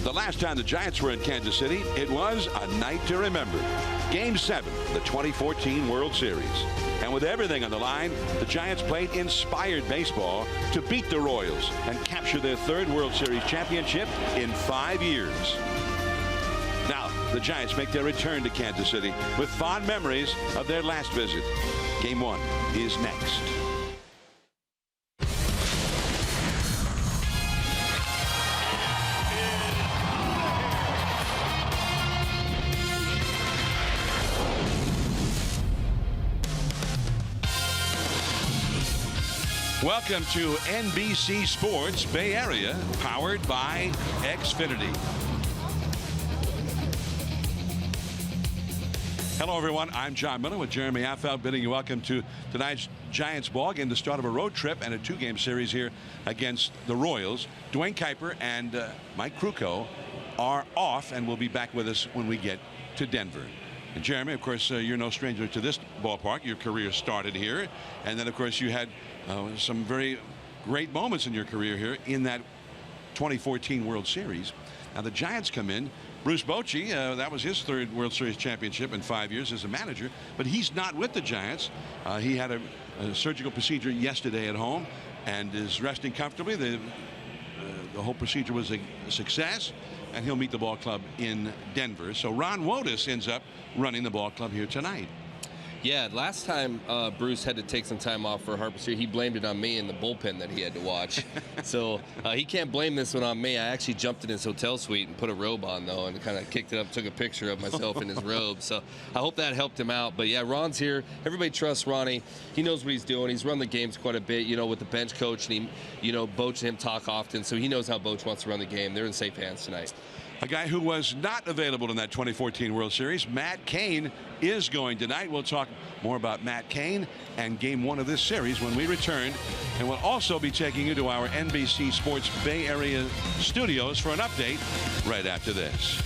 The last time the Giants were in Kansas City, it was a night to remember. Game 7, the 2014 World Series. And with everything on the line, the Giants played inspired baseball to beat the Royals and capture their 3rd World Series championship in 5 years. Now, the Giants make their return to Kansas City with fond memories of their last visit. Game 1 is next. Welcome to NBC Sports Bay Area, powered by Xfinity. Hello, everyone. I'm John Miller with Jeremy Affeld, bidding you welcome to tonight's Giants ball game, the start of a road trip and a 2-game series here against the Royals. Dwayne Kuiper and Mike Krukow are off and will be back with us when we get to Denver. And Jeremy, of course, you're no stranger to this ballpark. Your career started here, and then, of course, you had some very great moments in your career here in that 2014 World Series. Now the Giants come in. Bruce Bochy, that was his 3rd World Series championship in 5 years as a manager, but he's not with the Giants. He had a surgical procedure yesterday at home and is resting comfortably. The whole procedure was a success, and he'll meet the ball club in Denver. So Ron Wotus ends up running the ball club here tonight. Yeah, last time Bruce had to take some time off for a heart procedure, he blamed it on me in the bullpen that he had to watch. So he can't blame this one on me. I actually jumped in his hotel suite and put a robe on, though, and kind of kicked it up, took a picture of myself in his robe. So I hope that helped him out. But, yeah, Ron's here. Everybody trusts Ronnie. He knows what he's doing. He's run the games quite a bit, with the bench coach, and he, Boch and him talk often, so he knows how Boch wants to run the game. They're in safe hands tonight. A guy who was not available in that 2014 World Series, Matt Cain, is going tonight. We'll talk more about Matt Cain and Game 1 of this series when we return. And we'll also be taking you to our NBC Sports Bay Area studios for an update right after this.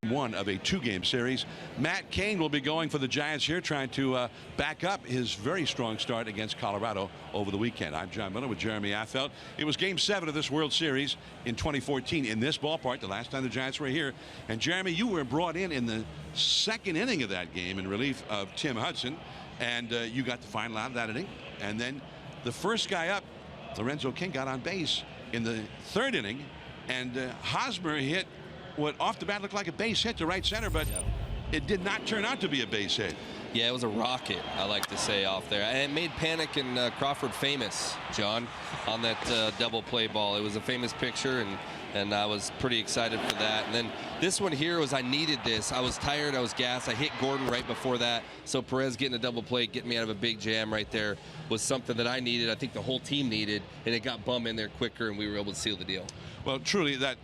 One of a 2-game series. Matt Cain will be going for the Giants here, trying to back up his very strong start against Colorado over the weekend. I'm John Miller with Jeremy Affeldt. It was Game 7 of this World Series in 2014 in this ballpark, the last time the Giants were here. And Jeremy, you were brought in the 2nd inning of that game in relief of Tim Hudson, and you got the final out of that inning. And then the first guy up, Lorenzo King, got on base in the 3rd inning, and Hosmer hit what off the bat looked like a base hit to right center, but it did not turn out to be a base hit. Yeah, it was a rocket, I like to say, off there. And it made Panic and Crawford famous, John, on that double play ball. It was a famous picture, and I was pretty excited for that. And then this one here was, I needed this. I was tired, I was gassed. I hit Gordon right before that. So Perez getting a double play, getting me out of a big jam right there was something that I needed. I think the whole team needed, and it got Bum in there quicker, and we were able to seal the deal. Well, truly, that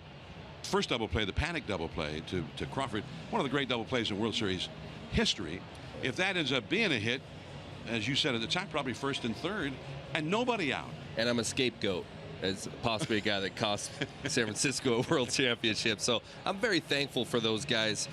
first double play, the Panic double play to Crawford, one of the great double plays in World Series history. If that ends up being a hit, as you said at the time, probably 1st and 3rd, and nobody out. And I'm a scapegoat as possibly a guy that cost San Francisco a world championship. So I'm very thankful for those guys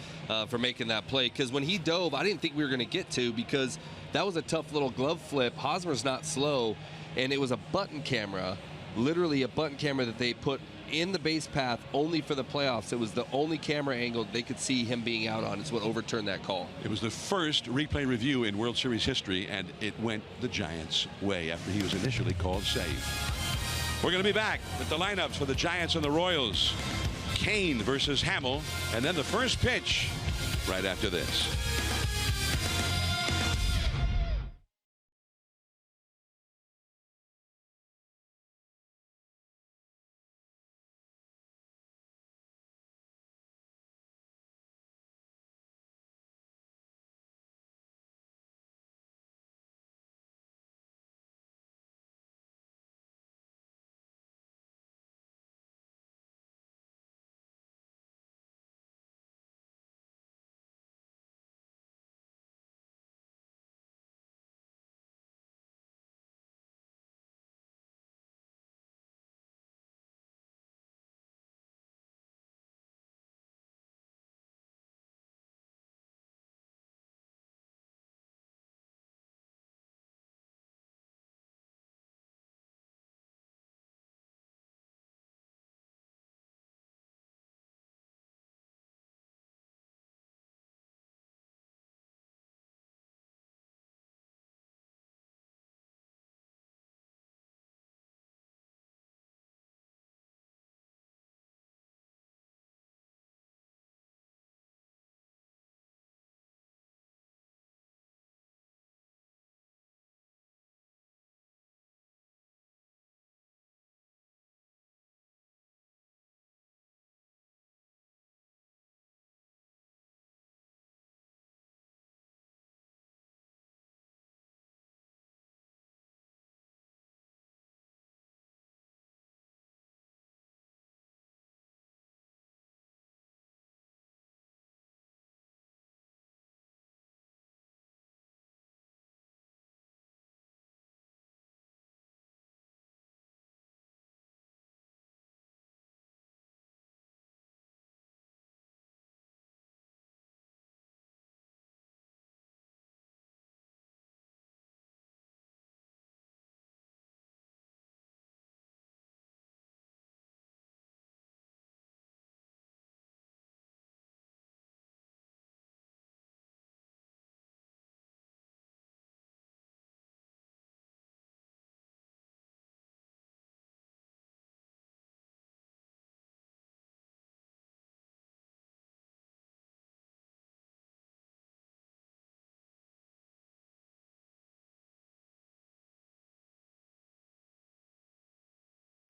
for making that play, because when he dove, I didn't think we were going to get to, because that was a tough little glove flip. Hosmer's not slow, and it was a button camera, literally a button camera that they put in the base path only for the playoffs. It was the only camera angle they could see him being out on. It's what overturned that call. It was the first replay review in World Series history, and it went the Giants' way after he was initially called safe. We're going to be back with the lineups for the Giants and the Royals. Cain versus Hamill, and then the first pitch right after this.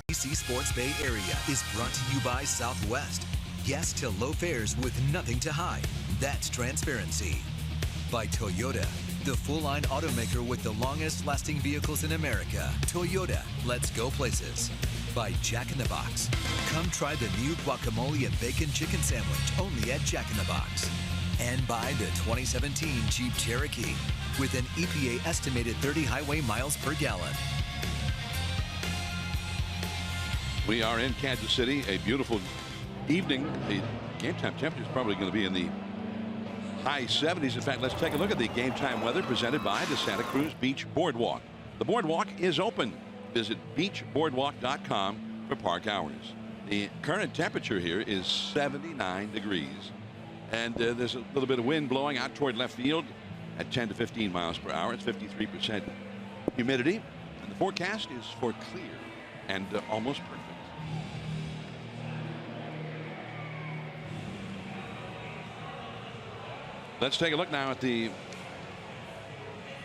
KC Sports Bay Area is brought to you by Southwest. Yes to low fares with nothing to hide. That's transparency. By Toyota, the full-line automaker with the longest-lasting vehicles in America. Toyota, let's go places. By Jack in the Box. Come try the new guacamole and bacon chicken sandwich only at Jack in the Box. And by the 2017 Jeep Cherokee with an EPA estimated 30 highway miles per gallon. We are in Kansas City, a beautiful evening. The game time temperature is probably going to be in the high 70s. In fact, let's take a look at the game time weather presented by the Santa Cruz Beach Boardwalk. The boardwalk is open. Visit beachboardwalk.com for park hours. The current temperature here is 79 degrees. And there's a little bit of wind blowing out toward left field at 10 to 15 miles per hour. It's 53% humidity. And the forecast is for clear and almost perfect. Let's take a look now at the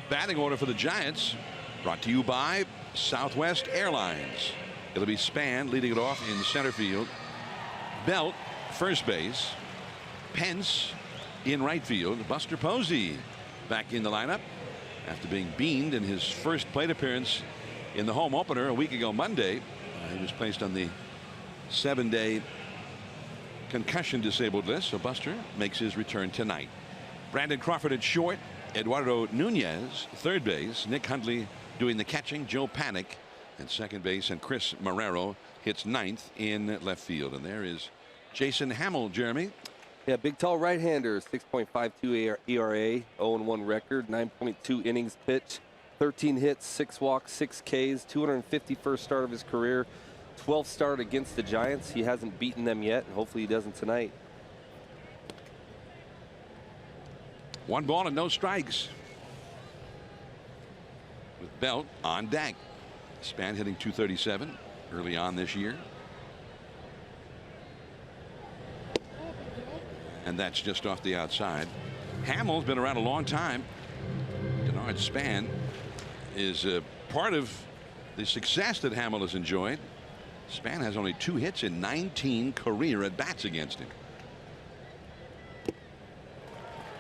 batting order for the Giants, brought to you by Southwest Airlines. It'll be Span leading it off in center field, Belt first base, Pence in right field, Buster Posey back in the lineup after being beamed in his first plate appearance in the home opener a week ago Monday. He was placed on the 7-day concussion disabled list, so Buster makes his return tonight. Brandon Crawford at short, Eduardo Nunez third base, Nick Hundley doing the catching, Joe Panik at second base, and Chris Marrero hits ninth in left field. And there is Jason Hamill, Jeremy. Yeah, big tall right-hander, 6.52 ERA, 0-1 record, 9.2 innings pitched, 13 hits, 6 walks, 6 Ks, 251st start of his career, 12th start against the Giants. He hasn't beaten them yet, and hopefully he doesn't tonight. 1 ball and no strikes. With Belt on deck. Span hitting .237 early on this year. And that's just off the outside. Hamill's been around a long time. Denard Span is part of the success that Hamill has enjoyed. Span has only 2 hits in 19 career at bats against him.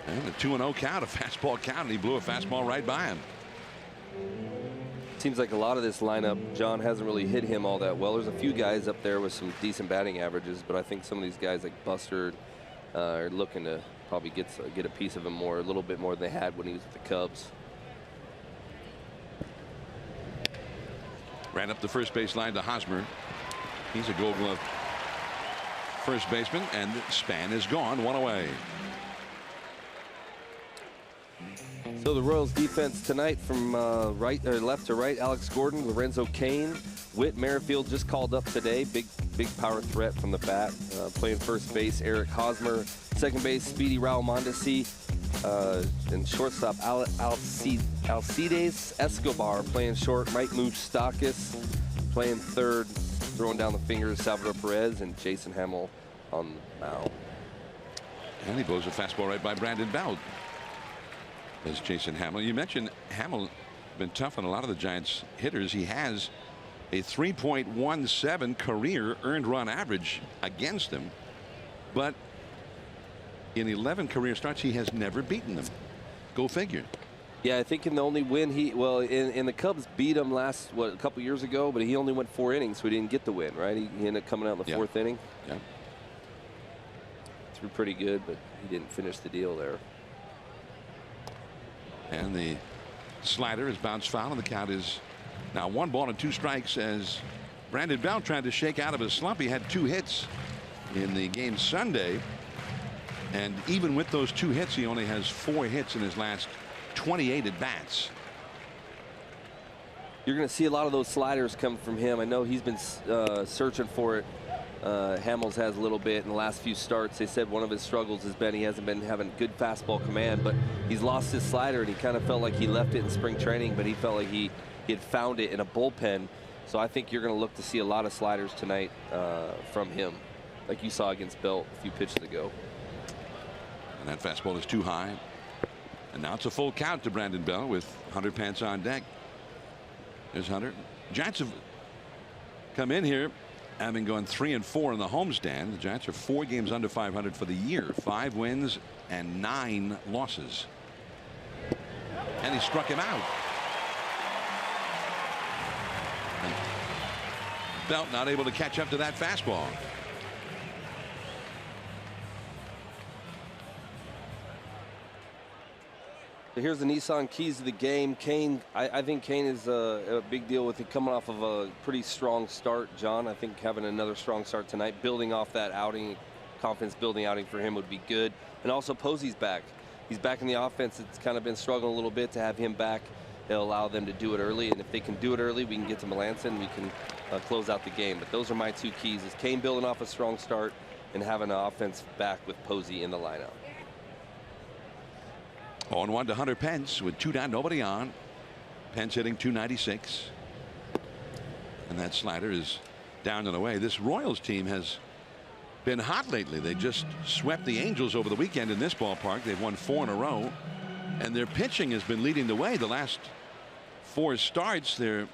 And a 2-0 count, a fastball count, and he blew a fastball right by him. Seems like a lot of this lineup, John, hasn't really hit him all that well. There's a few guys up there with some decent batting averages, but I think some of these guys like Buster are looking to probably get a piece of him more, a little bit more than they had when he was with the Cubs. Ran up the first base line to Hosmer. He's a Gold Glove first baseman, and Span is gone, 1 away. So the Royals defense tonight from left to right: Alex Gordon, Lorenzo Cain, Whit Merrifield just called up today. Big power threat from the bat. Playing first base, Eric Hosmer. Second base, Speedy Raul Mondesi. And shortstop, Alcides Escobar playing short. Mike Moustakas playing third. Throwing down the fingers, Salvador Perez, and Jason Hamill on the mound. And he blows a fastball right by Brandon Belt. As Jason Hamill, you mentioned Hamill been tough on a lot of the Giants hitters. He has a 3.17 career earned run average against them, but in 11 career starts he has never beaten them. Go figure. Yeah, I think in the only win in the Cubs beat him a couple years ago, but he only went 4 innings, so he didn't get the win, right? He ended up coming out in the 4th inning. Yeah. Threw pretty good, but he didn't finish the deal there. And the slider is bounced foul, and the count is now 1 ball and 2 strikes as Brandon Belt tried to shake out of his slump. He had 2 hits in the game Sunday, and even with those 2 hits, he only has 4 hits in his last 28 at bats. You're going to see a lot of those sliders come from him. I know he's been searching for it. Hamels has a little bit in the last few starts. They said one of his struggles has been he hasn't been having good fastball command, but he's lost his slider, and he kind of felt like he left it in spring training, but he felt like he had found it in a bullpen. So I think you're going to look to see a lot of sliders tonight from him, like you saw against Belt a few pitches ago. And that fastball is too high. And now it's a full count to Brandon Belt with Hunter Pence on deck. There's Hunter. Giants have come in here having gone 3-4 in the homestand. The Giants are 4 games under 500 for the year, 5 wins and 9 losses. And he struck him out. And Belt not able to catch up to that fastball. Here's the Nissan keys to the game. Kane, I think Kane is a big deal with it coming off of a pretty strong start, John. I think having another strong start tonight, building off that outing confidence building outing for him would be good. And also Posey's back. He's back in the offense. It's kind of been struggling a little bit. To have him back, it'll allow them to do it early. And if they can do it early, we can get to Melancon and we can close out the game. But those are my 2 keys: is Kane building off a strong start and having an offense back with Posey in the lineup. 0-1 to Hunter Pence with 2 down, nobody on. Pence hitting .296. And that slider is down and away. This Royals team has been hot lately. They just swept the Angels over the weekend in this ballpark. They've won 4 in a row. And their pitching has been leading the way. The last 4 starts, their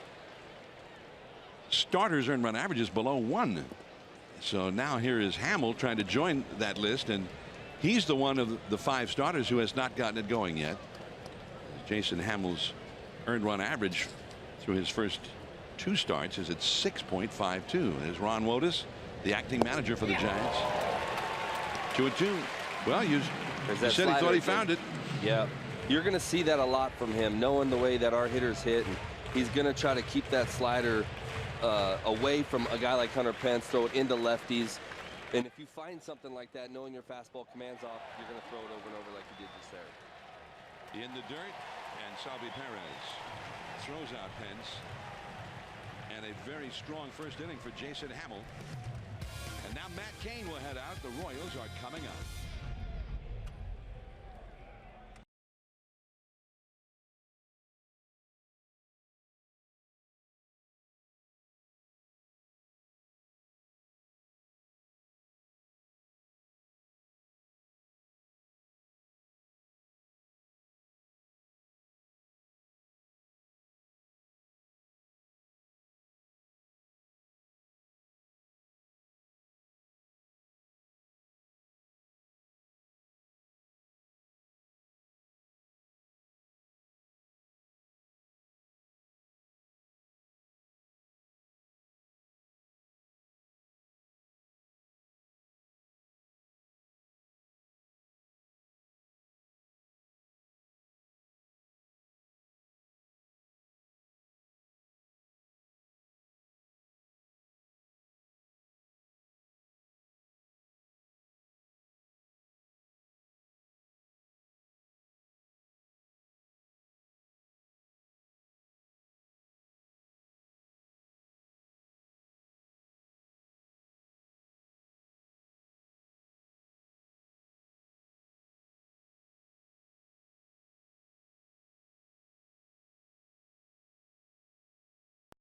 starters earned run averages below 1. So now here is Hamill trying to join that list, and he's the one of the 5 starters who has not gotten it going yet. Jason Hamill's earned run average through his first 2 starts is at 6.52. There's Ron Wotus, the acting manager for the Giants. 2-2. Well, you said he thought he found it. Yeah, you're going to see that a lot from him, knowing the way that our hitters hit. And he's going to try to keep that slider away from a guy like Hunter Pence, throw it into lefties. And if you find something like that, knowing your fastball commands off, you're going to throw it over and over like you did just there. In the dirt, and Salvi Perez throws out Pence. And a very strong first inning for Jason Hamill. And now Matt Cain will head out. The Royals are coming up.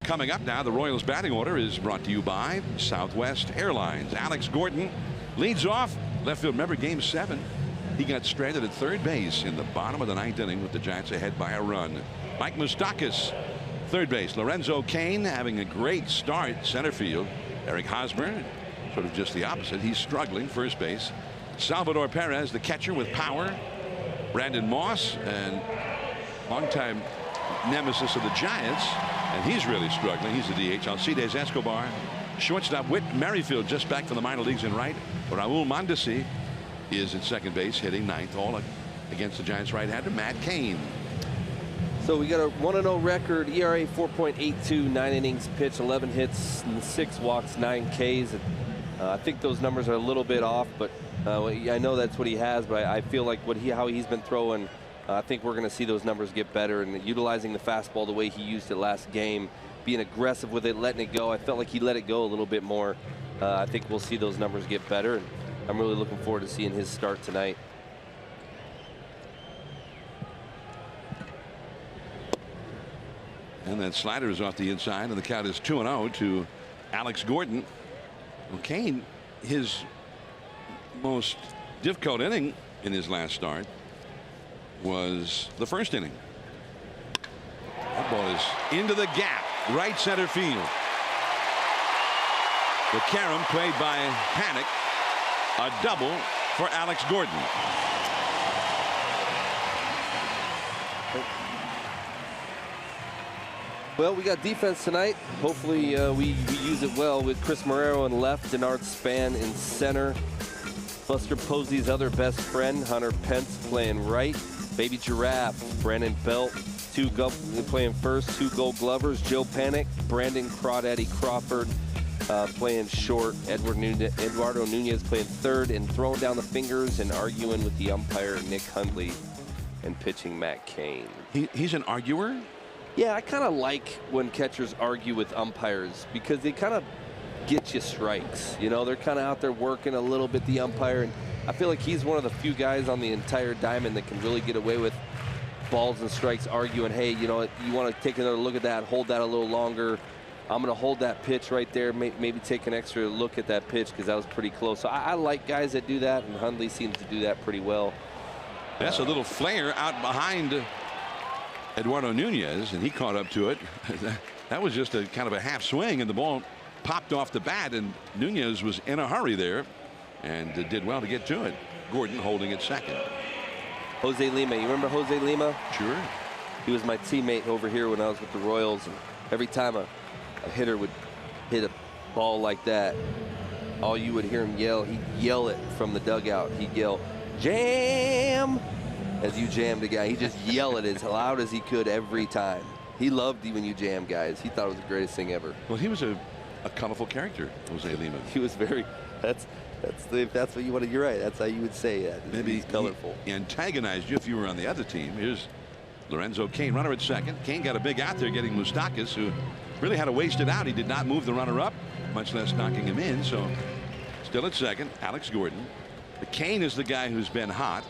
Coming up now, the Royals batting order is brought to you by Southwest Airlines. Alex Gordon leads off. Left field, remember game 7. He got stranded at third base in the bottom of the 9th inning with the Giants ahead by a run. Mike Moustakas, third base. Lorenzo Cain having a great start center field. Eric Hosmer, sort of just the opposite. He's struggling first base. Salvador Perez, the catcher with power. Brandon Moss, and longtime nemesis of the Giants, and he's really struggling. He's the DH. Alcides Escobar, shortstop. Whit Merrifield just back from the minor leagues in right. Raul Mondesi is at second base, hitting 9th, all against the Giants right-hander Matt Cain. So we got a 1-0 record, ERA 4.82, 9 innings pitched, 11 hits, 6 walks, 9 Ks. I think those numbers are a little bit off, but I know that's what he has. But I feel like how he's been throwing, I think we're going to see those numbers get better, and utilizing the fastball the way he used it last game, being aggressive with it, letting it go. I felt like he let it go a little bit more. I think we'll see those numbers get better, and I'm really looking forward to seeing his start tonight. And that slider is off the inside, and the count is 2-0 to Alex Gordon. Well, Cain, his most difficult inning in his last start was the first inning. That ball is into the gap, right center field. The carom played by Panic. A double for Alex Gordon. Well, we got defense tonight. Hopefully we use it well with Chris Marrero in left, Denard Span in center. Buster Posey's other best friend, Hunter Pence, playing right. Baby Giraffe, Brandon Belt, playing first, 2 Gold Glovers, Joe Panic, Brandon Crawdaddy Crawford, playing short. Eduardo Nunez playing third and throwing down the fingers and arguing with the umpire Nick Hundley and pitching Matt Cain. He's an arguer? Yeah, I kind of like when catchers argue with umpires because they kind of get you strikes. You know, they're kind of out there working a little bit, the umpire, and I feel like he's one of the few guys on the entire diamond that can really get away with balls and strikes, arguing, hey, you know, you want to take another look at that, hold that a little longer. I'm going to hold that pitch right there, maybe take an extra look at that pitch because that was pretty close. So I like guys that do that, and Hundley seems to do that pretty well. That's a little flare out behind Eduardo Nunez, and he caught up to it. That was just a kind of a half swing, and the ball popped off the bat, and Nunez was in a hurry there and did well to get to it. Gordon holding it second. Jose Lima, you remember Jose Lima? Sure. He was my teammate over here when I was with the Royals, and every time a hitter would hit a ball like that, all you would hear him yell, he'd yell it from the dugout. He'd yell, "Jam!" as you jammed a guy. He'd just yell it as loud as he could every time. He loved when you jam guys. He thought it was the greatest thing ever. Well, he was a colorful character, Jose Lima. He was very, if that's what you wanted, you're right. That's how you would say that. Maybe he's colorful. He antagonized you if you were on the other team. Here's Lorenzo Cain, runner at second. Cain got a big out there getting Moustakas, who really had to waste it out. He did not move the runner up, much less knocking him in. So still at second, Alex Gordon. The Cain is the guy who's been hot,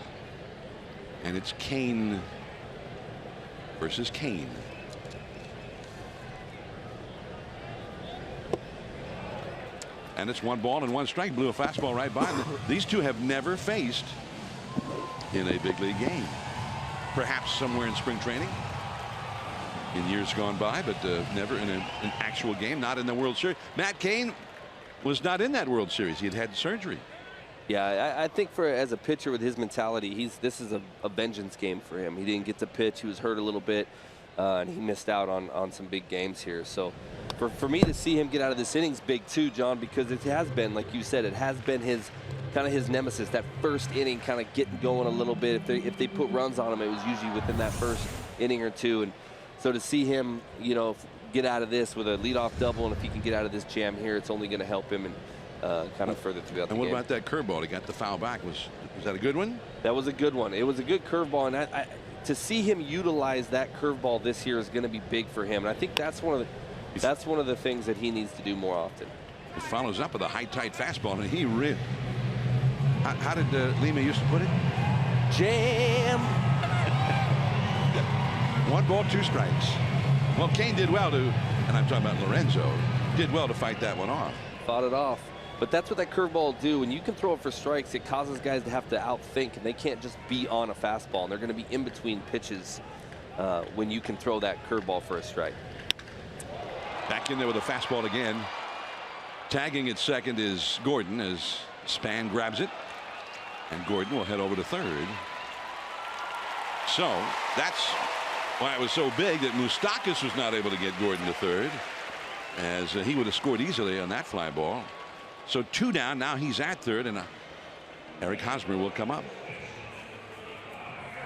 and it's Cain versus Cain. And it's 1 ball and 1 strike. Blew a fastball right by him. These two have never faced in a big league game. Perhaps somewhere in spring training in years gone by, but never in an actual game, not in the World Series. Matt Cain was not in that World Series. He had had surgery. Yeah, I think as a pitcher with his mentality, this is a vengeance game for him. He didn't get to pitch. He was hurt a little bit, and he missed out on some big games here. So for me to see him get out of this inning's big too, John, because it has been, like you said, it has been his nemesis. That first inning kind of getting going a little bit. If they put runs on him, it was usually within that first inning or two. And so to see him, you know, get out of this with a leadoff double, and if he can get out of this jam here, it's only going to help him and kind of further throughout the game. And what about that curveball? He got the foul back. Was that a good one? That was a good one. It was a good curveball, and to see him utilize that curveball this year is going to be big for him. And I think that's one of the things that he needs to do more often. He follows up with a high, tight fastball, and he really. How did Lima used to put it? Jam. 1 ball, 2 strikes. Well, Cain did well to, and I'm talking about Lorenzo, did well to fight that one off. Fought it off. But that's what that curveball will do. When you can throw it for strikes, it causes guys to have to outthink, and they can't just be on a fastball. And they're going to be in between pitches when you can throw that curveball for a strike. Back in there with a fastball again. Tagging at second is Gordon as Span grabs it. And Gordon will head over to third. So that's why it was so big that Moustakas was not able to get Gordon to third, as he would have scored easily on that fly ball. So 2 down. Now he's at third, and Eric Hosmer will come up.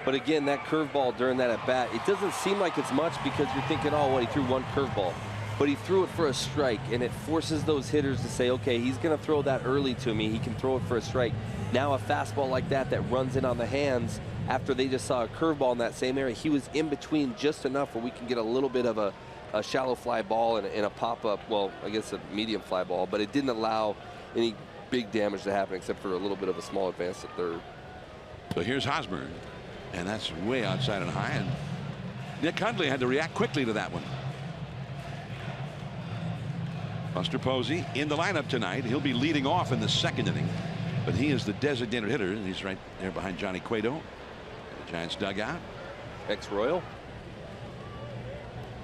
But again, that curveball during that at bat, it doesn't seem like it's much because you're thinking, oh, well, he threw 1 curveball. But he threw it for a strike, and it forces those hitters to say, okay, he's going to throw that early to me. He can throw it for a strike. Now a fastball like that runs in on the hands after they just saw a curveball in that same area. He was in between just enough where we can get a little bit of a shallow fly ball and a pop-up, well, I guess a medium fly ball, but it didn't allow any big damage to happen except for a little bit of a small advance at third. So here's Hosmer, and that's way outside and high, and Nick Hundley had to react quickly to that one. Buster Posey in the lineup tonight. He'll be leading off in the 2nd inning, but he is the designated hitter, and he's right there behind Johnny Cueto, the Giants dugout. Ex-Royal.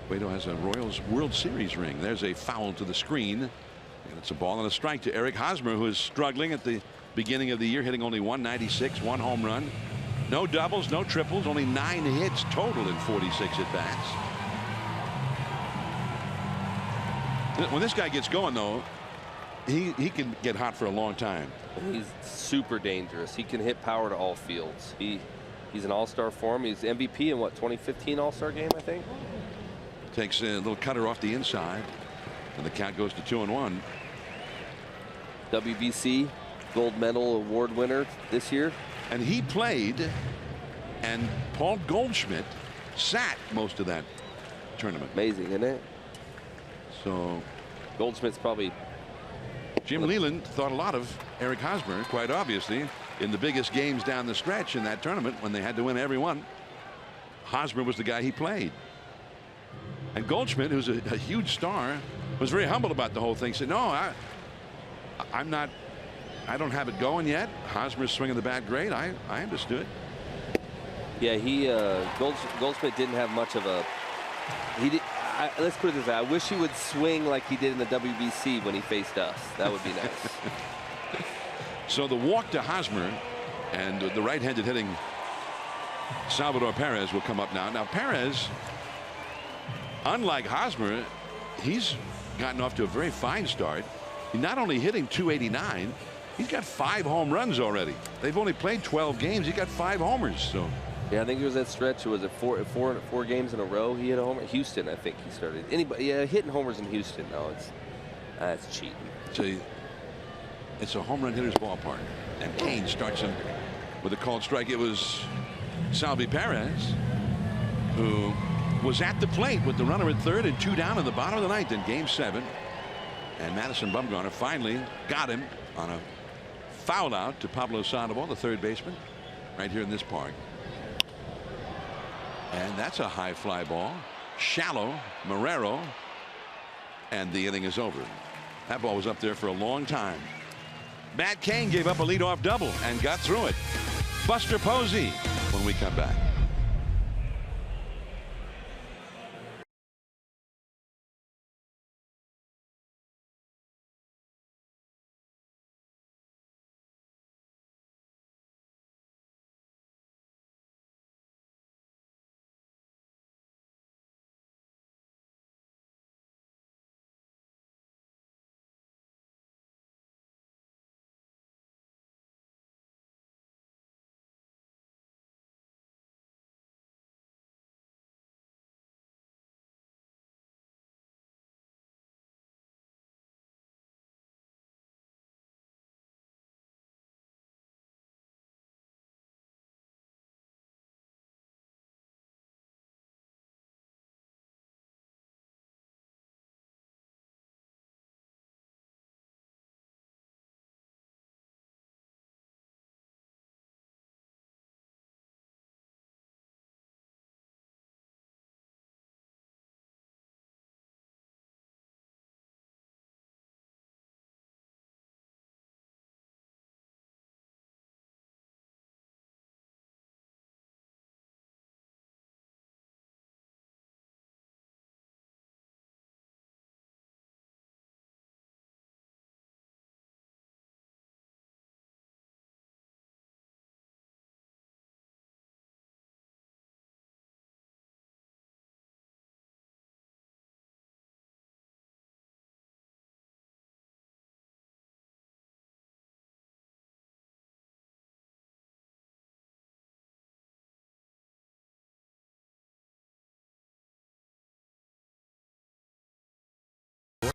Cueto has a Royals World Series ring. There's a foul to the screen, and it's a ball and a strike to Eric Hosmer, who is struggling at the beginning of the year, hitting only .196, 1 home run, no doubles, no triples, only 9 hits total in 46 at bats. When this guy gets going, though, he can get hot for a long time. He's super dangerous. He can hit power to all fields. He's an all-star for him. He's MVP in, what, 2015 All-Star game, I think? Takes a little cutter off the inside, and the count goes to 2-1. WBC gold medal award winner this year. And he played, and Paul Goldschmidt sat most of that tournament. Amazing, isn't it? So Goldschmidt's probably. Jim Leland thought a lot of Eric Hosmer, quite obviously, in the biggest games down the stretch in that tournament when they had to win every one. Hosmer was the guy he played. And Goldschmidt, who's a huge star, was very humble about the whole thing. Said, no, I'm not, I don't have it going yet. Hosmer's swinging the bat great. I understood. Yeah, Goldschmidt didn't have much of a. Let's put it this way. I wish he would swing like he did in the WBC when he faced us. That would be nice. So the walk to Hosmer and the right-handed hitting Salvador Perez will come up now. Now Perez, unlike Hosmer, he's gotten off to a very fine start. He's not only hitting .289, he's got 5 home runs already. They've only played 12 games. He got 5 homers. So. Yeah, I think it was that stretch. Was it four games in a row he hit a homer? Houston, I think he started. Anybody, yeah, hitting homers in Houston. No, that's cheating. It's a home run hitter's ballpark, and Kane starts him with a called strike. It was Salvi Perez who was at the plate with the runner at third and 2 down in the bottom of the ninth in Game 7, and Madison Bumgarner finally got him on a foul out to Pablo Sandoval, the third baseman, right here in this park. And that's a high fly ball, shallow. Marrero, and the inning is over. That ball was up there for a long time. Matt Cain gave up a leadoff double and got through it. Buster Posey when we come back.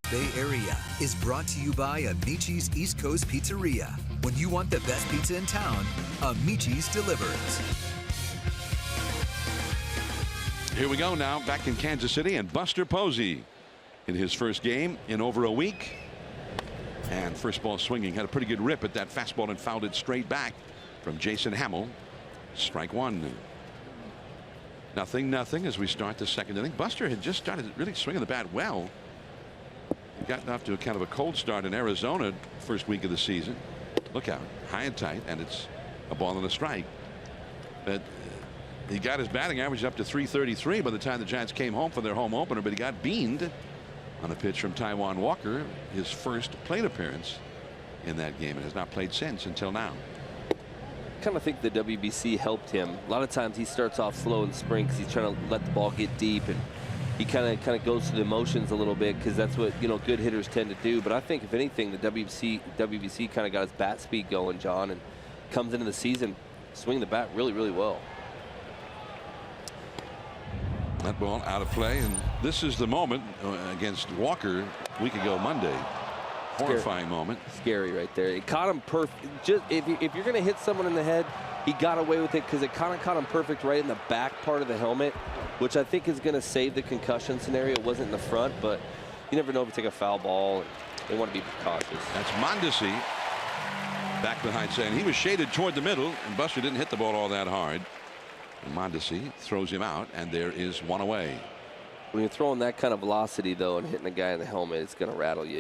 Bay Area is brought to you by Amici's East Coast Pizzeria. When you want the best pizza in town, Amici's delivers. Here we go now, back in Kansas City, and Buster Posey in his first game in over a week. And first ball swinging, had a pretty good rip at that fastball and fouled it straight back from Jason Hamill. Strike one. 0-0 as we start the second inning. Buster had just started really swinging the bat well. He'd gotten off to a kind of a cold start in Arizona first week of the season. Look out, high and tight, and it's a ball and a strike. But he got his batting average up to .333 by the time the Giants came home for their home opener, but he got beaned on a pitch from Taijuan Walker, his first plate appearance in that game, and has not played since until now. I kind of think the WBC helped him. A lot of times he starts off slow in spring because he's trying to let the ball get deep, and he kind of goes through the motions a little bit because that's what good hitters tend to do. But I think if anything, the WBC kind of got his bat speed going, John, and comes into the season swinging the bat really, really well. That ball out of play, and this is the moment against Walker a week ago Monday. horrifying moment. Scary right there. It caught him perfect. Just if you're going to hit someone in the head, he got away with it because it kind of caught him perfect right in the back part of the helmet, which I think is going to save the concussion scenario. It wasn't in the front, but you never know if you take a foul ball. They want to be cautious. That's Mondesi back behind saying he was shaded toward the middle, and Buster didn't hit the ball all that hard. And Mondesi throws him out, and there is one away. When you're throwing that kind of velocity, though, and hitting a guy in the helmet, it's going to rattle you.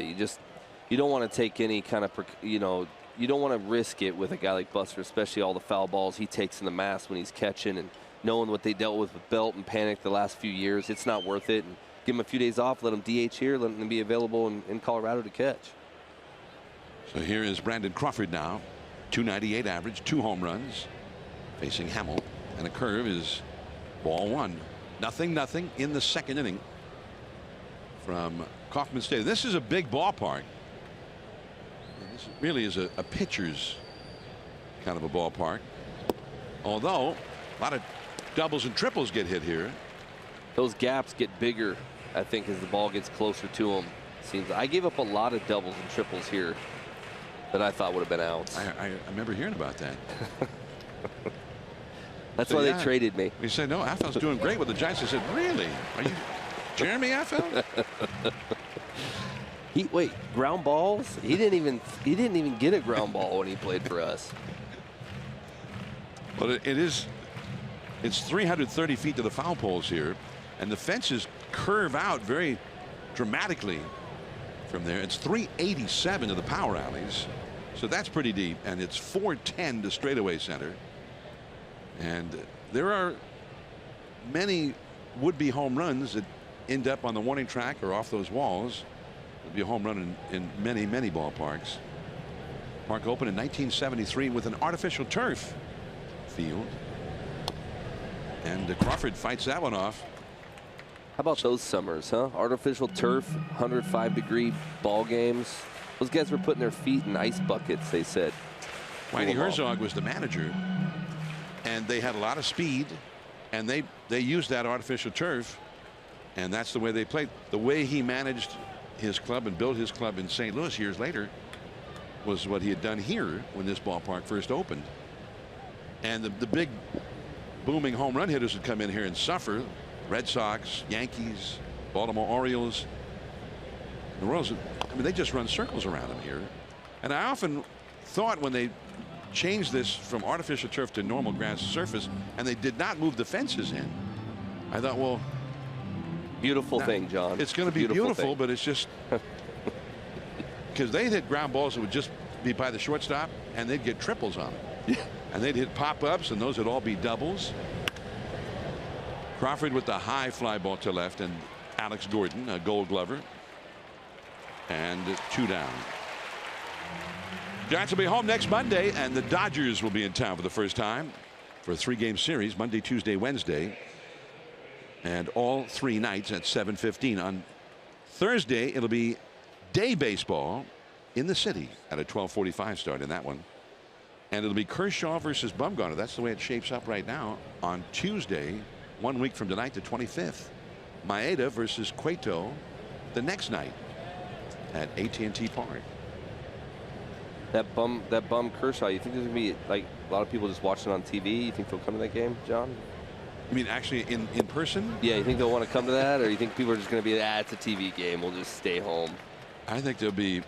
You don't want to take any kind of, you don't want to risk it with a guy like Buster, especially all the foul balls he takes in the mask when he's catching, and knowing what they dealt with Belt and Panic the last few years. It's not worth it. And give him a few days off, let him DH here, let him be available in Colorado to catch. So here is Brandon Crawford now. 298 average, 2 home runs, facing Hamill, and a curve is ball 1. Nothing in the second inning from Kauffman Stadium. This is a big ballpark. This really is a pitcher's kind of a ballpark. Although a lot of doubles and triples get hit here. Those gaps get bigger, I think, as the ball gets closer to them. Seems I gave up a lot of doubles and triples here that I thought would have been outs. I remember hearing about that. That's why they traded me. He said, no, Affel's doing great with the Giants. I said, really? Are you Jeremy Affel? Wait, ground balls? He didn't even get a ground ball when he played for us. Well, it's 330 feet to the foul poles here, and the fences curve out very dramatically from there. It's 387 to the power alleys, so that's pretty deep, and it's 410 to straightaway center. And there are many would-be home runs that end up on the warning track or off those walls. It'll be a home run in many ballparks. Park opened in 1973 with an artificial turf field, and Crawford fights that one off. How about those summers, huh? Artificial turf, 105-degree ball games. Those guys were putting their feet in ice buckets, they said. Whitey Herzog was the manager, and they had a lot of speed, and they used that artificial turf, and that's the way they played. The way he managed his club and built his club in St. Louis years later was what he had done here when this ballpark first opened. And the big booming home run hitters would come in here and suffer. Red Sox, Yankees, Baltimore Orioles. The Royals, I mean, they just run circles around him here. And I often thought when they changed this from artificial turf to normal grass surface, and they did not move the fences in, I thought, well, beautiful thing, John. It's going to be beautiful, but it's just because they hit ground balls that would just be by the shortstop, and they'd get triples on it. And they'd hit pop-ups, and those would all be doubles. Crawford with the high fly ball to left, and Alex Gordon, a Gold Glover, and 2 down. Giants will be home next Monday, and the Dodgers will be in town for the first time for a 3-game series, Monday, Tuesday, Wednesday, and all 3 nights at 7:15. On Thursday, it'll be day baseball in the city at a 12:45 start in that one. And it'll be Kershaw versus Bumgarner. That's the way it shapes up right now. On Tuesday, 1 week from tonight, the 25th, Maeda versus Cueto the next night at AT&T Park. That bum Kershaw, you think there's gonna be like a lot of people just watching on TV? You think they'll come to that game, John? You mean actually in person? Yeah, you think they'll want to come to that, or you think people are just going to be, it's a TV game, we'll just stay home? I think there'll be,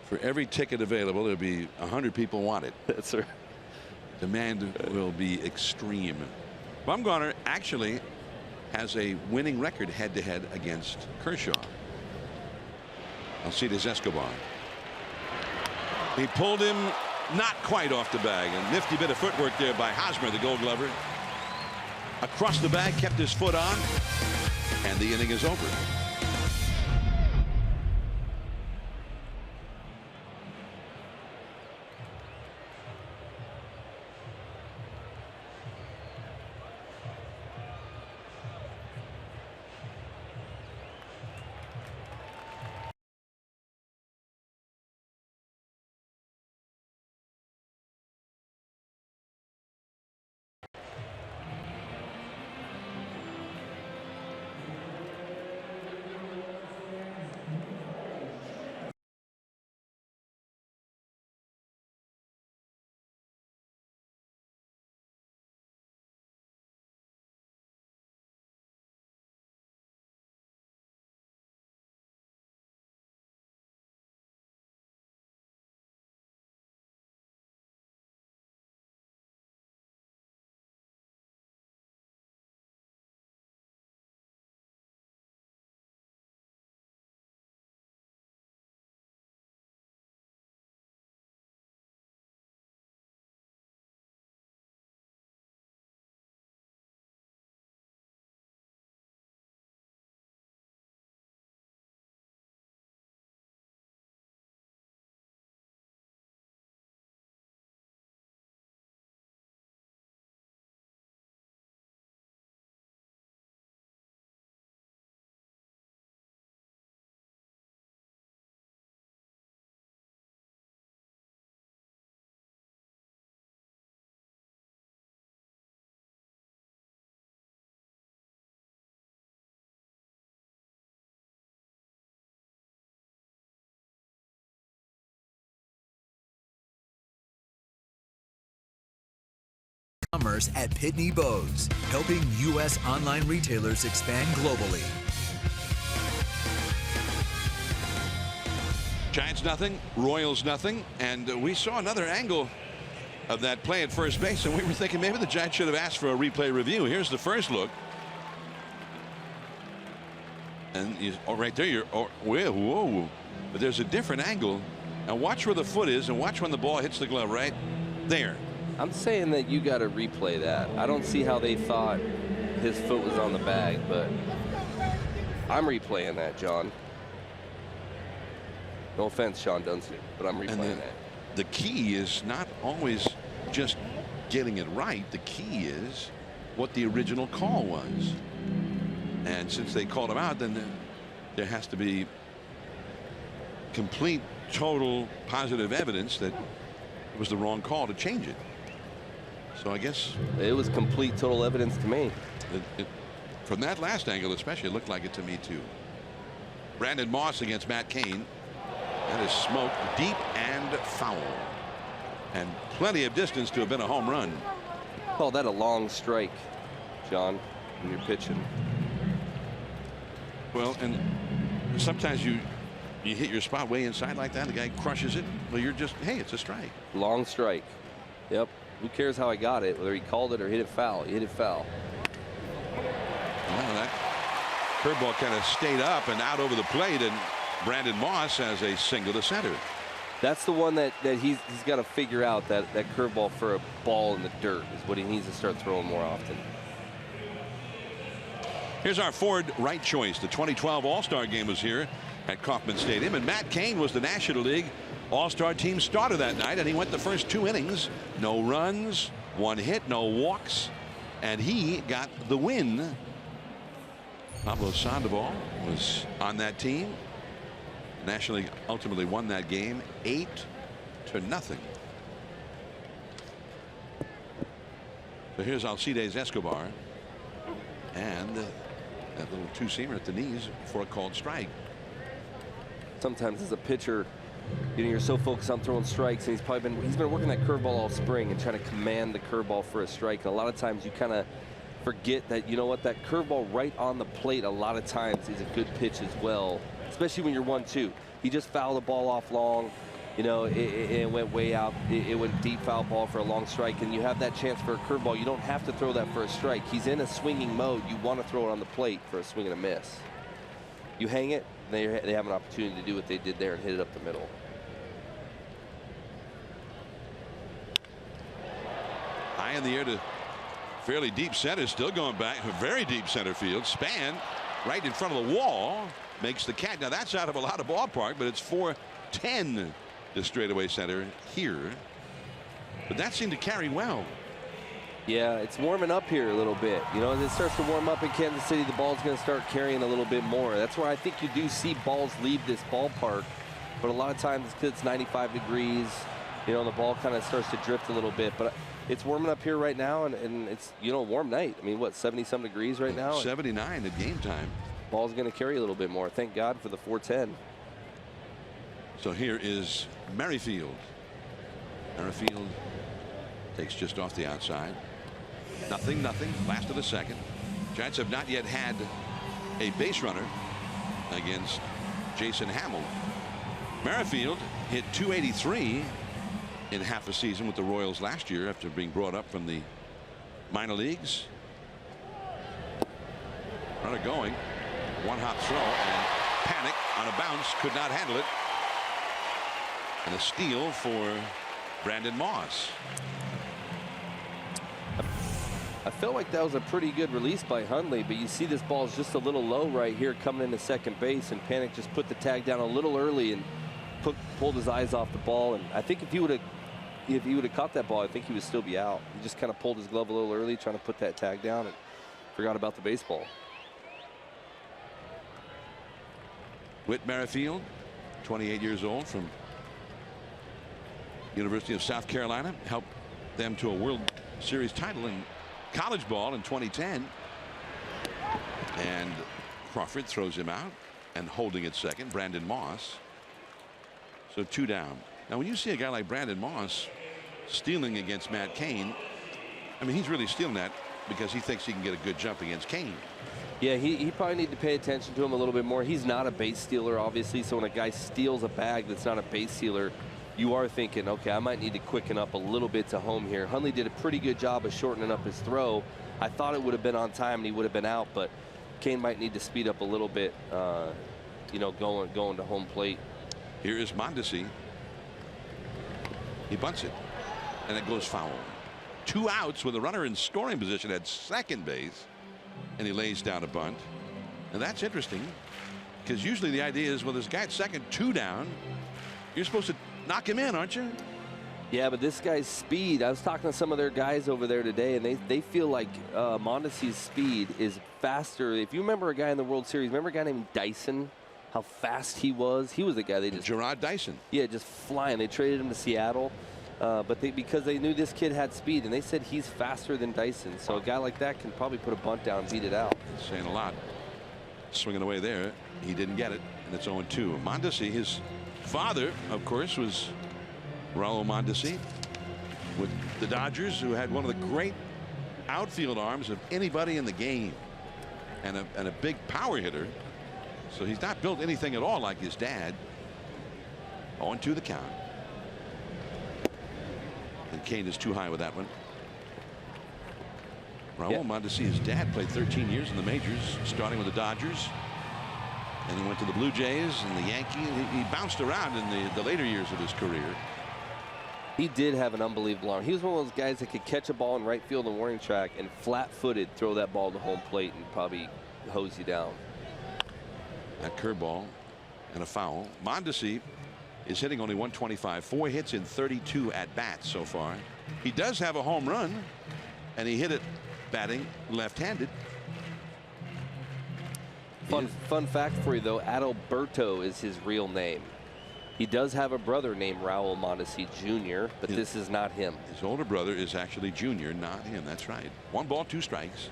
for every ticket available, there'll be 100 people want it. That's right. Demand will be extreme. Bumgarner actually has a winning record head-to-head against Kershaw. Alcides Escobar. He pulled him not quite off the bag. A nifty bit of footwork there by Hosmer, the Gold Glover. Across the bag, kept his foot on, and the inning is over. experts at Pitney Bowes, helping U.S. online retailers expand globally. Giants nothing, Royals nothing, and we saw another angle of that play at first base, and we were thinking maybe the Giants should have asked for a replay review. Here's the first look. And right there, whoa. But there's a different angle. And watch where the foot is, and watch when the ball hits the glove right there. I'm saying that you got to replay that. I don't see how they thought his foot was on the bag, but I'm replaying that, John. No offense, Sean Dunston, but I'm replaying that. The key is not always just getting it right. The key is what the original call was. And since they called him out, then there has to be complete, total, positive evidence that it was the wrong call to change it. So I guess it was complete, total evidence to me. From that last angle especially, it looked like it to me too. Brandon Moss against Matt Cain. That is smoke deep and foul. And plenty of distance to have been a home run. Call that a long strike, John, when you're pitching. Well, and sometimes you hit your spot way inside like that, the guy crushes it. Well, you're just, hey, it's a strike. Long strike. Yep. Who cares how I got it, whether he called it or hit it foul? He hit it foul. Well, that curveball kind of stayed up and out over the plate, and Brandon Moss has a single to center. That's the one that he's got to figure out, that curveball for a ball in the dirt is what he needs to start throwing more often. Here's our Ford right choice. The 2012 All-Star game was here at Kauffman Stadium, and Matt Cain was the National League All-Star team starter that night, and he went the first 2 innings. No runs, 1 hit, no walks, and he got the win. Pablo Sandoval was on that team. National League ultimately won that game 8-0. So here's Alcides Escobar, and that little two-seamer at the knees for a called strike. Sometimes as a pitcher, you're so focused on throwing strikes, and he's been working that curveball all spring and trying to command the curveball for a strike. And a lot of times you kind of forget that, you know what, that curveball right on the plate a lot of times is a good pitch as well, especially when you're 1-2. He just fouled the ball off long, you know, it went way out. It went deep foul ball for a long strike, and you have that chance for a curveball. You don't have to throw that for a strike. He's in a swinging mode. You want to throw it on the plate for a swing and a miss. You hang it, they have an opportunity to do what they did there and hit it up the middle. High in the air to fairly deep center, still going back, very deep center field. Span right in front of the wall makes the catch. Now that's out of a lot of ballpark, but it's 410 to straightaway center here. But that seemed to carry well. Yeah, it's warming up here a little bit. You know, as it starts to warm up in Kansas City, the ball's going to start carrying a little bit more. That's where I think you do see balls leave this ballpark. But a lot of times it's because it's 95 degrees. You know, the ball kind of starts to drift a little bit. But it's warming up here right now, and it's, you know, a warm night. I mean, what, 70-some degrees right now? 79 at game time. Ball's going to carry a little bit more. Thank God for the 410. So here is Merrifield. Merrifield takes just off the outside. Nothing. Last of the second. Giants have not yet had a base runner against Jason Hamill. Merrifield hit .283 in half a season with the Royals last year after being brought up from the minor leagues. Runner going. One hop throw and panic on a bounce, could not handle it. And a steal for Brandon Moss. I felt like that was a pretty good release by Hundley, but you see this ball is just a little low right here coming into second base, and Panic just put the tag down a little early and pulled his eyes off the ball. And I think if he would have caught that ball, I think he would still be out. He just kind of pulled his glove a little early trying to put that tag down and forgot about the baseball. Whit Merrifield, 28 years old, from University of South Carolina, helped them to a World Series title in college ball in 2010. And Crawford throws him out, and holding at second, Brandon Moss. So 2 down. Now when you see a guy like Brandon Moss stealing against Matt Cain, I mean, he's really stealing that because he thinks he can get a good jump against Kane. Yeah, he probably need to pay attention to him a little bit more. He's not a base stealer, obviously, so when a guy steals a bag that's not a base stealer, you are thinking, okay, I might need to quicken up a little bit to home here. Hundley did a pretty good job of shortening up his throw. I thought it would have been on time and he would have been out, but Kane might need to speed up a little bit, you know, going to home plate. Here is Mondesi. He bunts it, and it goes foul. 2 outs with a runner in scoring position at second base, and he lays down a bunt. And that's interesting, because usually the idea is, well, this guy at second, 2 down, you're supposed to knock him in, aren't you? Yeah, but this guy's speed, I was talking to some of their guys over there today, and they feel like Mondesi's speed is faster. If you remember a guy in the World Series, remember a guy named Dyson, how fast he was? He was the guy they just... Gerard Dyson. Yeah, just flying. They traded him to Seattle, but because they knew this kid had speed, and they said he's faster than Dyson. So a guy like that can probably put a bunt down and beat it out. Saying a lot. Swinging away there. He didn't get it, and it's 0-2. Mondesi, his father, of course, was Raul Mondesi with the Dodgers, who had one of the great outfield arms of anybody in the game, and a big power hitter. So he's not built anything at all like his dad. 0-2 the count. And Kane is too high with that one. Raul Mondesi, his dad played 13 years in the majors, starting with the Dodgers. And he went to the Blue Jays and the Yankees. He bounced around in the later years of his career. He did have an unbelievable arm. He was one of those guys that could catch a ball in right field and warning track and flat-footed throw that ball to home plate and probably hose you down. That curveball and a foul. Mondesi is hitting only 125, 4 hits in 32 at bats so far. He does have a home run, and he hit it batting left-handed. Fun fact for you, though, Adalberto is his real name. He does have a brother named Raul Mondesi Jr., but this is not him. His older brother is actually Junior, not him. That's right. 1 ball, 2 strikes.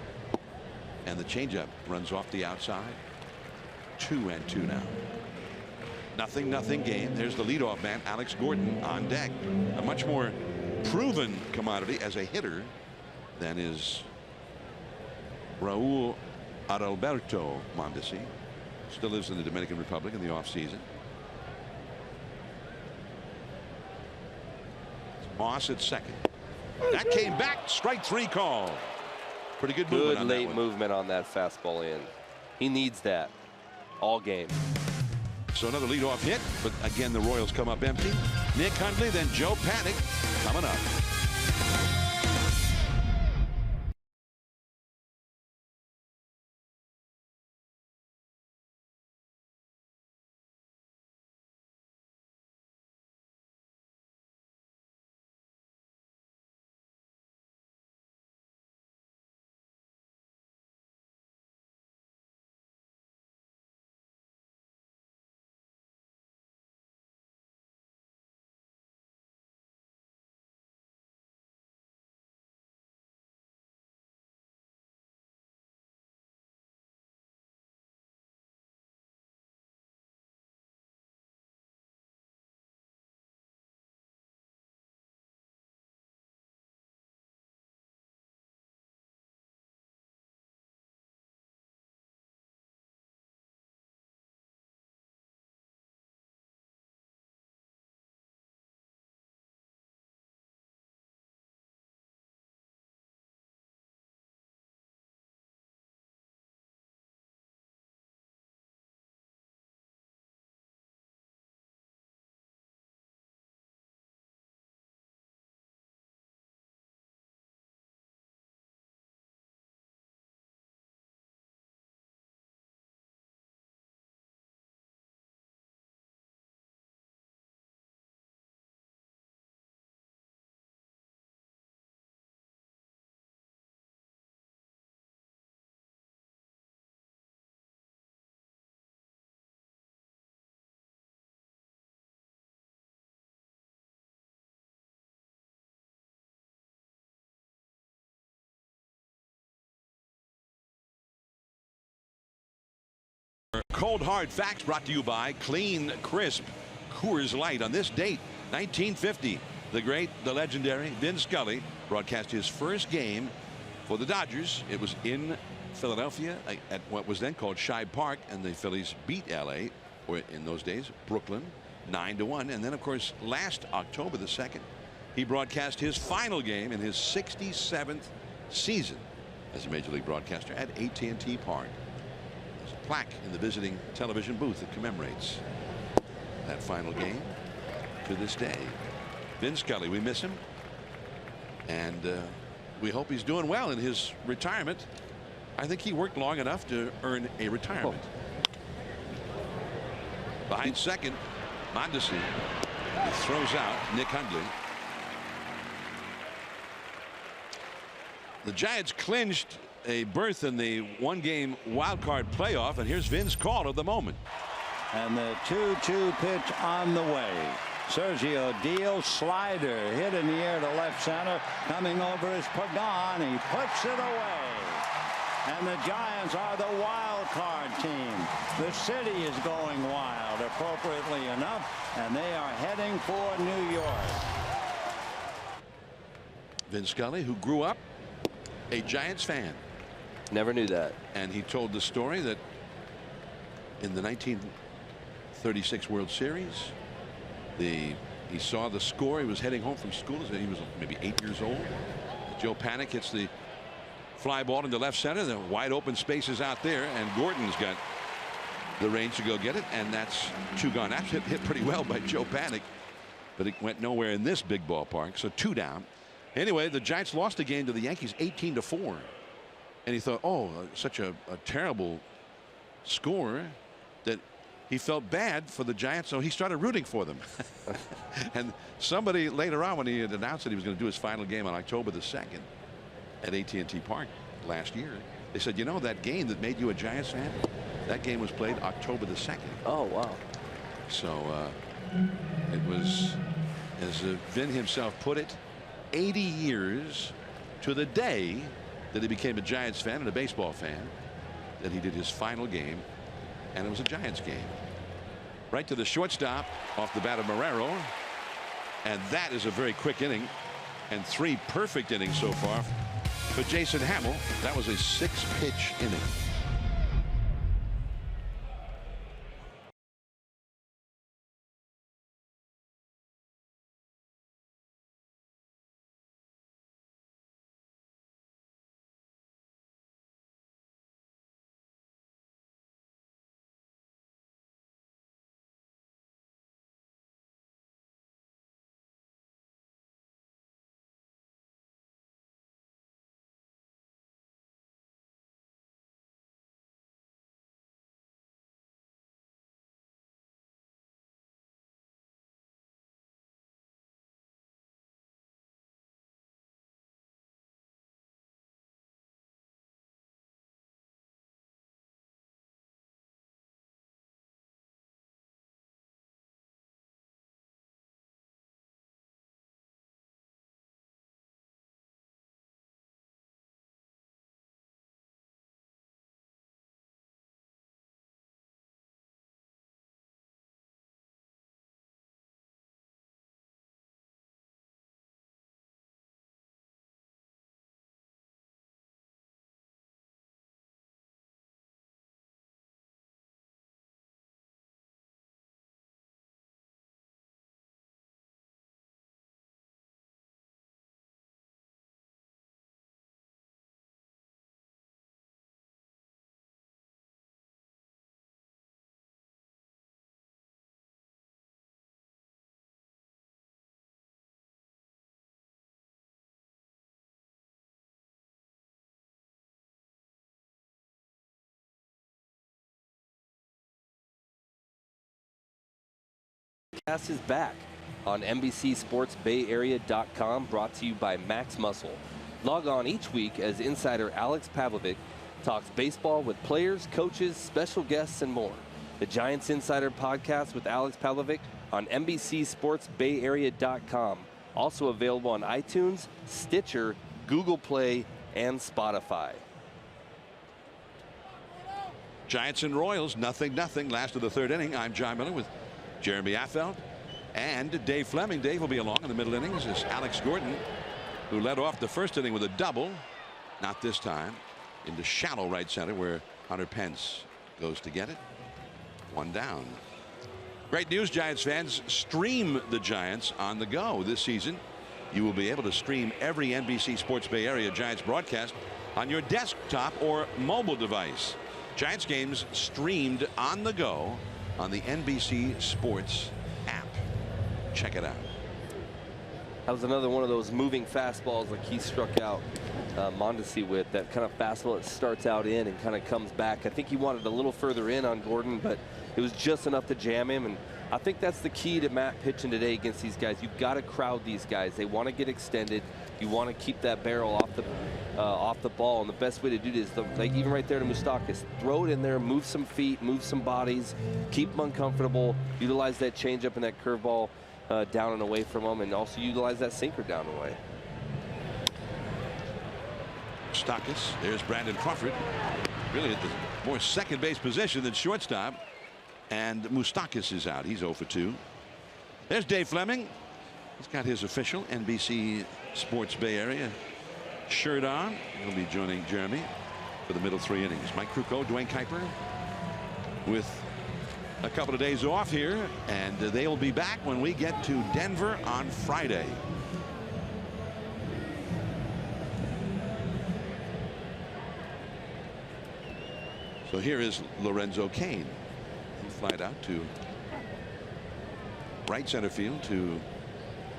And the changeup runs off the outside. 2-2 now. 0-0 game. There's the leadoff man, Alex Gordon, on deck. A much more proven commodity as a hitter than is Raul Adalberto Mondesi. Still lives in the Dominican Republic in the offseason. Moss at second. That came back. Strike 3 call. Pretty good movement on that one. Good late movement on that fastball in. He needs that all game. So another leadoff hit, but again the Royals come up empty. Nick Hundley, then Joe Paddock coming up. Cold hard facts brought to you by Clean Crisp Coors Light. On this date, 1950, the great, the legendary Vin Scully broadcast his first game for the Dodgers. It was in Philadelphia at what was then called Shibe Park, and the Phillies beat LA, or in those days Brooklyn, 9-1. And then of course last October the 2nd he broadcast his final game in his 67th season as a major league broadcaster at AT&T Park. There's a plaque in the visiting television booth that commemorates that final game to this day. Vin Scully, we miss him, and we hope he's doing well in his retirement. I think he worked long enough to earn a retirement. Behind second, Mondesi. He throws out Nick Hundley. The Giants clinched a berth in the one-game wild card playoff, and here's Vin's call of the moment. And the 2-2 pitch on the way. Sergio Deal slider hit in the air to left center, coming over is Pagan. He puts it away. And the Giants are the wild card team. The city is going wild, appropriately enough, and they are heading for New York. Vin Scully, who grew up a Giants fan. Never knew that. And he told the story that in the 1936 World Series, he saw the score. He was heading home from school. He was maybe 8 years old. Joe Panik hits the fly ball into left center. The wide open spaces out there, and Gordon's got the range to go get it, and that's 2 gone. That hit pretty well by Joe Panik, but it went nowhere in this big ballpark. So 2 down. Anyway, the Giants lost the game to the Yankees 18-4, and he thought, oh, such a terrible score, that he felt bad for the Giants, so he started rooting for them. And somebody later on, when he had announced that he was going to do his final game on October the 2nd at AT&T Park last year, they said, you know, that game that made you a Giants fan, that game was played October the 2nd. Oh, wow. So it was, as Vin himself put it, 80 years to the day that he became a Giants fan and a baseball fan, that he did his final game, and it was a Giants game. Right to the shortstop off the bat of Marrero, and that is a very quick inning, and 3 perfect innings so far for Jason Hamill. That was a 6-pitch inning. Cast is back on NBCSportsBayArea.com, brought to you by Max Muscle. Log on each week as insider Alex Pavlovic talks baseball with players, coaches, special guests, and more. The Giants Insider Podcast with Alex Pavlovic on NBCSportsBayArea.com. Also available on iTunes, Stitcher, Google Play, and Spotify. Giants and Royals, 0-0, last of the 3rd inning. I'm John Miller with Jeremy Affeldt and Dave Fleming. Dave will be along in the middle innings as Alex Gordon who led off the first inning with a double. Not this time. Into shallow right center where Hunter Pence goes to get it. One down. Great news, Giants fans. Stream the Giants on the go this season. You will be able to stream every NBC Sports Bay Area Giants broadcast on your desktop or mobile device. Giants games streamed on the go on the NBC Sports app. Check it out. That was another one of those moving fastballs like he struck out Mondesi with. That kind of fastball that starts out in and kind of comes back. I think he wanted a little further in on Gordon, but it was just enough to jam him. And I think that's the key to Matt pitching today against these guys. You've got to crowd these guys. They want to get extended. You want to keep that barrel off the ball. And the best way to do this, like even right there to Moustakas, throw it in there, move some feet, move some bodies, keep them uncomfortable, utilize that changeup and that curveball down and away from them, and also utilize that sinker down and away. Moustakas, there's Brandon Crawford, really at the more second base position than shortstop. And Moustakas is out. He's 0 for 2. There's Dave Fleming. He's got his official NBC Sports Bay Area shirt on. He'll be joining Jeremy for the middle 3 innings. Mike Krukow, Dwayne Kuiper with a couple of days off here, and they will be back when we get to Denver on Friday. So here is Lorenzo Cain. Flied out to right center field to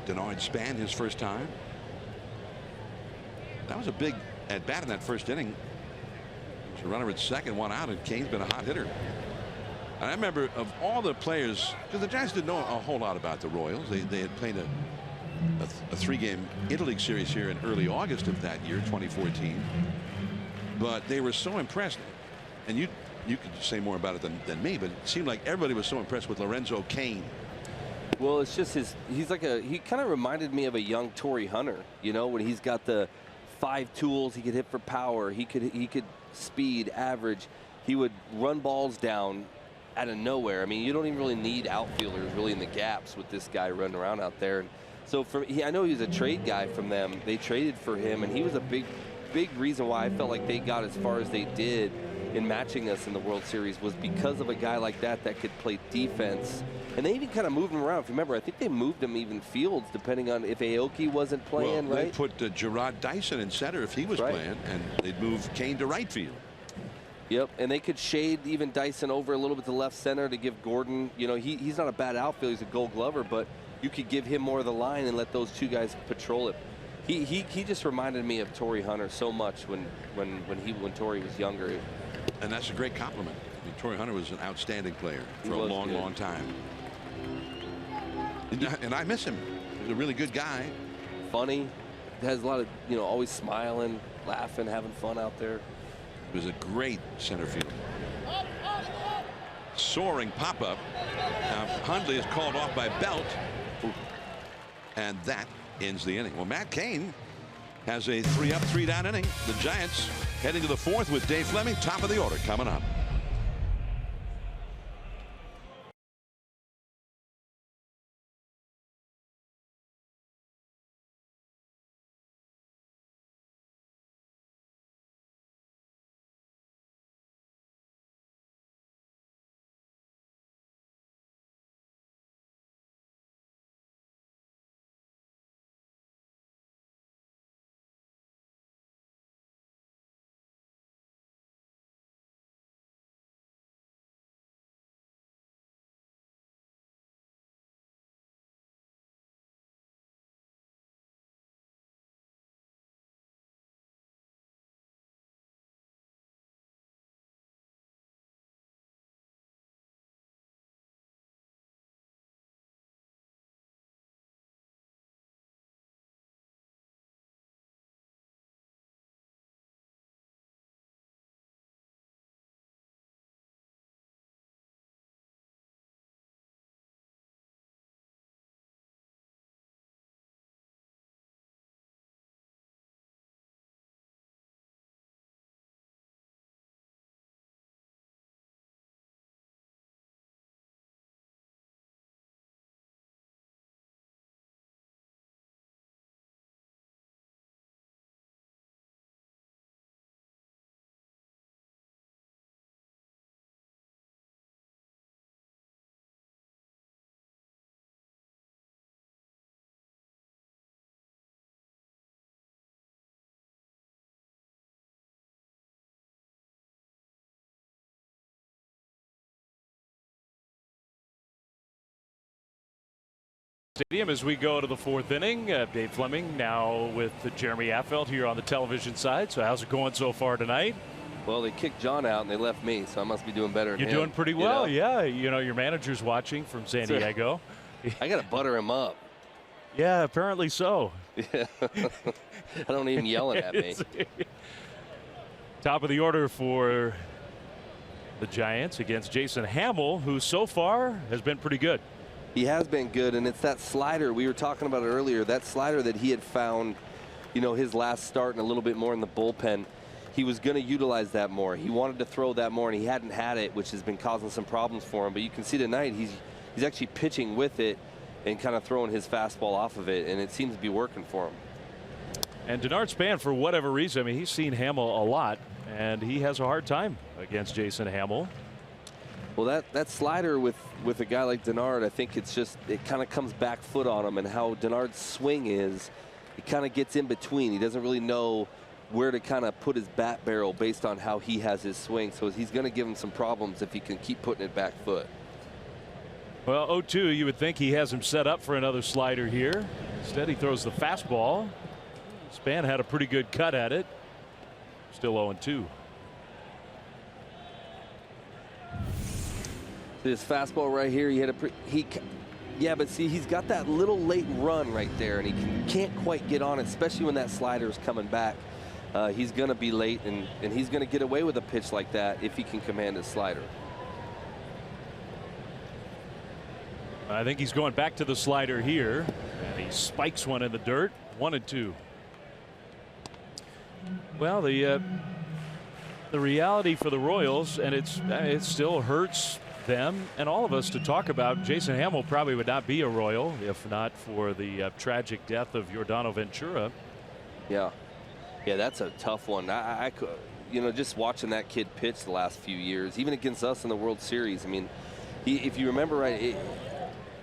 Denard Span his first time. That was a big at bat in that first inning. There's a runner at second, 1 out, and Cain's been a hot hitter. And I remember of all the players, because the Giants didn't know a whole lot about the Royals. They had played a 3-game Interleague series here in early August of that year, 2014. But they were so impressed, and you could say more about it than me, but it seemed like everybody was so impressed with Lorenzo Cain. Well, it's just he kind of reminded me of a young Torrey Hunter, you know, when he's got the 5 tools. He could hit for power, he could speed, average, he would run balls down out of nowhere. I mean, you don't even really need outfielders really in the gaps with this guy running around out there. And so I know he was a trade guy from them. They traded for him, and he was a big reason why I felt like they got as far as they did in matching us in the World Series, was because of a guy like that could play defense. And they even kind of moved him around. If you remember, I think they moved him even fields depending on if Aoki wasn't playing, well, right? They put Gerard Dyson in center if he was playing, and they'd move Cain to right field. Yep, and they could shade even Dyson over a little bit to left center to give Gordon, you know, he's not a bad outfielder, he's a Gold Glover, but you could give him more of the line and let those 2 guys patrol it. He just reminded me of Torrey Hunter so much when Torrey was younger. And that's a great compliment. I mean, Torrey Hunter was an outstanding player for a long time. And I miss him. He was a really good guy. Funny. Has a lot of, you know, always smiling, laughing, having fun out there. He was a great center fielder. Soaring pop-up. Hundley is called off by Belt. And that ends the inning. Well, Matt Cain has a 3-up, 3-down inning. The Giants heading to the 4th with Dave Fleming, top of the order, coming up. Stadium as we go to the 4th inning. Dave Fleming now with Jeremy Affelt here on the television side. So how's it going so far tonight? Well, they kicked John out and they left me, so I must be doing better than You're him. doing pretty well, You know? yeah. You know, your manager's watching from San Diego. I got to butter him up. Yeah, apparently so. Yeah. I don't even yelling at me. Top of the order for the Giants against Jason Hamill, who so far has been pretty good. He has been good, and it's that slider. We were talking about it earlier. That slider that he had found, you know, his last start and a little bit more in the bullpen. He was going to utilize that more. He wanted to throw that more, and he hadn't had it, which has been causing some problems for him. But you can see tonight he's actually pitching with it and kind of throwing his fastball off of it, and it seems to be working for him. And Denard Span, for whatever reason, I mean, he's seen Hamill a lot, and he has a hard time against Jason Hamill. Well, that slider with a guy like Denard, I think it kind of comes back foot on him, and how Denard's swing is, he kind of gets in between. He doesn't really know where to kind of put his bat barrel based on how he has his swing. So he's going to give him some problems if he can keep putting it back foot. Well, 0-2, you would think he has him set up for another slider here. Instead, he throws the fastball. Span had a pretty good cut at it. Still 0-2. This fastball right here, yeah, but see, he's got that little late run right there, and he can't quite get on it, especially when that slider is coming back. He's going to be late, and he's going to get away with a pitch like that if he can command his slider. I think he's going back to the slider here, and he spikes one in the dirt. 1-2. Well, the reality for the Royals, and it still hurts them and all of us to talk about. Jason Hamill probably would not be a Royal if not for the tragic death of Yordano Ventura. Yeah, that's a tough one. I could, you know, just watching that kid pitch the last few years, even against us in the World Series. I mean, if you remember right,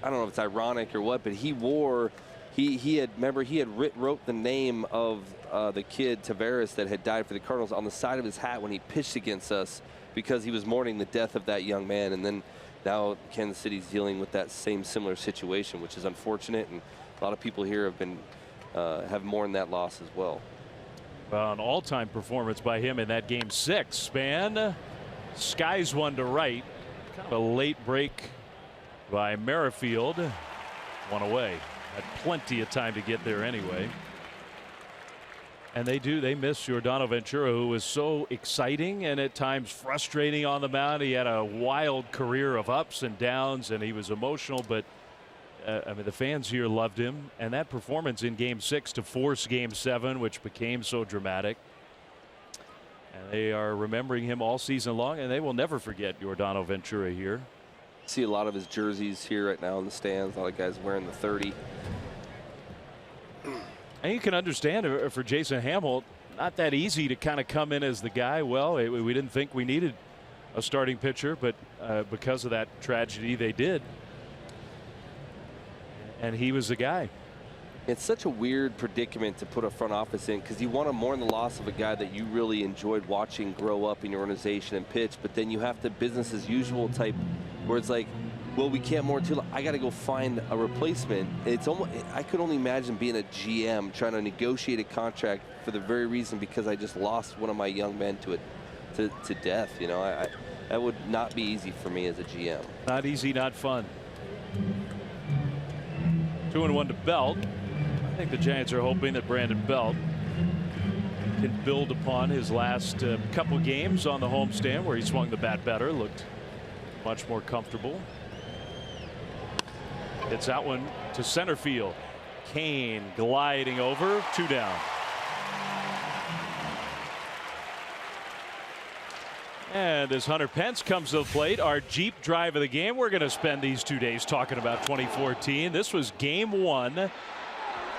I don't know if it's ironic or what, but he had wrote the name of the kid Tavares that had died for the Cardinals on the side of his hat when he pitched against us, because he was mourning the death of that young man. And then now Kansas City's dealing with that similar situation, which is unfortunate, and a lot of people here have mourned that loss as well. An all-time performance by him in that game 6. Span skies one to right. Kind of a late break by Merrifield. One away. Had plenty of time to get there anyway. And they miss Yordano Ventura, who was so exciting and at times frustrating on the mound. He had a wild career of ups and downs, and he was emotional, but I mean, the fans here loved him, and that performance in game 6 to force game 7, which became so dramatic. And they are remembering him all season long, and they will never forget Yordano Ventura here. See a lot of his jerseys here right now in the stands. A lot of guys wearing the 30. And you can understand for Jason Hamill, not that easy to kind of come in as the guy. Well, we didn't think we needed a starting pitcher, but because of that tragedy, they did. And he was the guy. It's such a weird predicament to put a front office in, because you want to mourn the loss of a guy that you really enjoyed watching grow up in your organization and pitch, but then you have to business as usual type, where it's like, well, we can't mourn too long. I got to go find a replacement. It's almost, I could only imagine being a GM trying to negotiate a contract for the very reason because I just lost one of my young men to death. You know, that would not be easy for me as a GM. Not easy, not fun. 2-1 to Belt. I think the Giants are hoping that Brandon Belt can build upon his last couple games on the homestand, where he swung the bat better, looked much more comfortable. It's that one to center field. Kane gliding over, 2 down. And as Hunter Pence comes to the plate, our Jeep drive of the game, we're going to spend these 2 days talking about 2014. This was game 1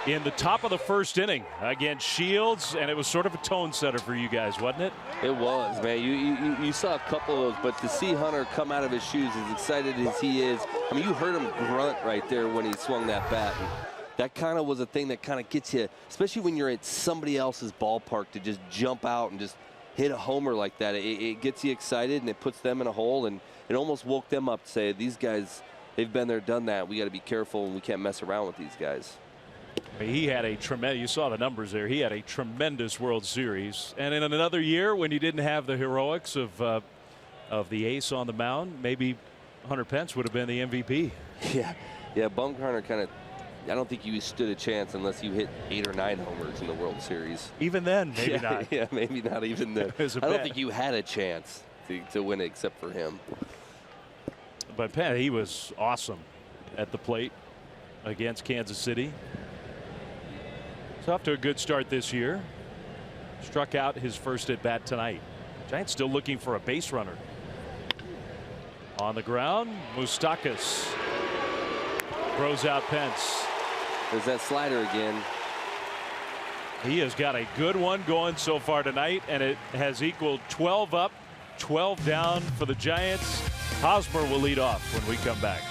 in the top of the first inning against Shields, and it was sort of a tone setter for you guys, wasn't it? It was, man. You saw a couple of those, but to see Hunter come out of his shoes as excited as he is, I mean, you heard him grunt right there when he swung that bat. And that kind of was a thing that kind of gets you, especially when you're at somebody else's ballpark, to just jump out and just hit a homer like that. It gets you excited, and it puts them in a hole, and it almost woke them up to say, these guys, they've been there, done that. We got to be careful, and we can't mess around with these guys. He had a tremendous, you saw the numbers there. He had a tremendous World Series. And in another year when you didn't have the heroics of the ace on the mound, maybe Hunter Pence would have been the MVP. Yeah. Bumgarner kind of, I don't think you stood a chance unless you hit 8 or 9 homers in the World Series. Even then, maybe not. Yeah, maybe not even then. I don't think you had a chance to win it except for him. But Penn, he was awesome at the plate against Kansas City. He's off to a good start this year. Struck out his first at bat tonight. Giants still looking for a base runner. On the ground, Moustakas throws out Pence. There's that slider again. He has got a good one going so far tonight, and it has equaled 12 up, 12 down for the Giants. Hosmer will lead off when we come back.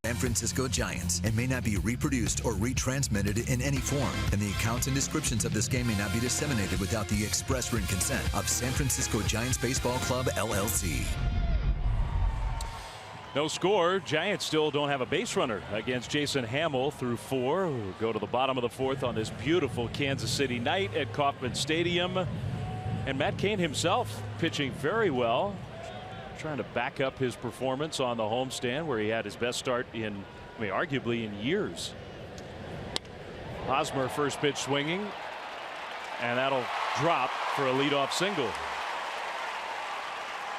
San Francisco Giants and may not be reproduced or retransmitted in any form, and the accounts and descriptions of this game may not be disseminated without the express written consent of San Francisco Giants Baseball Club, LLC. No score. Giants still don't have a base runner against Jason Hamill through 4. We'll go to the bottom of the 4th on this beautiful Kansas City night at Kauffman Stadium. And Matt Cain himself pitching very well, trying to back up his performance on the homestand where he had his best start in, I mean, arguably in years. Hosmer first pitch swinging, and that'll drop for a leadoff single.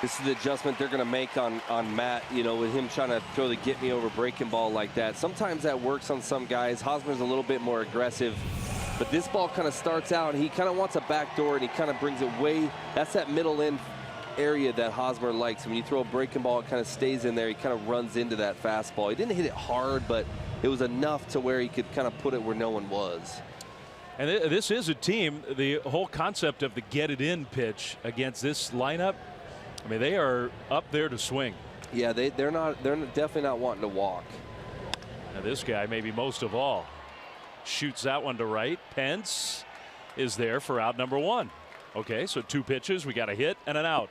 This is the adjustment they're going to make on Matt, you know, with him trying to throw the get me over breaking ball like that. Sometimes that works on some guys. Hosmer's a little bit more aggressive, but this ball kind of starts out, he kind of wants a back door, and he kind of brings it way, that's that middle end area that Hosmer likes. When you throw a breaking ball, it kind of stays in there. He kind of runs into that fastball. He didn't hit it hard, but it was enough to where he could kind of put it where no one was. And this is a team, the whole concept of the get it in pitch against this lineup, I mean, they are up there to swing. Yeah, they're definitely not wanting to walk. Now this guy maybe most of all shoots that one to right. Pence is there for out number 1. Okay, so 2 pitches, we got a hit and an out.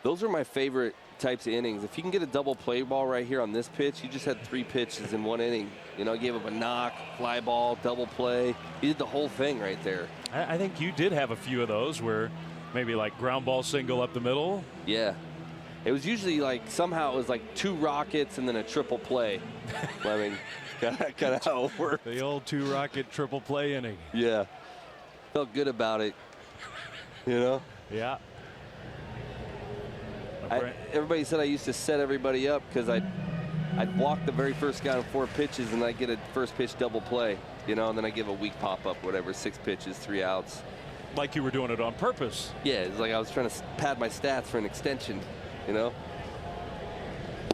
Those are my favorite types of innings. If you can get a double play ball right here on this pitch, you just had 3 pitches in 1 inning. You know, gave up a knock, fly ball, double play. You did the whole thing right there. I think you did have a few of those where maybe like ground ball single up the middle. Yeah. It was usually like somehow it was like 2 rockets and then a triple play. I mean, kind of how it worked. The old 2 rocket triple play inning. Yeah. Felt good about it. You know? Yeah. Everybody said I used to set everybody up because I'd walk the very first guy on 4 pitches and I'd get a first pitch double play, you know, and then I give a weak pop up, whatever, 6 pitches, 3 outs. Like you were doing it on purpose. Yeah, it's like I was trying to pad my stats for an extension, you know.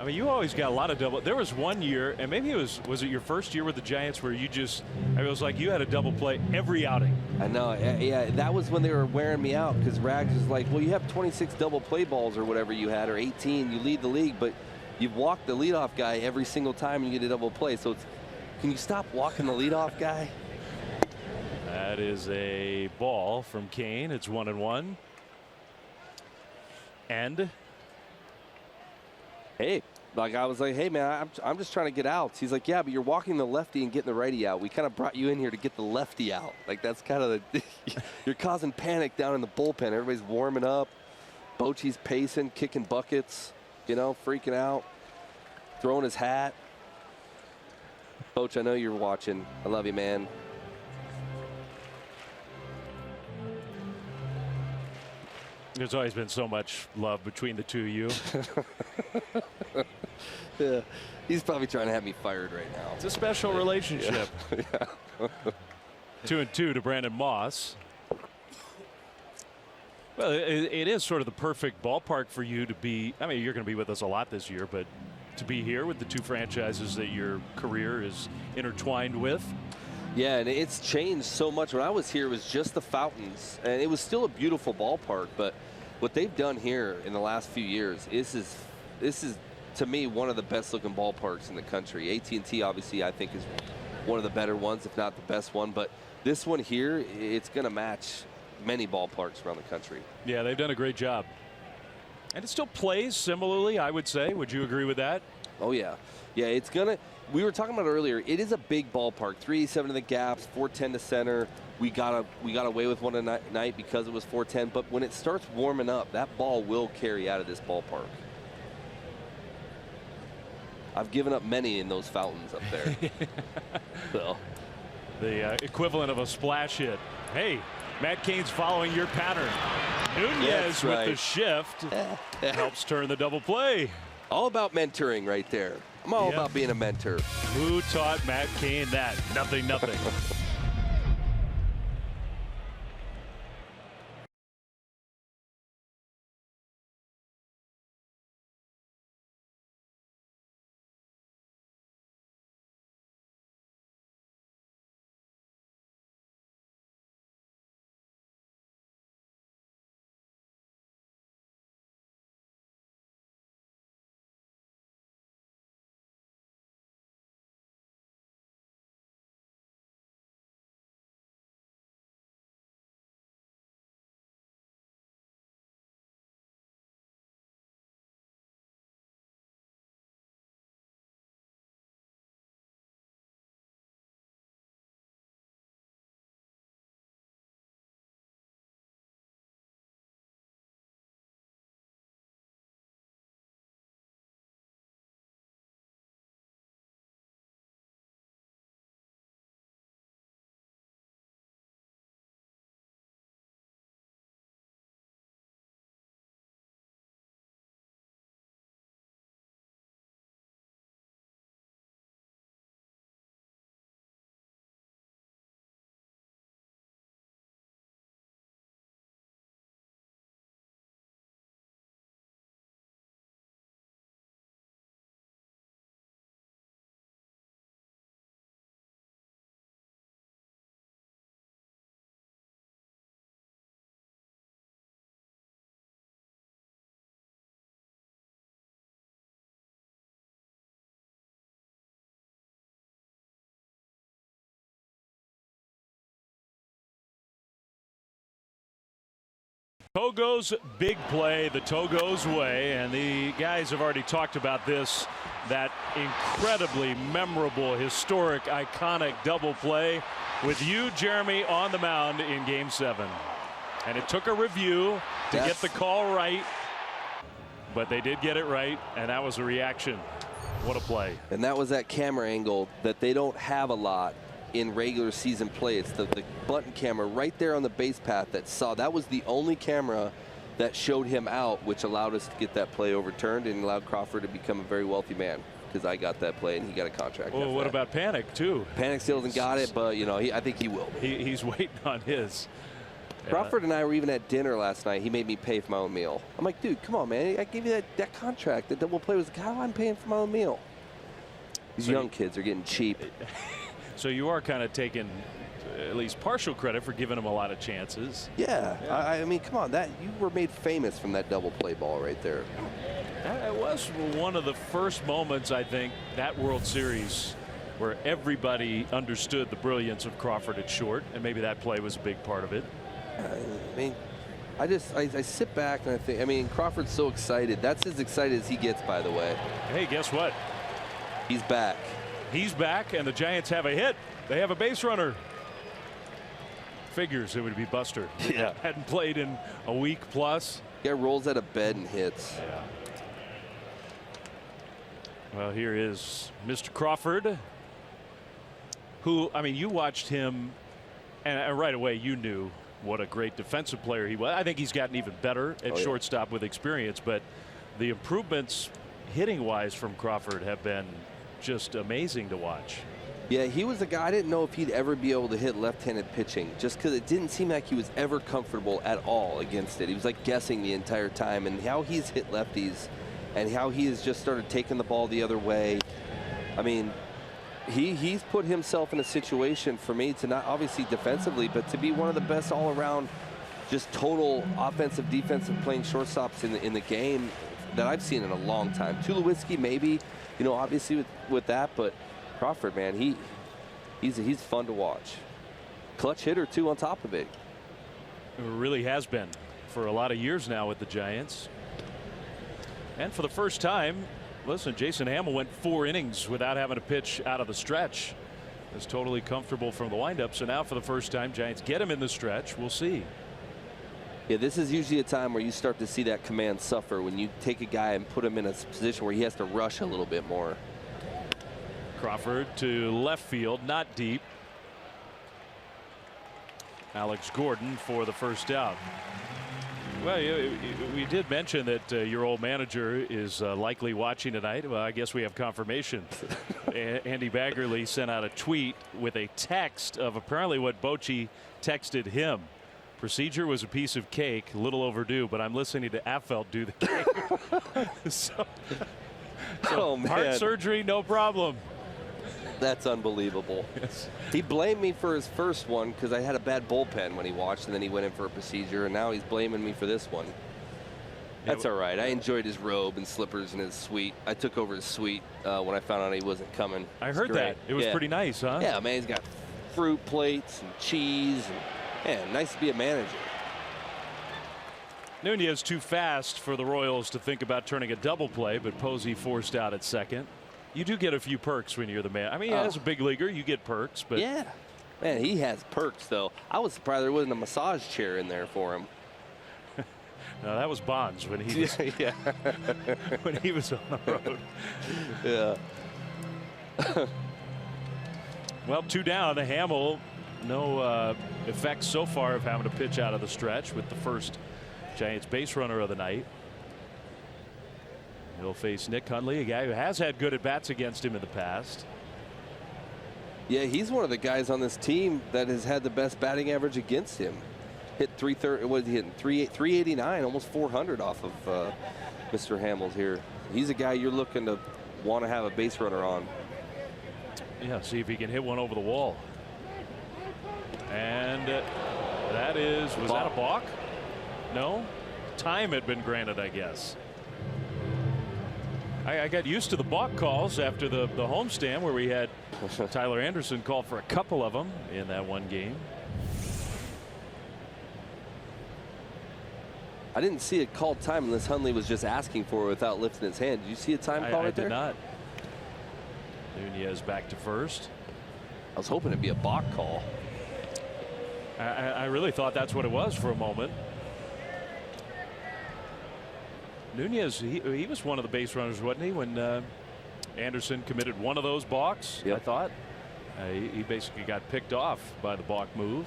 I mean, you always got a lot of double. There was one year, and maybe was it your first year with the Giants where you just, it was like you had a double play every outing. I know. Yeah, that was when they were wearing me out because Rags was like, well, you have 26 double play balls or whatever you had, or 18. You lead the league, but you've walked the leadoff guy every single time you get a double play. So can you stop walking the leadoff guy? That is a ball from Kane. It's 1-1. And hey, like I was like, hey man, I'm just trying to get outs. He's like, yeah, but you're walking the lefty and getting the righty out. We kind of brought you in here to get the lefty out. Like that's kind of the you're causing panic down in the bullpen. Everybody's warming up. Bochy's pacing, kicking buckets, you know, freaking out, throwing his hat. Boch, I know you're watching. I love you, man. There's always been so much love between the two of you. Yeah, he's probably trying to have me fired right now. It's a special relationship. Yeah. 2-2 to Brandon Moss. Well, it is sort of the perfect ballpark for you to be. I mean, you're going to be with us a lot this year, but to be here with the two franchises that your career is intertwined with. Yeah, and it's changed so much. When I was here, it was just the fountains, and it was still a beautiful ballpark. But what they've done here in the last few years, this is to me one of the best-looking ballparks in the country. AT&T, obviously, I think is one of the better ones, if not the best one. But this one here, it's going to match many ballparks around the country. Yeah, they've done a great job, and it still plays similarly, I would say. Would you agree with that? Oh yeah, yeah. It's gonna. We were talking about earlier. It is a big ballpark. 387 to the gaps, 410 to center. We got away with one tonight because it was 410. But when it starts warming up, that ball will carry out of this ballpark. I've given up many in those fountains up there. So. The equivalent of a splash hit. Hey, Matt Cain's following your pattern. Nunez with the shift helps turn the double play. All about mentoring right there. I'm all about being a mentor. Who taught Matt Cain that? Nothing. Togo's big play, the Togo's way, and the guys have already talked about this, that incredibly memorable, historic, iconic double play with you, Jeremy, on the mound in Game 7. And it took a review to get the call right, but they did get it right, and that was a reaction. What a play. And that was that camera angle that they don't have a lot in regular season play. It's the button camera right there on the base path that was the only camera that showed him out, which allowed us to get that play overturned and allowed Crawford to become a very wealthy man, because I got that play and he got a contract. Well, what about Panic too? Panic still hasn't got it, but you know, I think he will. He's waiting on his. Crawford and I were even at dinner last night. He made me pay for my own meal. I'm like, dude, come on, man. I gave you that contract, that double play. Was like, how am I paying for my own meal? These young kids are getting cheap. So you are kind of taking at least partial credit for giving him a lot of chances. Yeah. I mean, come on. You were made famous from that double play ball right there. That was one of the first moments, I think, that World Series where everybody understood the brilliance of Crawford at short, and maybe that play was a big part of it. I mean, I sit back and I think, I mean, Crawford's so excited. That's as excited as he gets, by the way. Hey, guess what? He's back. He's back, and the Giants have a hit. They have a base runner. Figures it would be Buster. Yeah. Hadn't played in a week plus. Guy rolls out of bed and hits. Yeah. Well, here is Mr. Crawford, who, I mean, you watched him, and right away you knew what a great defensive player he was. I think he's gotten even better at shortstop with experience, but the improvements hitting-wise from Crawford have been just amazing to watch. Yeah, he was a guy, I didn't know if he'd ever be able to hit left-handed pitching, just because it didn't seem like he was ever comfortable at all against it. He was like guessing the entire time, and how he's hit lefties and how he has just started taking the ball the other way. I mean, he's put himself in a situation for me to not obviously defensively, but to be one of the best all-around, just total offensive, defensive playing shortstops in the game that I've seen in a long time. Tulowitzki maybe, you know, obviously with that, but Crawford, man, he's fun to watch. Clutch hitter too on top of it. It really has been for a lot of years now with the Giants. And for the first time, listen, Jason Hamill went 4 innings without having to pitch out of the stretch. Was totally comfortable from the windup. So now for the first time, Giants get him in the stretch. We'll see. Yeah, this is usually a time where you start to see that command suffer when you take a guy and put him in a position where he has to rush a little bit more. Crawford to left field, not deep. Alex Gordon for the first out. Well, we did mention that your old manager is likely watching tonight. Well, I guess we have confirmation. Andy Baggerly sent out a tweet with a text of apparently what Bochy texted him. Procedure was a piece of cake, a little overdue, but I'm listening to Affelt do the cake. so oh, man. Heart surgery, no problem. That's unbelievable. Yes. He blamed me for his first one because I had a bad bullpen when he watched, and then he went in for a procedure, and now he's blaming me for this one. That's all right. I enjoyed his robe and slippers and his suite. I took over his suite when I found out he wasn't coming. I heard that. It was pretty nice, huh? Yeah, man, he's got fruit plates and cheese. And, man, nice to be a manager. Nunez too fast for the Royals to think about turning a double play, but Posey forced out at second. You do get a few perks when you're the man. I mean, as a big leaguer, you get perks, but yeah, man, he has perks though. I was surprised there wasn't a massage chair in there for him. No, that was Bonds when he was when he was on the road. Yeah. Well, 2 down. Hamill, no effects so far of having to pitch out of the stretch with the first Giants base runner of the night. He'll face Nick Hundley, a guy who has had good at-bats against him in the past. Yeah, he's one of the guys on this team that has had the best batting average against him. Hit 330, what is he hitting? 389, almost 400 off of Mr. Hamels here. He's a guy you're looking to want to have a base runner on. Yeah, see if he can hit one over the wall. And that is, was that a balk? No? Time had been granted, I guess. I got used to the balk calls after the homestand where we had Tyler Anderson called for a couple of them in that one game. I didn't see it called time unless Hundley was just asking for it without lifting his hand. Did you see a time call right there? I did not. Nunez back to first. I was hoping it'd be a balk call. I really thought that's what it was for a moment. Nunez, he was one of the base runners, wasn't he, when Anderson committed one of those balks? Yep. I thought. He basically got picked off by the balk move.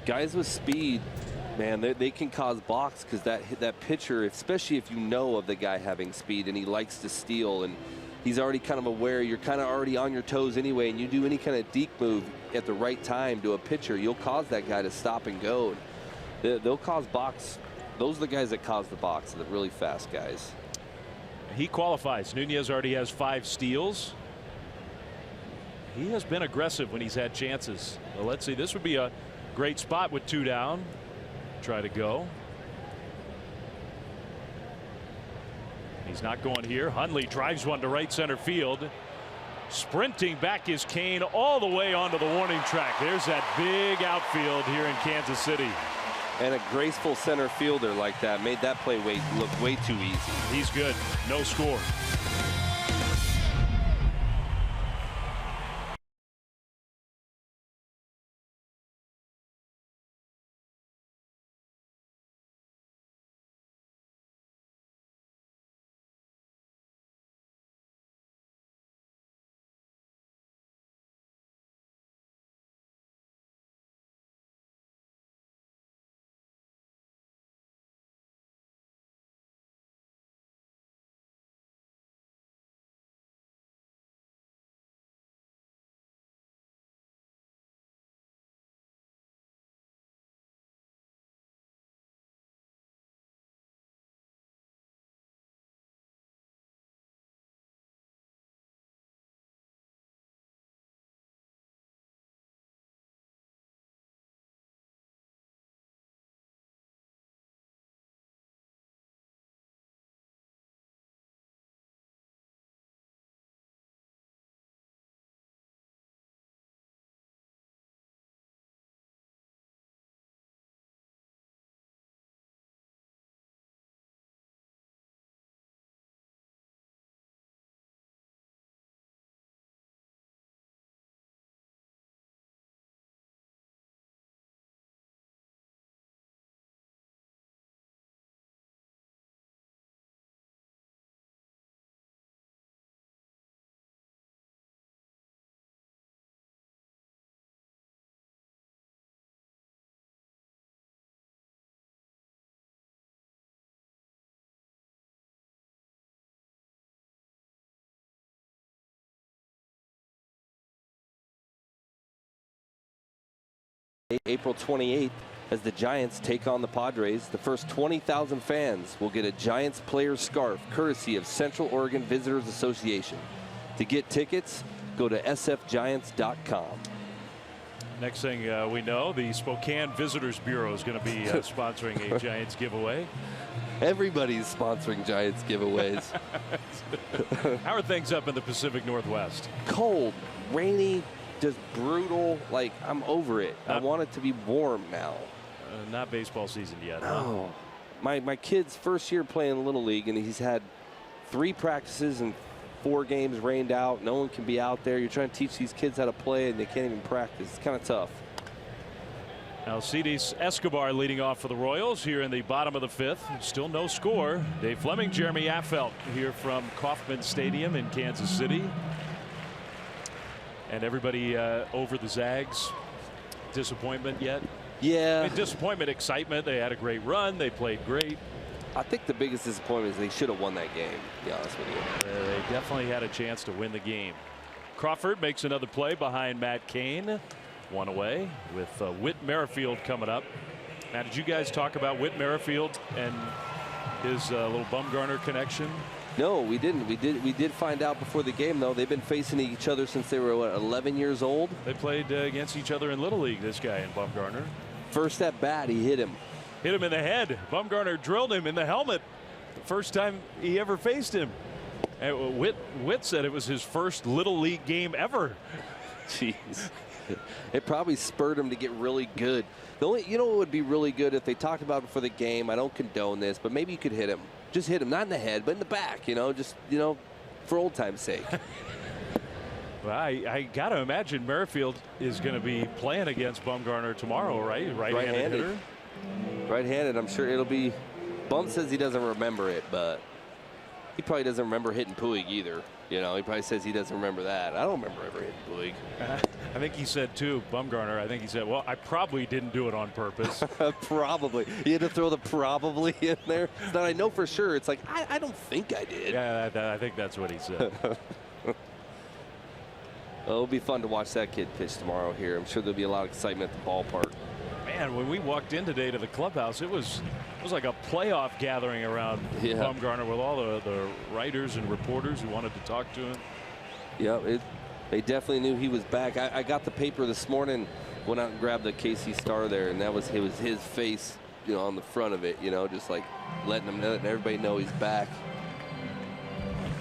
Guys with speed, man, they can cause balks because that pitcher, especially if you know of the guy having speed and he likes to steal and he's already kind of aware you're kind of already on your toes anyway, and you do any kind of deke move at the right time to a pitcher, you'll cause that guy to stop and go. They'll cause box. Those are the guys that cause the box, the really fast guys. He qualifies. Nunez already has 5 steals. He has been aggressive when he's had chances. Well, let's see. This would be a great spot with 2 down. Try to go. He's not going here. Hundley drives one to right center field. Sprinting back is Kane all the way onto the warning track. There's that big outfield here in Kansas City. And a graceful center fielder like that made that play look way too easy. He's good. No score. April 28th, as the Giants take on the Padres. The first 20,000 fans will get a Giants player scarf courtesy of Central Oregon Visitors Association. To get tickets, go to sfgiants.com. Next thing we know, the Spokane Visitors Bureau is going to be sponsoring a Giants giveaway. Everybody's sponsoring Giants giveaways. How are things up in the Pacific Northwest? Cold, rainy, just brutal. Like, I'm over it. I want it to be warm now. Not baseball season yet. No. My kid's first year playing Little League, and he's had 3 practices and 4 games rained out. No one can be out there. You're trying to teach these kids how to play, and they can't even practice. It's kind of tough. Alcides Escobar leading off for the Royals here in the bottom of the 5th. Still no score. Dave Fleming, Jeremy Affeldt here from Kauffman Stadium in Kansas City. And everybody over the Zags. Disappointment yet? Yeah. I mean, disappointment, excitement. They had a great run. They played great. I think the biggest disappointment is they should have won that game, to be honest with you. They definitely had a chance to win the game. Crawford makes another play behind Matt Cain. 1 away with Whit Merrifield coming up. Now, did you guys talk about Whit Merrifield and his little Bumgarner connection? No, we didn't. We did find out before the game, though. They've been facing each other since they were, what, 11 years old? They played against each other in Little League, this guy and Bumgarner. First at bat, he hit him. Hit him in the head. Bumgarner drilled him in the helmet. The first time he ever faced him. And Whit said it was his first Little League game ever. Jeez. It probably spurred him to get really good. You know what would be really good if they talked about it before the game? I don't condone this, but maybe you could hit him. Just hit him, not in the head, but in the back, just, for old time's sake. Well, I got to imagine Merrifield is going to be playing against Bumgarner tomorrow, right? Right-handed hitter. Right-handed. I'm sure it'll be. Bum says he doesn't remember it, but he probably doesn't remember hitting Puig either. You know, he probably says he doesn't remember that. I don't remember ever hitting the league. I think he said too, Bumgarner. I think he said, "Well, I probably didn't do it on purpose." Probably. He had to throw the probably in there. That I know for sure. It's like I don't think I did. Yeah, I think that's what he said. It'll be fun to watch that kid pitch tomorrow here. I'm sure there'll be a lot of excitement at the ballpark. Man, when we walked in today to the clubhouse, it was like a playoff gathering around Bumgarner with all the writers and reporters who wanted to talk to him. Yeah, they definitely knew he was back. I got the paper this morning, went out and grabbed the KC Star there, and it was his face, you know, on the front of it, you know, just like letting everybody know he's back.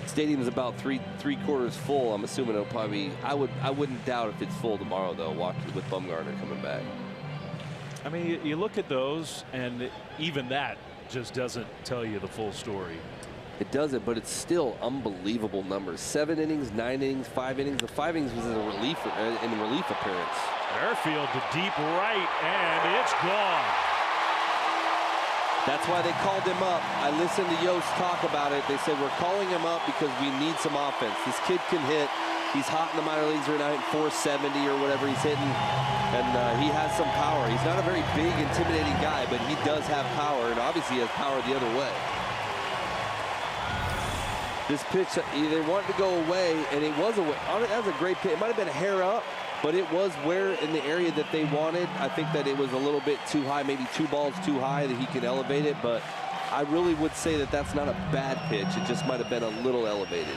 Stadium's about three-quarters full. I'm assuming it'll probably be, I wouldn't doubt if it's full tomorrow though, with Bumgarner coming back. I mean, you look at those, and even that just doesn't tell you the full story. It doesn't, but it's still unbelievable numbers. 7 innings, 9 innings, 5 innings. The 5 innings was in a relief appearance. Airfield to deep right, and it's gone. That's why they called him up. I listened to Yost talk about it. They said, we're calling him up because we need some offense. This kid can hit. He's hot in the minor leagues right now, hitting 470 or whatever he's hitting. And he has some power. He's not a very big, intimidating guy, but he does have power, and obviously he has power the other way. This pitch, they wanted to go away, and it was away. That was a great pitch. It might have been a hair up, but it was where in the area that they wanted. I think that it was a little bit too high, maybe 2 balls too high that he can elevate it, but I really would say that that's not a bad pitch. It just might have been a little elevated.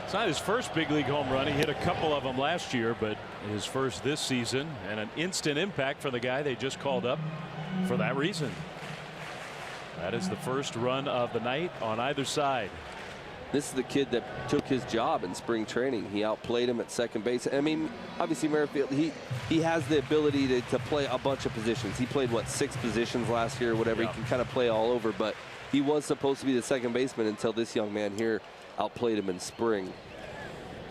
It's not his first big league home run. He hit a couple of them last year, but his first this season, and an instant impact for the guy they just called up for that reason. That is the first run of the night on either side. This is the kid that took his job in spring training. He outplayed him at second base. I mean, obviously Merrifield, he has the ability to play a bunch of positions. He played, what, 6 positions last year or whatever. Yeah. He can kind of play all over, but he was supposed to be the second baseman until this young man here outplayed him in spring.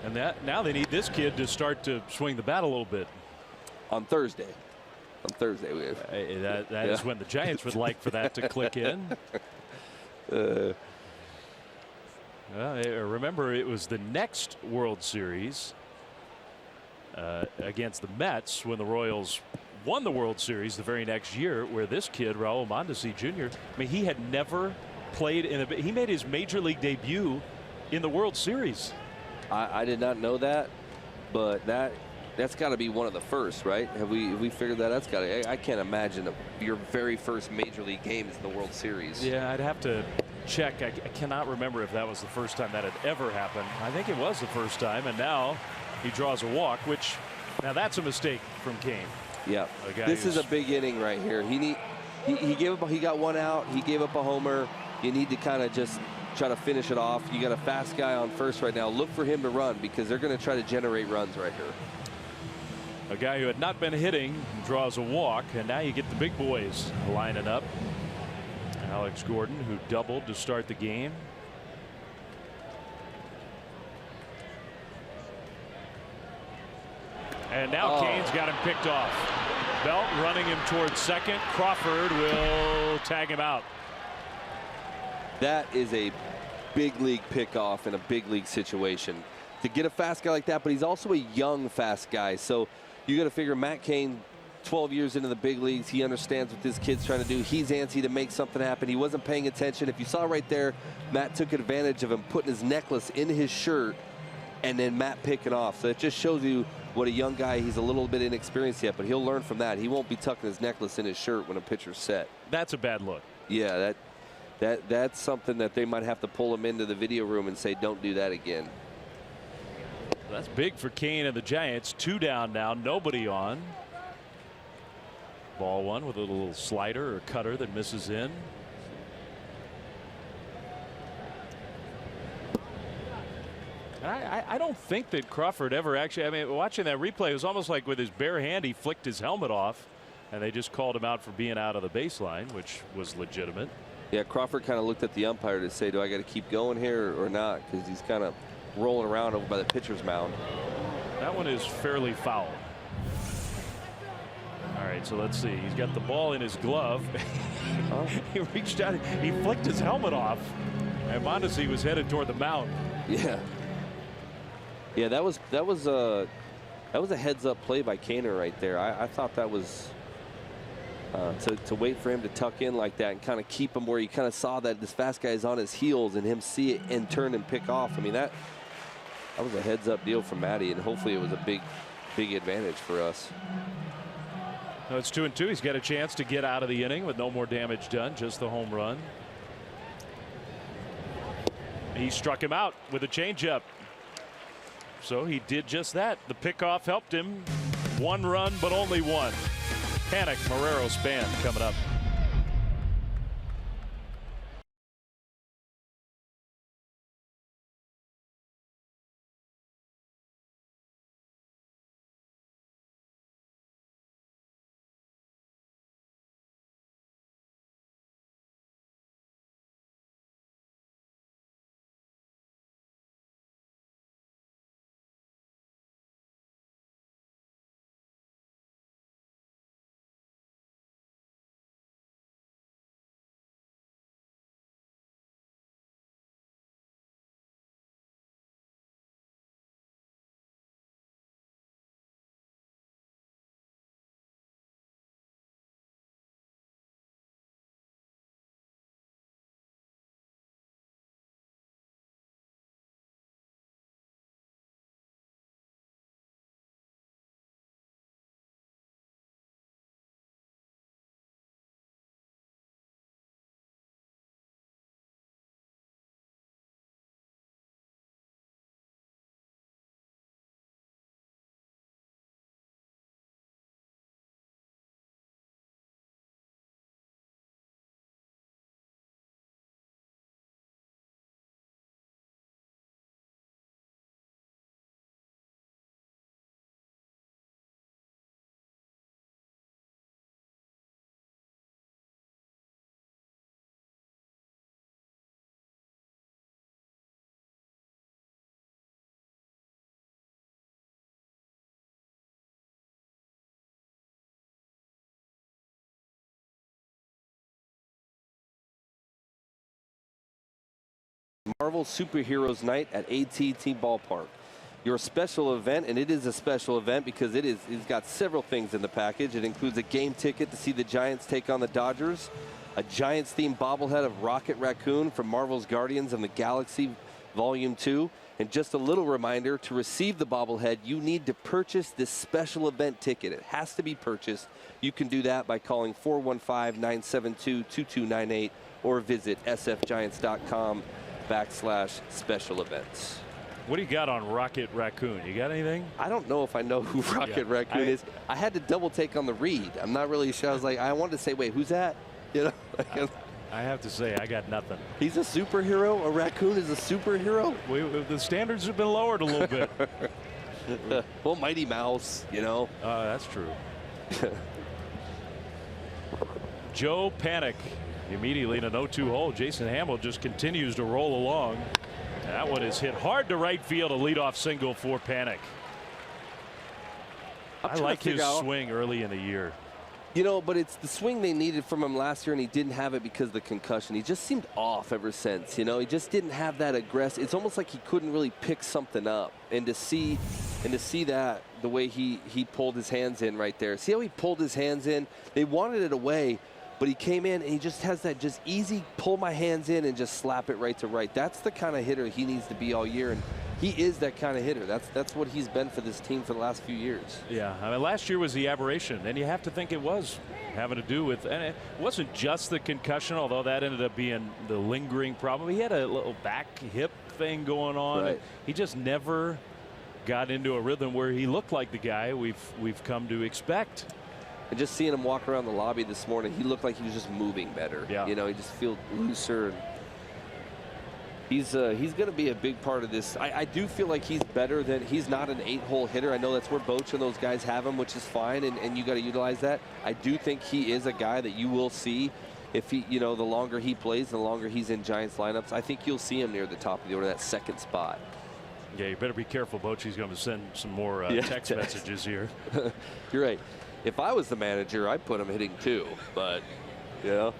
And now they need this kid to start to swing the bat a little bit. On Thursday. On Thursday. That is when the Giants would like for that to click in. Remember, it was the next World Series against the Mets when the Royals won the World Series the very next year, where this kid, Raul Mondesi Jr., I mean, he had never played he made his major league debut in the World Series. I did not know that, but that's got to be one of the first, right? Have we figured that? That's got to. I can't imagine your very first major league game is in the World Series. Yeah, I'd have to check. I cannot remember if that was the first time that had ever happened. I think it was the first time, and now he draws a walk, which now that's a mistake from Kane. Yeah, this is a big inning right here. He gave up. He got 1 out. He gave up a homer. You need to kind of just try to finish it off. You got a fast guy on first right now. Look for him to run because they're going to try to generate runs right here. A guy who had not been hitting draws a walk, and now you get the big boys lining up. Alex Gordon, who doubled to start the game. And now Kane's got him picked off. Belt running him towards second. Crawford will tag him out. That is a big league pickoff in a big league situation. To get a fast guy like that, but he's also a young fast guy. So you got to figure Matt Cain, 12 years into the big leagues, he understands what this kid's trying to do. He's antsy to make something happen. He wasn't paying attention. If you saw right there, Matt took advantage of him putting his necklace in his shirt and then Matt picking off. So it just shows you what a young guy, he's a little bit inexperienced yet, but he'll learn from that. He won't be tucking his necklace in his shirt when a pitcher's set. That's a bad look. Yeah, that's something that they might have to pull him into the video room and say, don't do that again. That's big for Kane and the Giants. 2 down now, nobody on. Ball 1 with a little slider or cutter that misses in. I don't think that Crawford ever actually, I mean, watching that replay, it was almost like with his bare hand he flicked his helmet off, and they just called him out for being out of the baseline, which was legitimate. Yeah, Crawford kind of looked at the umpire to say, do I got to keep going here or not? Because he's kind of rolling around over by the pitcher's mound. That one is fairly foul. All right, so let's see. He's got the ball in his glove. He reached out. He flicked his helmet off, and Mondesi was headed toward the mound. Yeah. Yeah, that was a heads-up play by Kaner right there. I thought that was to wait for him to tuck in like that and kind of keep him where you kind of saw that this fast guy is on his heels and him see it and turn and pick off. I mean, that was a heads-up deal from Matty, and hopefully it was a big advantage for us. No, it's 2-2. He's got a chance to get out of the inning with no more damage done, just the home run. He struck him out with a changeup. So he did just that. The pickoff helped him. 1 run, but only 1. Panic, Marrero, Span coming up. Marvel Superheroes Night at AT&T Ballpark. Your special event, and it is a special event because it's got several things in the package. It includes a game ticket to see the Giants take on the Dodgers, a Giants-themed bobblehead of Rocket Raccoon from Marvel's Guardians of the Galaxy Volume 2, and just a little reminder, to receive the bobblehead, you need to purchase this special event ticket. It has to be purchased. You can do that by calling 415-972-2298 or visit sfgiants.com/special events. What do you got on Rocket Raccoon? You got anything? I don't know if I know who Rocket Raccoon is. I had to double take on the read. I'm not really sure. I was like, I wanted to say, wait, who's that? You know, I have to say, I got nothing. He's a superhero? A raccoon is a superhero? The standards have been lowered a little bit. Well, Mighty Mouse, you know. That's true. Joe Panic immediately in an 0-2 hole. Jason Hamill just continues to roll along. That one is hit hard to right field, a leadoff single for Panic. I like his swing early in the year. You know, but it's the swing they needed from him last year, and he didn't have it because of the concussion. He just seemed off ever since. You know, he just didn't have that aggressive. It's almost like he couldn't really pick something up. And to see that, the way he pulled his hands in right there. See how he pulled his hands in? They wanted it away, but he came in and he just has that just easy pull my hands in and just slap it right to right. That's the kind of hitter he needs to be all year, and he is that kind of hitter. That's what he's been for this team for the last few years. Yeah, I mean, last year was the aberration, and you have to think it was having to do with, and it wasn't just the concussion, although that ended up being the lingering problem. He had a little back hip thing going on. Right. He just never got into a rhythm where he looked like the guy we've come to expect. And just seeing him walk around the lobby this morning, he looked like he was just moving better. Yeah. You know, he just feels looser. He's going to be a big part of this. I do feel like he's better than, he's not an 8-hole hitter. I know that's where Boch and those guys have him, which is fine, and you got to utilize that. I do think he is a guy that you will see if he, you know, the longer he plays, the longer he's in Giants lineups. I think you'll see him near the top of the order, that second spot. Yeah, you better be careful, Boch. He's going to send some more text messages here. You're right. If I was the manager, I'd put him hitting 2, but, you know.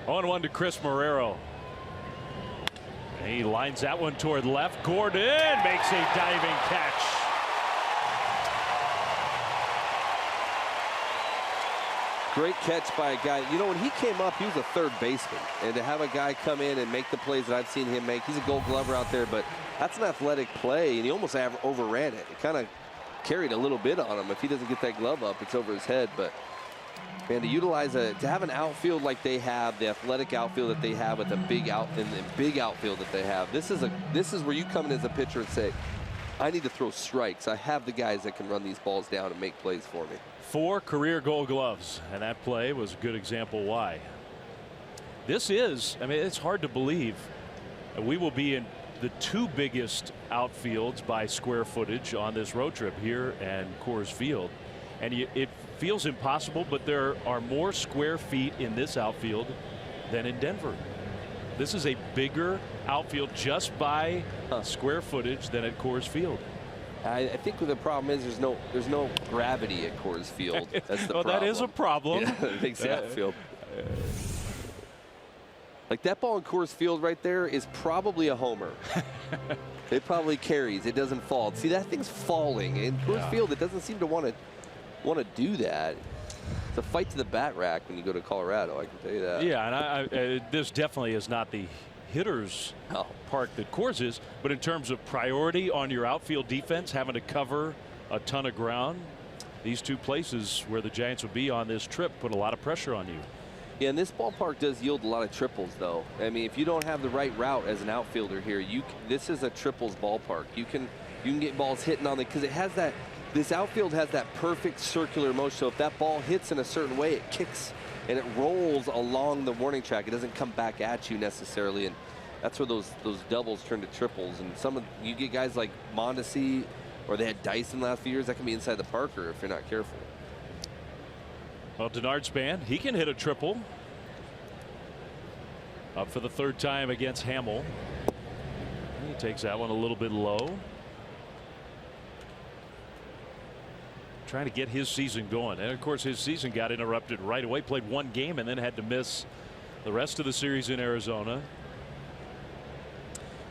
0-1 to Chris Marrero. He lines that one toward left. Gordon makes a diving catch. Great catch by a guy. You know, when he came up, he was a third baseman. And to have a guy come in and make the plays that I've seen him make, he's a Gold Glover out there, but that's an athletic play, and he almost overran it. It kind of carried a little bit on him. If he doesn't get that glove up, it's over his head. But man, to have an outfield like they have, the athletic outfield that they have with a big outfield that they have, this is where you come in as a pitcher and say, I need to throw strikes. I have the guys that can run these balls down and make plays for me. 4 career Gold Gloves, and that play was a good example why. This is, I mean, it's hard to believe we will be in the 2 biggest outfields by square footage on this road trip here and Coors Field. And it feels impossible, but there are more square feet in this outfield than in Denver. This is a bigger outfield just by square footage than at Coors Field. I think the problem is there's no gravity at Coors Field. That's the well, problem. that is a problem. Yeah, it makes the outfield. Like that ball in Coors Field right there is probably a homer. It probably carries. It doesn't fall. See, that thing's falling. In Coors Field, it doesn't seem to want to do that. It's a fight to the bat rack when you go to Colorado, I can tell you that. Yeah, and this definitely is not the hitter's park that Coors is, but in terms of priority on your outfield defense, having to cover a ton of ground, these 2 places where the Giants would be on this trip put a lot of pressure on you. Yeah, and this ballpark does yield a lot of triples, though. I mean, if you don't have the right route as an outfielder here, this is a triples ballpark. You can get balls hitting on it because it has that. This outfield has that perfect circular motion. So if that ball hits in a certain way, it kicks and it rolls along the warning track. It doesn't come back at you necessarily, and that's where those doubles turn to triples. And you get guys like Mondesi, or they had Dyson last few years, that can be inside the Parker if you're not careful. Well, Denard Span, he can hit a triple. Up for the 3rd time against Hamill. He takes that one a little bit low. Trying to get his season going, and of course his season got interrupted right away. Played 1 game and then had to miss the rest of the series in Arizona.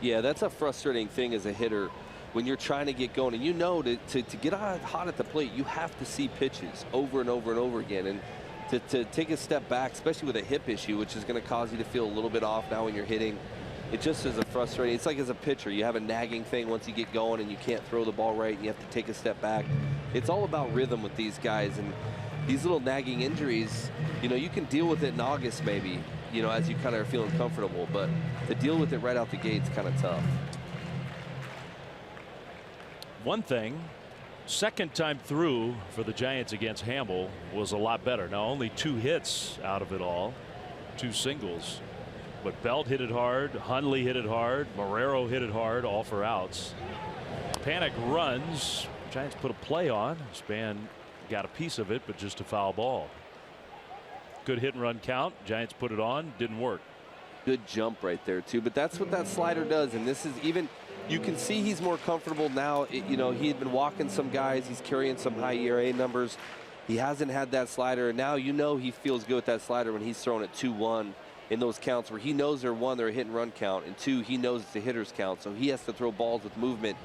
Yeah, that's a frustrating thing as a hitter when you're trying to get going, and you know to get hot at the plate, you have to see pitches over and over and over again, and to take a step back, especially with a hip issue, which is going to cause you to feel a little bit off now when you're hitting. It just is a frustrating. It's like as a pitcher, you have a nagging thing once you get going and you can't throw the ball right and you have to take a step back. It's all about rhythm with these guys, and these little nagging injuries, you know, you can deal with it in August maybe, you know, as you kind of are feeling comfortable, but to deal with it right out the gate is kind of tough. One thing, second time through for the Giants against Hamill was a lot better. Now only 2 hits out of it all, 2 singles. But Belt hit it hard, Hundley hit it hard, Marrero hit it hard, all for outs. Panic runs. Giants put a play on. Span got a piece of it, but just a foul ball. Good hit and run count. Giants put it on, didn't work. Good jump right there too, but that's what that slider does, and this is even, you can see he's more comfortable now. You know, he had been walking some guys, he's carrying some high ERA numbers. He hasn't had that slider, and now you know he feels good with that slider when he's throwing it 2-1 in those counts where he knows they're 1, they're a hit and run count, and 2, he knows it's a hitter's count, so he has to throw balls with movement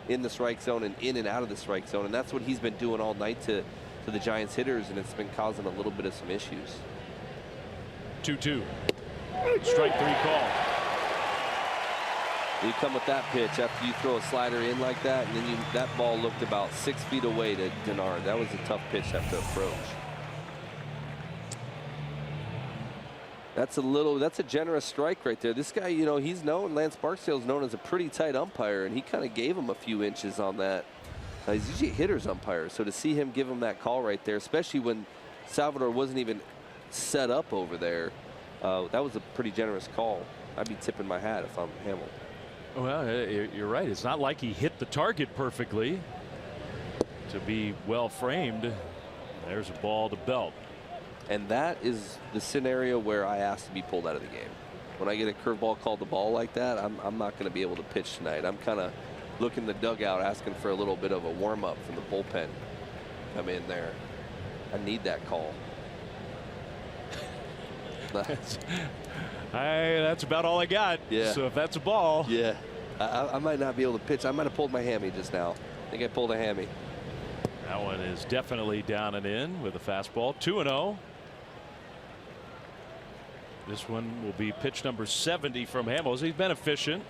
in the strike zone and in and out of the strike zone, and that's what he's been doing all night to the Giants hitters, and it's been causing a little bit of some issues. 2-2. Strike 3 call. You come with that pitch after you throw a slider in like that, and then that ball looked about 6 feet away to Denard. That was a tough pitch to have to approach. That's a generous strike right there. This guy, you know, he's known, Lance Barksdale's known as a pretty tight umpire, and he kind of gave him a few inches on that. He's usually a hitter's umpire, so to see him give him that call right there, especially when Salvador wasn't even set up over there, that was a pretty generous call. I'd be tipping my hat if I'm Hamill. Well, you're right. It's not like he hit the target perfectly to be well framed. There's a ball to Belt. And that is the scenario where I asked to be pulled out of the game. When I get a curveball called the ball like that, I'm not going to be able to pitch tonight. I'm kind of looking the dugout asking for a little bit of a warm-up from the bullpen. Come in there. I need that call. That's about all I got. Yeah. So if that's a ball. Yeah. I might not be able to pitch. I might have pulled my hammy just now. I think I pulled a hammy. That one is definitely down and in with a fastball. 2-0. This one will be pitch number 70 from Hamels. He's been efficient.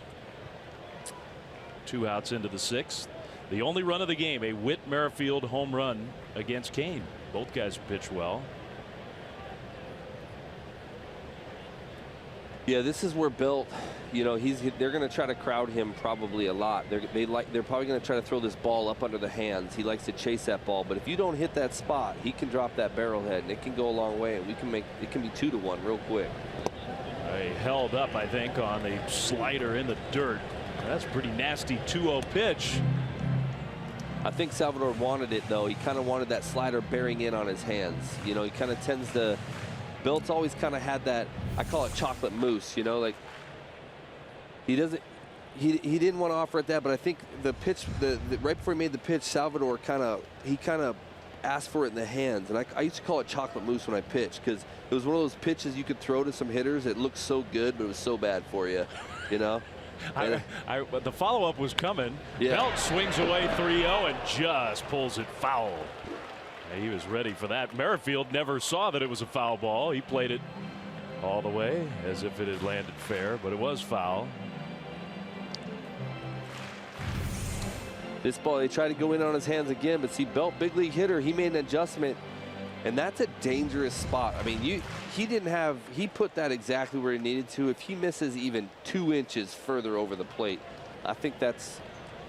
2 outs into the 6th. The only run of the game, a Whit Merrifield home run against Kane. Both guys pitch well. Yeah, this is where Belt, you know, they're going to try to crowd him probably a lot. They're probably going to try to throw this ball up under the hands. He likes to chase that ball, but if you don't hit that spot, he can drop that barrel head, and it can go a long way, and it can be 2-1 real quick. They held up, I think, on the slider in the dirt. That's a pretty nasty 2-0 pitch. I think Salvador wanted it, though. He kind of wanted that slider bearing in on his hands. You know, he kind of tends to. Belt's always kind of had that, I call it chocolate mousse, you know, like he didn't want to offer it that, but I think the pitch, right before he made the pitch, Salvador kind of asked for it in the hands, and I used to call it chocolate mousse when I pitched, because it was one of those pitches you could throw to some hitters. It looked so good, but it was so bad for you, you know. The follow-up was coming. Yeah. Belt swings away 3-0 and just pulls it foul. He was ready for that. Merrifield never saw that it was a foul ball. He played it all the way as if it had landed fair, but it was foul. This ball, they tried to go in on his hands again, but see, Belt, big league hitter, he made an adjustment, and that's a dangerous spot. I mean, he put that exactly where he needed to. If he misses even 2 inches further over the plate, I think that's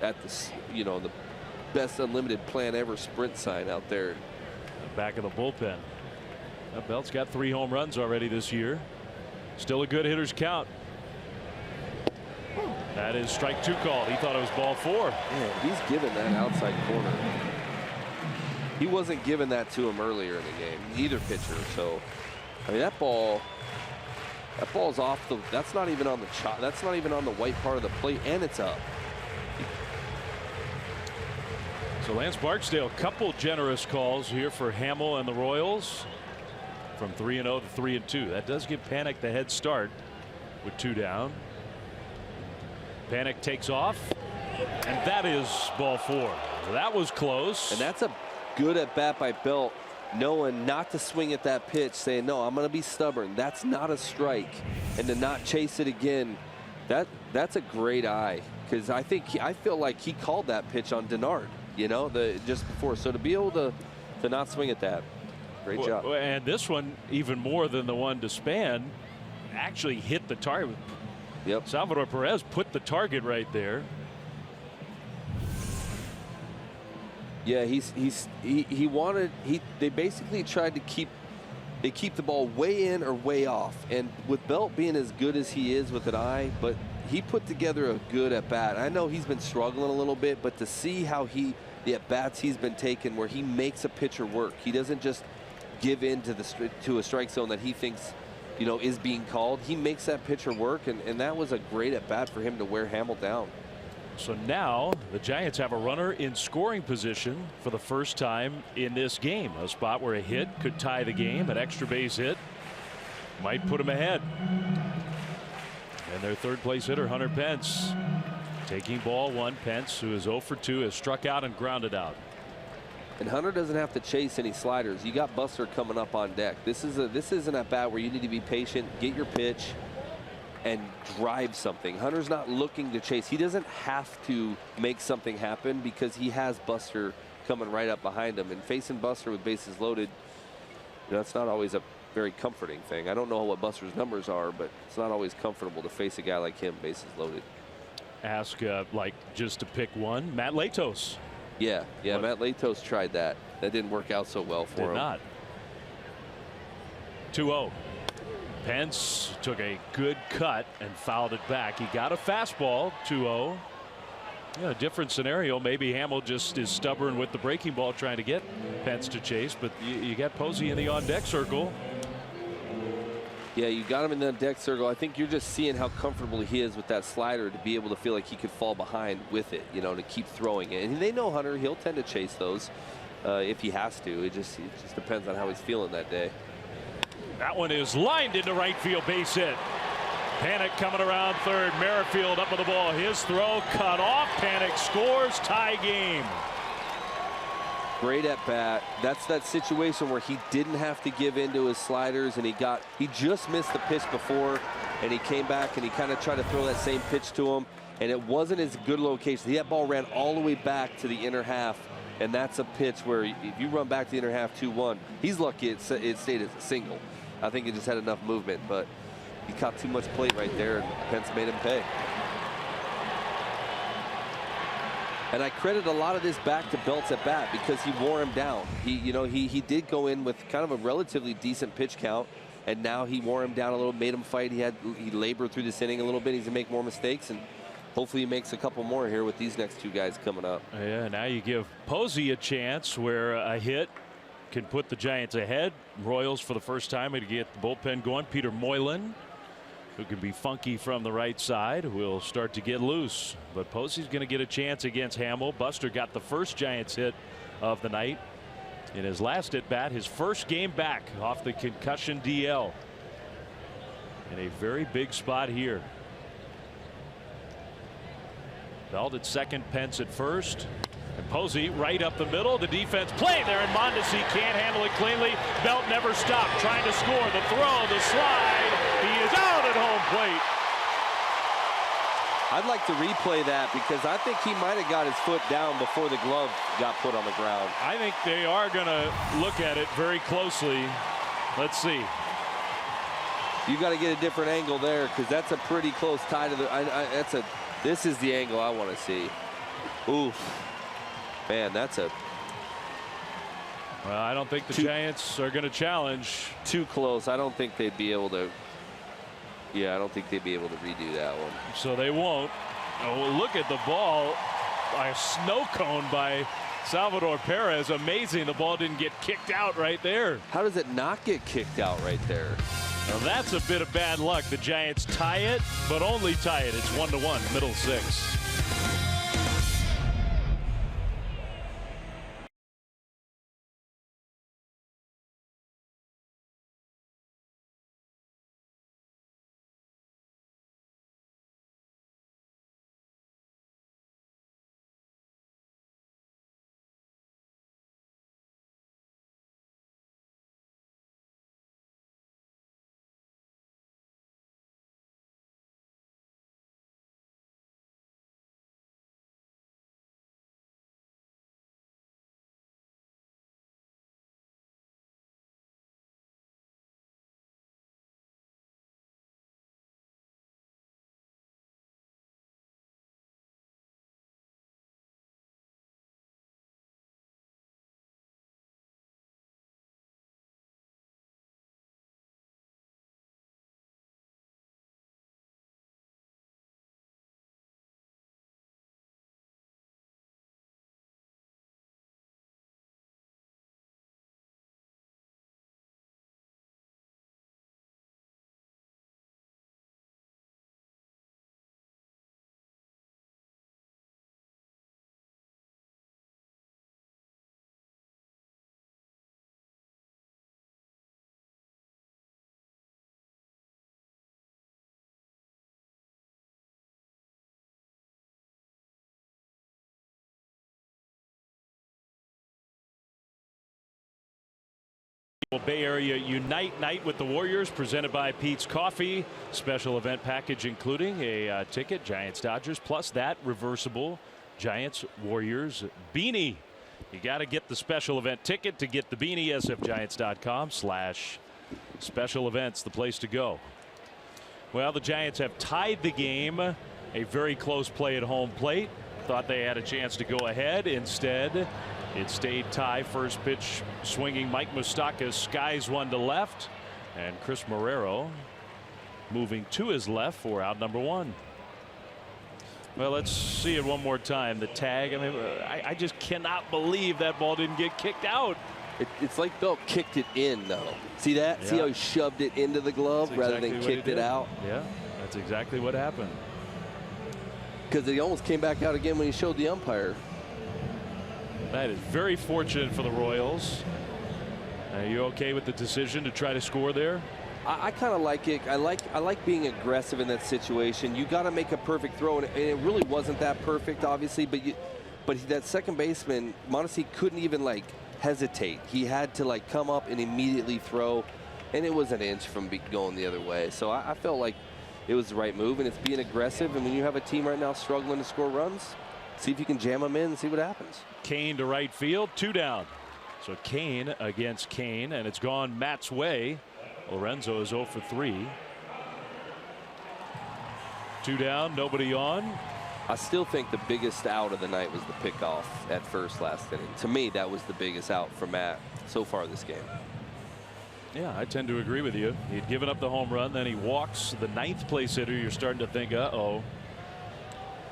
at the best unlimited plan ever sprint sign out there. Back of the bullpen. Belt's got 3 home runs already this year. Still a good hitter's count. That is strike 2 called. He thought it was ball 4. Yeah, he's given that outside corner. He wasn't giving that to him earlier in the game, either pitcher. So, I mean, that ball's off the. That's not even on the That's not even on the white part of the plate, and it's up. So Lance Barksdale, a couple generous calls here for Hamill and the Royals from 3-0 to 3-2. That does give Panik the head start with 2 down. Panik takes off, and that is ball 4. That was close. And that's a good at bat by Belt, knowing not to swing at that pitch, saying, no, I'm going to be stubborn. That's not a strike. And to not chase it again, that's a great eye, because I feel like he called that pitch on Denard. You know, just before. So to be able to not swing at that, great job. And this one, even more than the one to Span, actually hit the target. Yep. Salvador Perez put the target right there. Yeah, they basically tried to keep the ball way in or way off. And with Belt being as good as he is with an eye, but he put together a good at bat. I know he's been struggling a little bit, but to see how the at bats he's been taking, where he makes a pitcher work, he doesn't just give in to a strike zone that he thinks, you know, is being called. He makes that pitcher work, and that was a great at bat for him to wear Hamill down. So now the Giants have a runner in scoring position for the first time in this game. A spot where a hit could tie the game. An extra base hit might put them ahead. And their 3rd place hitter, Hunter Pence, taking ball 1. Pence, who is 0 for 2, has struck out and grounded out. And Hunter doesn't have to chase any sliders. You got Buster coming up on deck. This isn't at bat where you need to be patient, get your pitch, and drive something. Hunter's not looking to chase. He doesn't have to make something happen because he has Buster coming right up behind him. And facing Buster with bases loaded, you know, that's not always a very comforting thing. I don't know what Buster's numbers are, but it's not always comfortable to face a guy like him, bases loaded. Ask, like, just to pick one, Matt Latos. Yeah, Matt Latos tried that. That didn't work out so well for him. Did not. 2-0. Pence took a good cut and fouled it back. He got a fastball. 2-0. Yeah, different scenario. Maybe Hamill just is stubborn with the breaking ball trying to get Pence to chase, but you got Posey in the on deck circle. Yeah, you got him in the deck circle. I think you're just seeing how comfortable he is with that slider to be able to feel like he could fall behind with it, you know, to keep throwing it. And they know Hunter, he'll tend to chase those if he has to. It just depends on how he's feeling that day. That one is lined into right field, base hit. Panic coming around third. Merrifield up with the ball. His throw cut off. Panic scores. Tie game. Great at bat. That's that situation where he didn't have to give in to his sliders, and he just missed the pitch before, and he came back and he kind of tried to throw that same pitch to him, and it wasn't as good location. That ball ran all the way back to the inner half, and that's a pitch where if you run back to the inner half 2-1, he's lucky it stayed as a single. I think it just had enough movement, but he caught too much plate right there, and Pence made him pay. And I credit a lot of this back to Belt's at bat because he wore him down. He did go in with kind of a relatively decent pitch count, and now he wore him down a little, made him fight. He labored through this inning a little bit. He's gonna make more mistakes, and hopefully he makes a couple more here with these next two guys coming up. Yeah, now you give Posey a chance where a hit can put the Giants ahead. Royals for the first time to get the bullpen going. Peter Moylan, who can be funky from the right side, will start to get loose. But Posey's going to get a chance against Hamill. Buster got the first Giants hit of the night in his last at bat, his first game back off the concussion DL. In a very big spot here. Belt at second, Pence at first. And Posey right up the middle. The defense play there, and Mondesi can't handle it cleanly. Belt never stopped trying to score. The throw, the slide. He is out at home plate. I'd like to replay that because I think he might have got his foot down before the glove got put on the ground. I think they are going to look at it very closely. Let's see. You got to get a different angle there because that's a pretty close tie to the. This is the angle I want to see. Oof. Man, that's a. Well, I don't think the Giants are going to challenge. Too close. I don't think they'd be able to. Yeah, I don't think they'd be able to redo that one. So they won't. Oh, look at the ball. A snow cone by Salvador Perez. Amazing. The ball didn't get kicked out right there. How does it not get kicked out right there? Well, that's a bit of bad luck. The Giants tie it, but only tie it. It's 1-1, middle six. Bay Area Unite Night with the Warriors, presented by Pete's Coffee. Special event package including a ticket, Giants Dodgers, plus that reversible Giants Warriors beanie. You got to get the special event ticket to get the beanie. sfgiants.com/special events, the place to go. Well, the Giants have tied the game. A very close play at home plate. Thought they had a chance to go ahead. Instead, it stayed tie. First pitch swinging Mike Moustakas skies one to left, and Chris Marrero moving to his left for out number one. Well, let's see it one more time. The tag. I mean, I just cannot believe that ball didn't get kicked out. It's like Belt kicked it in, though. See that? Yeah. See how he shoved it into the glove rather than kicked it out? Yeah, that's exactly what happened. Because he almost came back out again when he showed the umpire. That is very fortunate for the Royals. Are you okay with the decision to try to score there? I kind of like it. I like being aggressive in that situation. You got to make a perfect throw, and it really wasn't that perfect, obviously. But that second baseman, Mondesi, couldn't even like hesitate. He had to like come up and immediately throw, and it was an inch from going the other way. So I felt like it was the right move, and it's being aggressive. And when you have a team right now struggling to score runs, see if you can jam them in and see what happens. Kane to right field, 2 down. So Kane against Kane, and it's gone Matt's way. Lorenzo is 0 for 3. 2 down, nobody on. I still think the biggest out of the night was the pickoff at first last inning. To me, that was the biggest out for Matt so far this game. Yeah, I tend to agree with you. He'd given up the home run, then he walks the 9th place hitter. You're starting to think, uh-oh.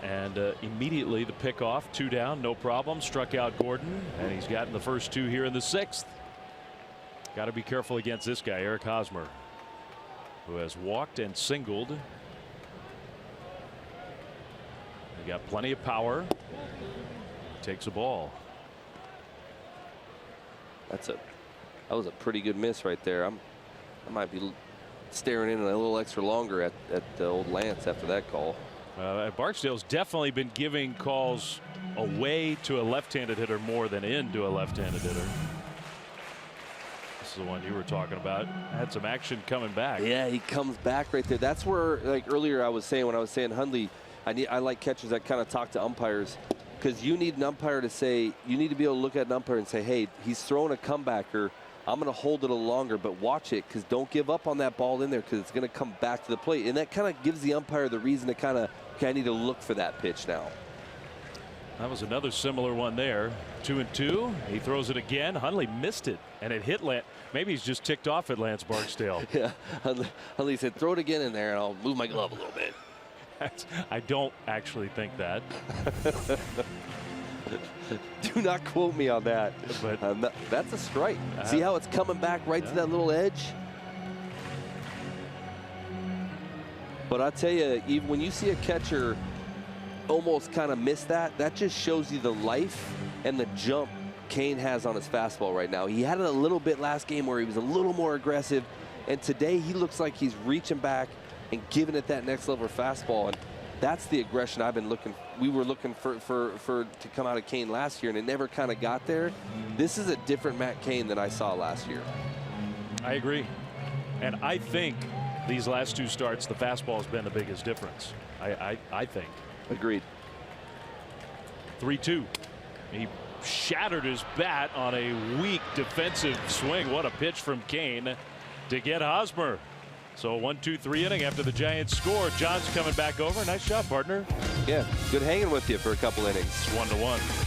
And immediately the pickoff, 2 down, no problem. Struck out Gordon, and he's gotten the first 2 here in the 6th. Got to be careful against this guy, Eric Hosmer, who has walked and singled. He got plenty of power. Takes a ball. That was a pretty good miss right there. I might be staring in a little extra longer at the old Lance after that call. Barksdale's definitely been giving calls away to a left-handed hitter more than into a left-handed hitter. This is the one you were talking about. Had some action coming back. Yeah, he comes back right there. That's where, like earlier I was saying, when I was saying Hundley, I like catchers that kind of talk to umpires, because you need an umpire to say, you need to be able to look at an umpire and say, hey, he's throwing a comebacker. I'm going to hold it a little longer, but watch it, because don't give up on that ball in there, because it's going to come back to the plate. And that kind of gives the umpire the reason to kind of, okay, I need to look for that pitch now. That was another similar one there. 2-2. He throws it again. Hundley missed it, and it hit Lance. Maybe he's just ticked off at Lance Barksdale. Yeah, Hundley said, throw it again in there, and I'll move my glove a little bit. I don't actually think that. Do not quote me on that. But that's a strike. See how it's coming back right to that little edge? But I tell you, even when you see a catcher almost kind of miss that, that just shows you the life and the jump Kane has on his fastball right now. He had it a little bit last game where he was a little more aggressive, and today he looks like he's reaching back and giving it that next level fastball. And that's the aggression I've been looking. We were looking for to come out of Kane last year, and it never kind of got there. This is a different Matt Kane than I saw last year. I agree, and I think these last 2 starts, the fastball has been the biggest difference. I think. Agreed. 3-2. He shattered his bat on a weak defensive swing. What a pitch from Kane to get Hosmer. So 1-2-3 inning after the Giants score. John's coming back over. Nice job, partner. Yeah, good hanging with you for a couple innings. 1-1.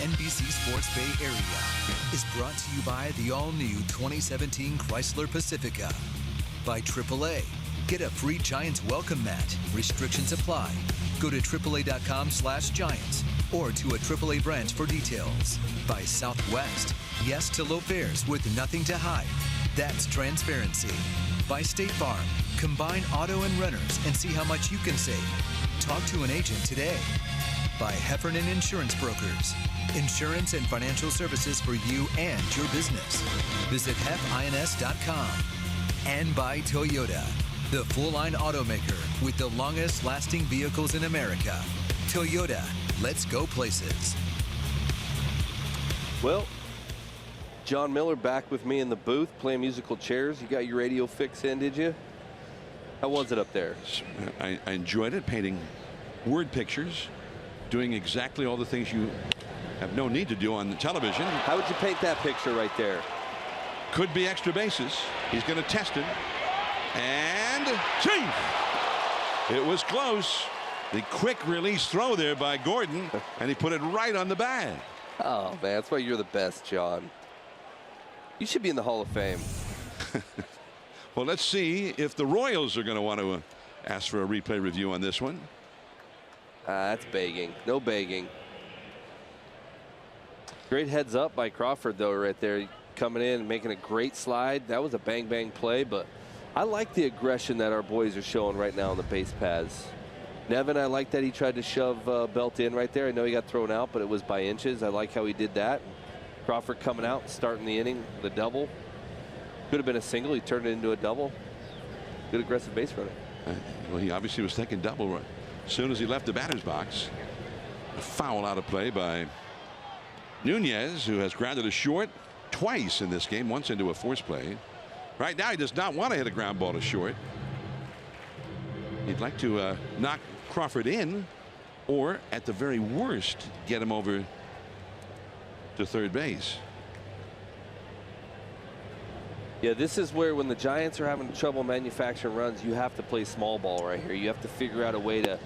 NBC Sports Bay Area is brought to you by the all-new 2017 Chrysler Pacifica. By AAA. Get a free Giants welcome mat. Restrictions apply. Go to AAA.com/Giants or to a AAA branch for details. By Southwest. Yes to low fares with nothing to hide. That's transparency. By State Farm. Combine auto and renters and see how much you can save. Talk to an agent today. By Heffernan Insurance Brokers. Insurance and financial services for you and your business. Visit hefins.com. And by Toyota, the full-line automaker with the longest-lasting vehicles in America. Toyota, let's go places. Well, John Miller back with me in the booth playing musical chairs. You got your radio fix in, did you? How was it up there? I enjoyed it, painting word pictures, doing exactly all the things you have no need to do on the television. How would you paint that picture right there? Could be extra bases. He's going to test it. And chief! It was close. The quick release throw there by Gordon, and he put it right on the bag. Oh, man, that's why you're the best, John. You should be in the Hall of Fame. Well, let's see if the Royals are going to want to ask for a replay review on this one. That's begging. No begging. Great heads up by Crawford, though, right there. Coming in and making a great slide. That was a bang-bang play, but I like the aggression that our boys are showing right now on the base paths. Nevin, I like that he tried to shove Belt in right there. I know he got thrown out, but it was by inches. I like how he did that. Crawford coming out, starting the inning, the double. Could have been a single. He turned it into a double. Good aggressive base running. Well, he obviously was thinking double right as soon as he left the batter's box. A foul out of play by Nunez, who has grounded a short twice in this game, once into a force play. Right now, he does not want to hit a ground ball to short. He'd like to knock Crawford in, or at the very worst, get him over to third base. Yeah, this is where when the Giants are having trouble manufacturing runs, you have to play small ball right here. You have to figure out a way to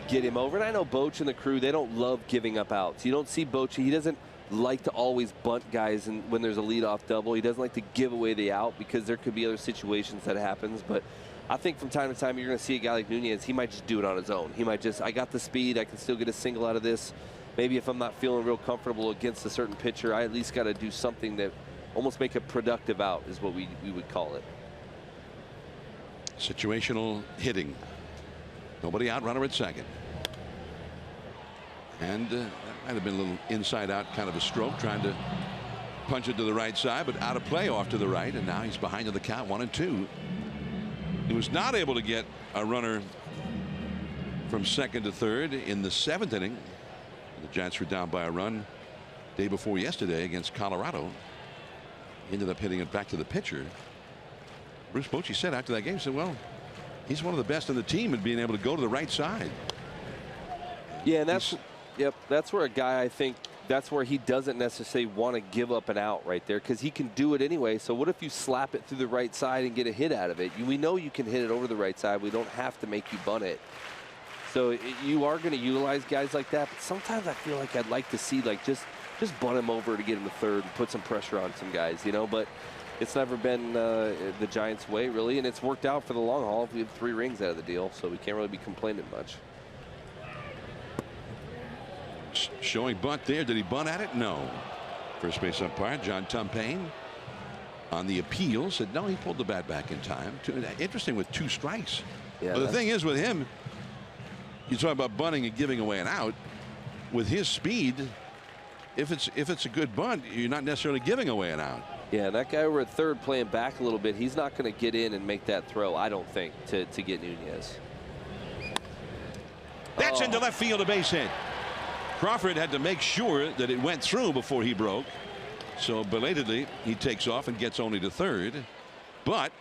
get him over. And I know Boch and the crew, they don't love giving up outs. You don't see Boch. He doesn't like to always bunt guys when there's a leadoff double. He doesn't like to give away the out because there could be other situations that happens. But I think from time to time you're going to see a guy like Nunez. He might just do it on his own. He might just, I got the speed. I can still get a single out of this. Maybe if I'm not feeling real comfortable against a certain pitcher, I at least got to do something that almost make a productive out is what we would call it. Situational hitting. Nobody out, runner at second. And that might have been a little inside out kind of a stroke, trying to punch it to the right side, but out of play off to the right, and now he's behind in the count, 1-2. He was not able to get a runner from second to third in the 7th inning. The Giants were down by a run day before yesterday against Colorado. He ended up hitting it back to the pitcher. Bruce Bochy said after that game, he said, well, he's one of the best in the team at being able to go to the right side. Yeah, and that's where a guy, I think, that's where he doesn't necessarily want to give up an out right there because he can do it anyway. So what if you slap it through the right side and get a hit out of it? We know you can hit it over the right side. We don't have to make you bunt it. So you are going to utilize guys like that. But sometimes I feel like I'd like to see like just bunt him over to get him to third and put some pressure on some guys, you know. But it's never been the Giants' way, really, and it's worked out for the long haul. We have 3 rings out of the deal, so we can't really be complaining much. Showing bunt there. Did he bunt at it? No. First base umpire John Tumpane on the appeal said no, he pulled the bat back in time. Interesting with 2 strikes. Yeah, but the thing is with him, you talk about bunting and giving away an out. With his speed, if it's a good bunt, you're not necessarily giving away an out. Yeah, that guy over at third playing back a little bit, he's not going to get in and make that throw, I don't think, to get Nunez. That's into left field, a base hit. Crawford had to make sure that it went through before he broke. So belatedly, he takes off and gets only to third. But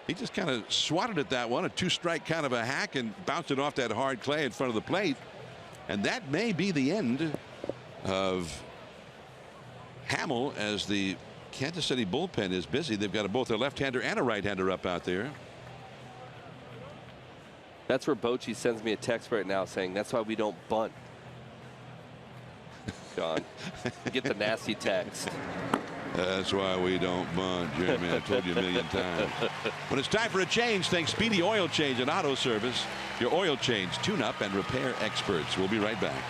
he just kind of swatted at that one, a 2-strike kind of a hack, and bounced it off that hard clay in front of the plate. And that may be the end of Hamill as the Kansas City bullpen is busy. They've got both a left-hander and a right-hander up out there. That's where Bochy sends me a text right now saying that's why we don't bunt. John. Get the nasty text. That's why we don't bunt, Jeremy. I told you a million times. When it's time for a change, think Speedy Oil Change and Auto Service. Your oil change, tune-up, and repair experts. We'll be right back.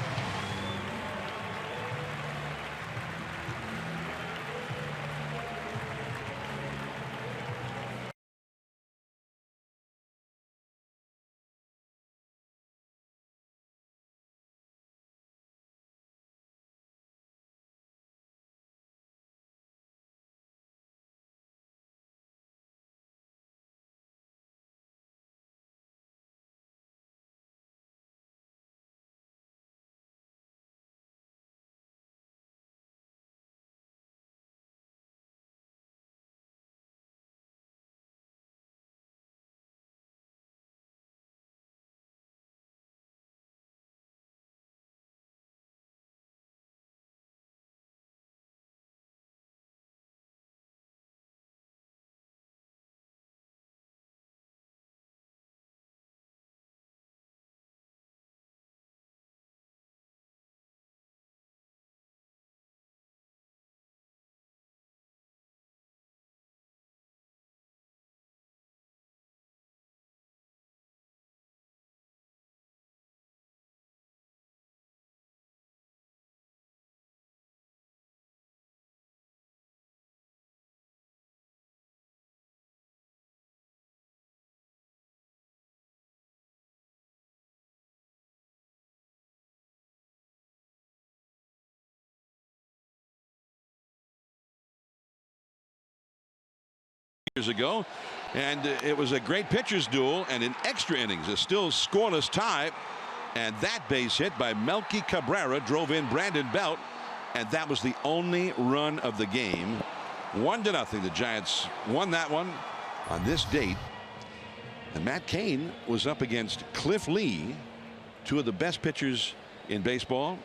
Years ago, and it was a great pitcher's duel, and in extra innings a still scoreless tie, and that base hit by Melky Cabrera drove in Brandon Belt, and that was the only run of the game. 1-0. The Giants won that one on this date, and Matt Cain was up against Cliff Lee, two of the best pitchers in baseball.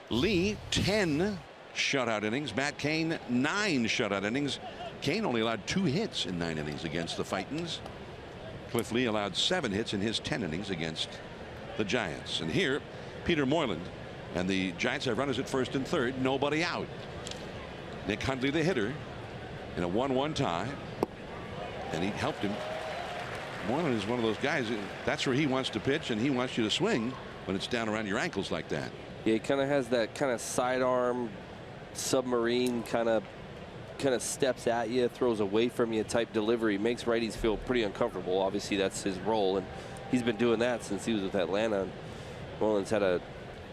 Lee 10 shutout innings, Matt Cain 9 shutout innings. Cain only allowed 2 hits in 9 innings against the Fightins. Cliff Lee allowed 7 hits in his 10 innings against the Giants. And here, Peter Moylan, and the Giants have runners at first and third, nobody out. Nick Hundley, the hitter, in a 1-1 tie, and he helped him. Moylan is one of those guys, that's where he wants to pitch, and he wants you to swing when it's down around your ankles like that. Yeah, he kind of has that kind of sidearm, submarine kind of steps at you, throws away from you type delivery, makes righties feel pretty uncomfortable. Obviously that's his role, and he's been doing that since he was with Atlanta. Moylan's had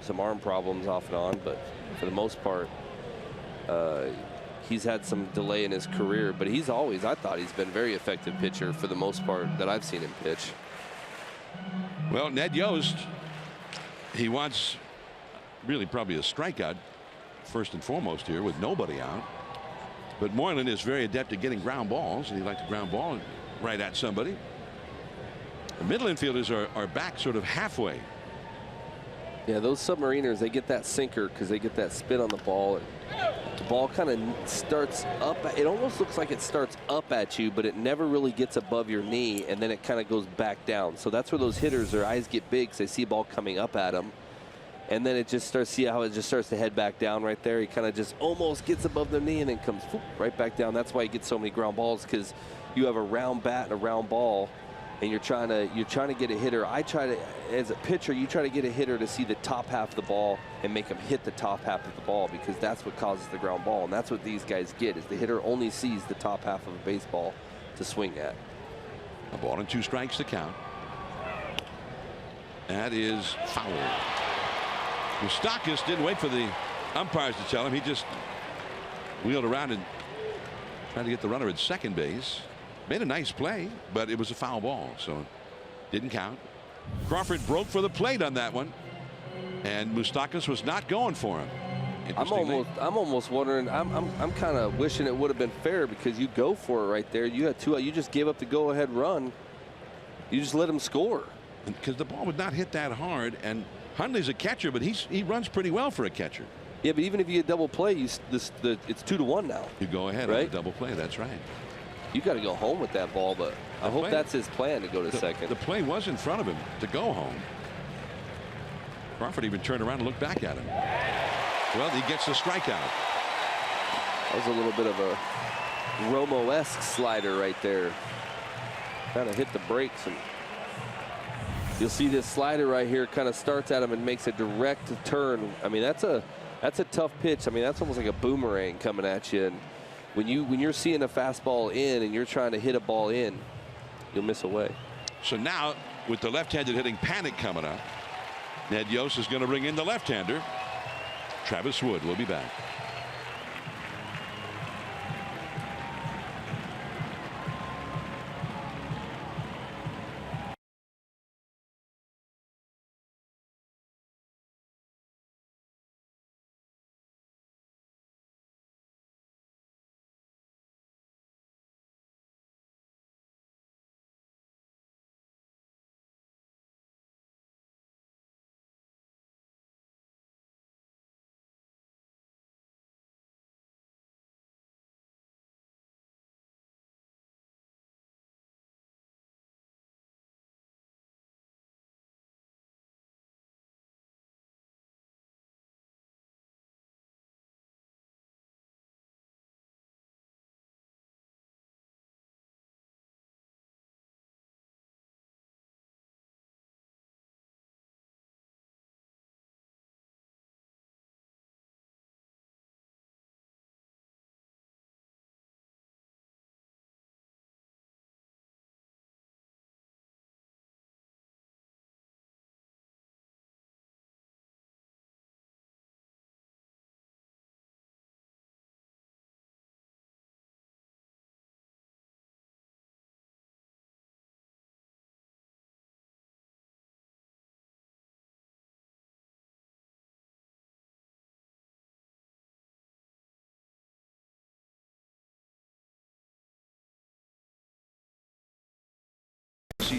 some arm problems off and on, but for the most part he's had some delay in his career, but he's always, I thought he's been a very effective pitcher for the most part that I've seen him pitch. Well, Ned Yost, he wants really probably a strikeout first and foremost here with nobody out. But Moylan is very adept at getting ground balls, and he likes to ground ball right at somebody. The middle infielders are back sort of halfway. Yeah, those submariners, they get that sinker because they get that spin on the ball. The ball kind of starts up. It almost looks like it starts up at you, but it never really gets above your knee, and then it kind of goes back down. So that's where those hitters, their eyes get big because they see a ball coming up at them. And then it just starts, see how it just starts to head back down right there. He kind of just almost gets above the knee and then comes right back down. That's why you get so many ground balls, because you have a round bat and a round ball, and you're trying to get a hitter. I try to, as a pitcher, you try to get a hitter to see the top half of the ball and make him hit the top half of the ball, because that's what causes the ground ball. And that's what these guys get, is the hitter only sees the top half of a baseball to swing at. A ball and 2 strikes to count. That is foul. Moustakas didn't wait for the umpires to tell him. He just wheeled around and tried to get the runner at second base. Made a nice play, but it was a foul ball, so didn't count. Crawford broke for the plate on that one, and Moustakas was not going for him. I'm almost wondering. I'm kind of wishing it would have been fair, because you go for it right there. You had 2 out. You just gave up the go-ahead run. You just let him score. Because the ball would not hit that hard, and Hundley's a catcher, but he runs pretty well for a catcher. Yeah, but even if you get double play, it's 2-1 now. You go ahead, right? On the double play. That's right. You got to go home with that ball, but I hope that's his plan, to go to second. The play was in front of him to go home. Crawford even turned around and looked back at him. Well, he gets the strikeout. That was a little bit of a Romo-esque slider right there. Kind of hit the brakes, and you'll see this slider right here kind of starts at him and makes a direct turn. I mean, that's a tough pitch. I mean, that's almost like a boomerang coming at you. And when you're seeing a fastball in and you're trying to hit a ball in, you'll miss away. So now, with the left-handed hitting panic coming up, Ned Yost is going to bring in the left-hander. Travis Wood will be back.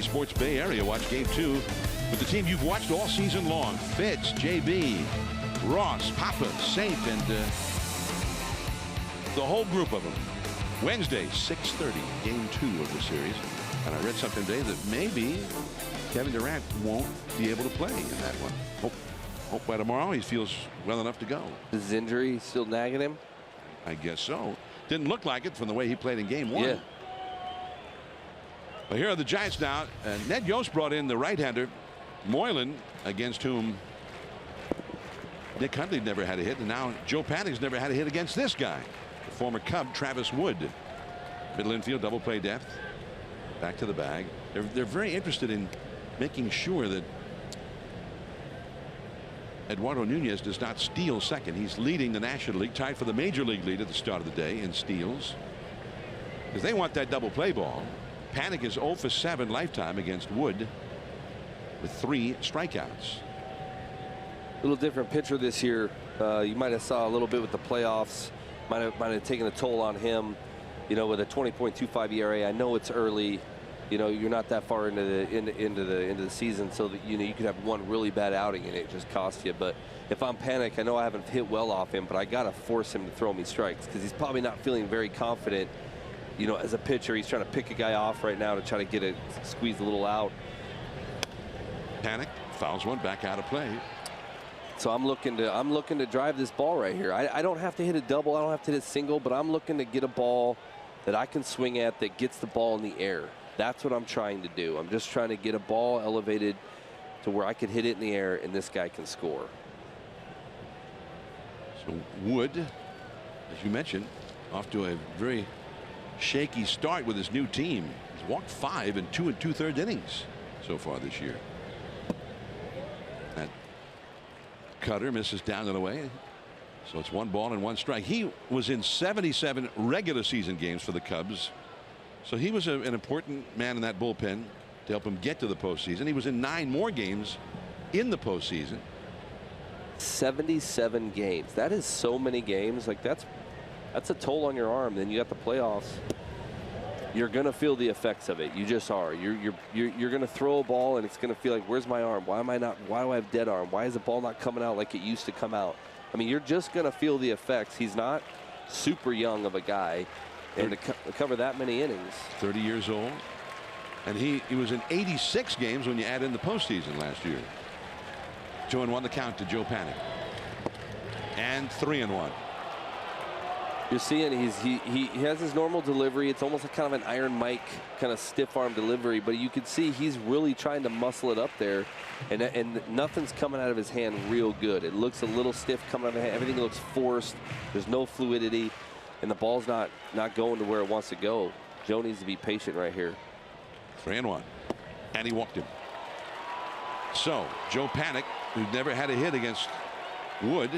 Sports Bay Area. Watch Game 2 with the team you've watched all season long. Fitz, JB, Ross, Papa, Saint, and the whole group of them. Wednesday, 6:30, Game 2 of the series. And I read something today that maybe Kevin Durant won't be able to play in that one. Hope by tomorrow he feels well enough to go. Is his injury still nagging him? I guess so. Didn't look like it from the way he played in Game 1. Yeah. Well, here are the Giants now. Ned Yost brought in the right-hander, Moylan, against whom Nick Hundley never had a hit, and now Joe Panik's never had a hit against this guy, the former Cub Travis Wood. Middle infield, double play depth, back to the bag. They're very interested in making sure that Eduardo Nunez does not steal second. He's leading the National League, tied for the Major League lead at the start of the day in steals, because they want that double play ball. Panik is 0 for 7 lifetime against Wood with 3 strikeouts. A little different pitcher this year. You might have saw a little bit with the playoffs. Might have taken a toll on him. You know, with a 20.25 ERA. I know it's early. You know, you're not that far into the season, so that you could have one really bad outing and it just cost you. But if I'm Panik, I know I haven't hit well off him, but I got to force him to throw me strikes because he's probably not feeling very confident. You know, as a pitcher, he's trying to pick a guy off right now to try to squeeze a little out. Panik fouls one back out of play. So I'm looking to drive this ball right here. I don't have to hit a double. I don't have to hit a single, but I'm looking to get a ball that I can swing at that gets the ball in the air. That's what I'm trying to do. I'm just trying to get a ball elevated to where I could hit it in the air and this guy can score. So Wood, as you mentioned, off to a very shaky start with his new team. He's walked 5 in 2 2/3 innings so far this year. That cutter misses down and away. So it's 1 ball and 1 strike. He was in 77 regular season games for the Cubs. So he was an important man in that bullpen to help him get to the postseason. He was in 9 more games in the postseason. 77 games. That is so many games. Like that's a toll on your arm. Then you got the playoffs. You're gonna feel the effects of it. You just are. You're gonna throw a ball and it's gonna feel like, where's my arm? Why do I have dead arm? Why is the ball not coming out like it used to come out? I mean, you're just gonna feel the effects. He's not super young of a guy, and to cover that many innings. 30 years old, and he was in 86 games when you add in the postseason last year. 2-1 the count to Joe Panik. and 3-1. You're seeing he has his normal delivery. It's almost like kind of an Iron Mike kind of stiff arm delivery, but you can see he's really trying to muscle it up there, and nothing's coming out of his hand real good. It looks a little stiff coming out of the hand. Everything looks forced. There's no fluidity, and the ball's not going to where it wants to go. Joe needs to be patient right here. 3-1, and he walked him. So Joe Panik, who never had a hit against Wood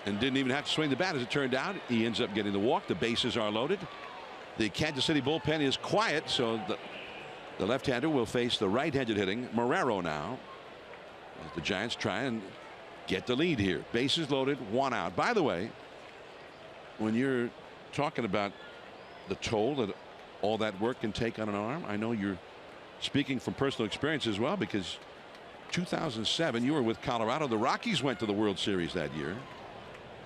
and didn't even have to swing the bat, as it turned out, he ends up getting the walk. The bases are loaded. The Kansas City bullpen is quiet, so the left-hander will face the right-handed hitting Marrero now, as the Giants try and get the lead here. Bases loaded, 1 out. By the way, when you're talking about the toll that all that work can take on an arm, I know you're speaking from personal experience as well, because 2007 you were with Colorado. The Rockies went to the World Series that year.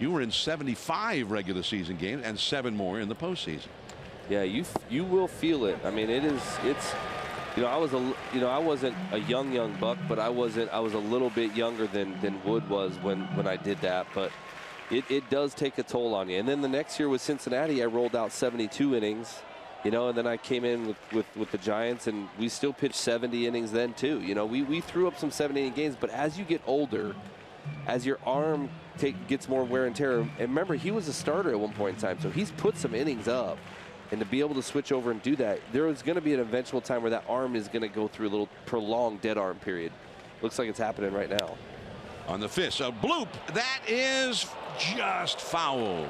You were in 75 regular season games and 7 more in the postseason. Yeah, you will feel it. I mean, it's you know, I wasn't a young buck, but I was a little bit younger than Wood was when I did that. But it does take a toll on you. And then the next year with Cincinnati, I rolled out 72 innings. You know, and then I came in with the Giants, and we still pitched 70 innings then too. You know, we threw up some 7-inning games, but as you get older, as your arm gets more wear and tear, and remember, he was a starter at one point in time, so he's put some innings up, and to be able to switch over and do that, there is going to be an eventual time where that arm is going to go through a little prolonged dead arm period. Looks like it's happening right now. On the fist, a bloop that is just foul.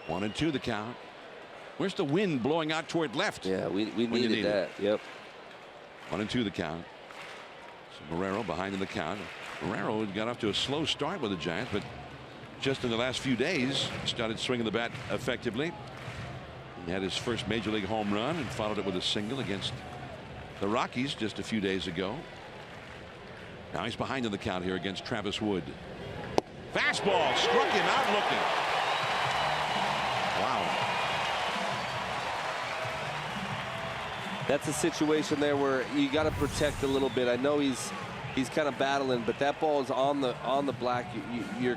1-2 the count. Where's the wind blowing out toward left? Yeah, we needed that. Yep. 1-2 the count. So Marrero behind in the count. Marrero got off to a slow start with the Giants, but just in the last few days started swinging the bat effectively. He had his first major league home run and followed it with a single against the Rockies just a few days ago. Now he's behind in the count here against Travis Wood. Fastball struck him out looking. Wow. That's a situation there where you got to protect a little bit. I know he's kind of battling, but that ball is on the black. You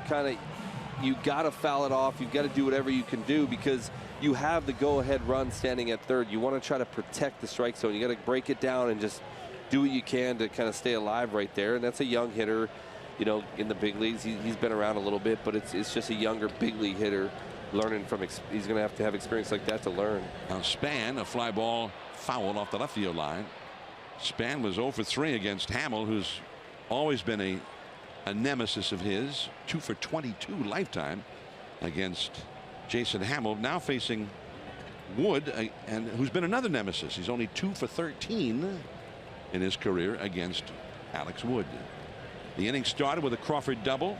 got to foul it off. You've got to do whatever you can do, because you have the go-ahead run standing at third. You want to try to protect the strike zone. You got to break it down and just do what you can to kind of stay alive right there. And that's a young hitter, you know, in the big leagues. He's been around a little bit, but it's just a younger big league hitter. Learning from, he's going to have experience like that to learn. Now Span, a fly ball foul off the left field line. Span was 0 for 3 against Hamill, who's always been a nemesis of his. 2 for 22 lifetime against Jason Hamill. Now facing Wood, and who's been another nemesis. He's only 2 for 13 in his career against Alex Wood. The inning started with a Crawford double.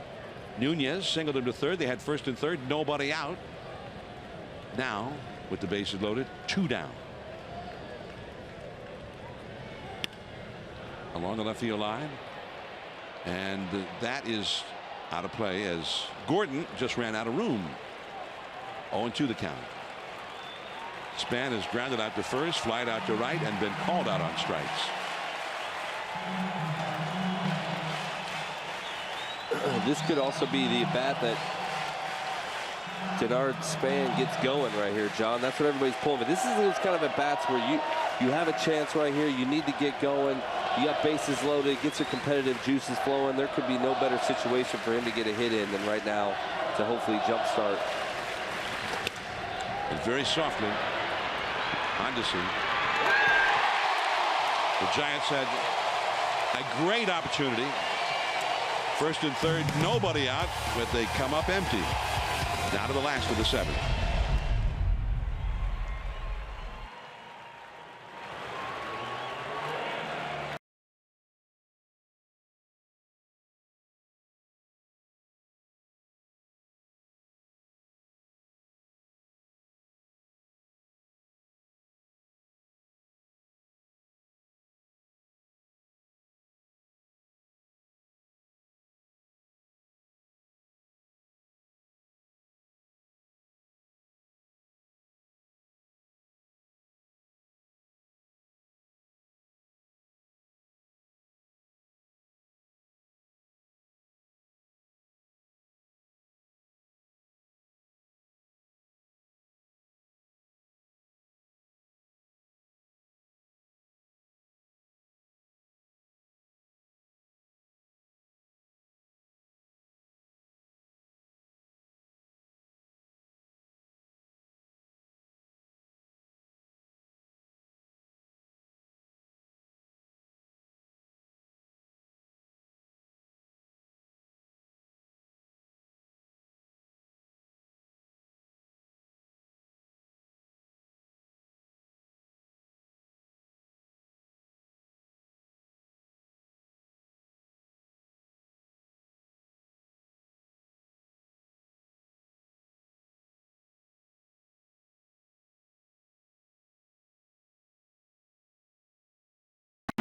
Nunez singled him to third. They had first and third, nobody out. Now, with the bases loaded, 2 down. Along the left field line. And that is out of play, as Gordon just ran out of room. 0-2 the count. Span is grounded out to first, flied out to right, and been called out on strikes. This could also be the bat that Denard Span gets going right here, John. That's what everybody's pulling. But this is those kind of at bats where you have a chance right here. You need to get going. You got bases loaded, gets your competitive juices flowing. There could be no better situation for him to get a hit in than right now to hopefully jumpstart. And very softly, Anderson. The Giants had a great opportunity. First and third, nobody out, but they come up empty. Down to the last of the 7th.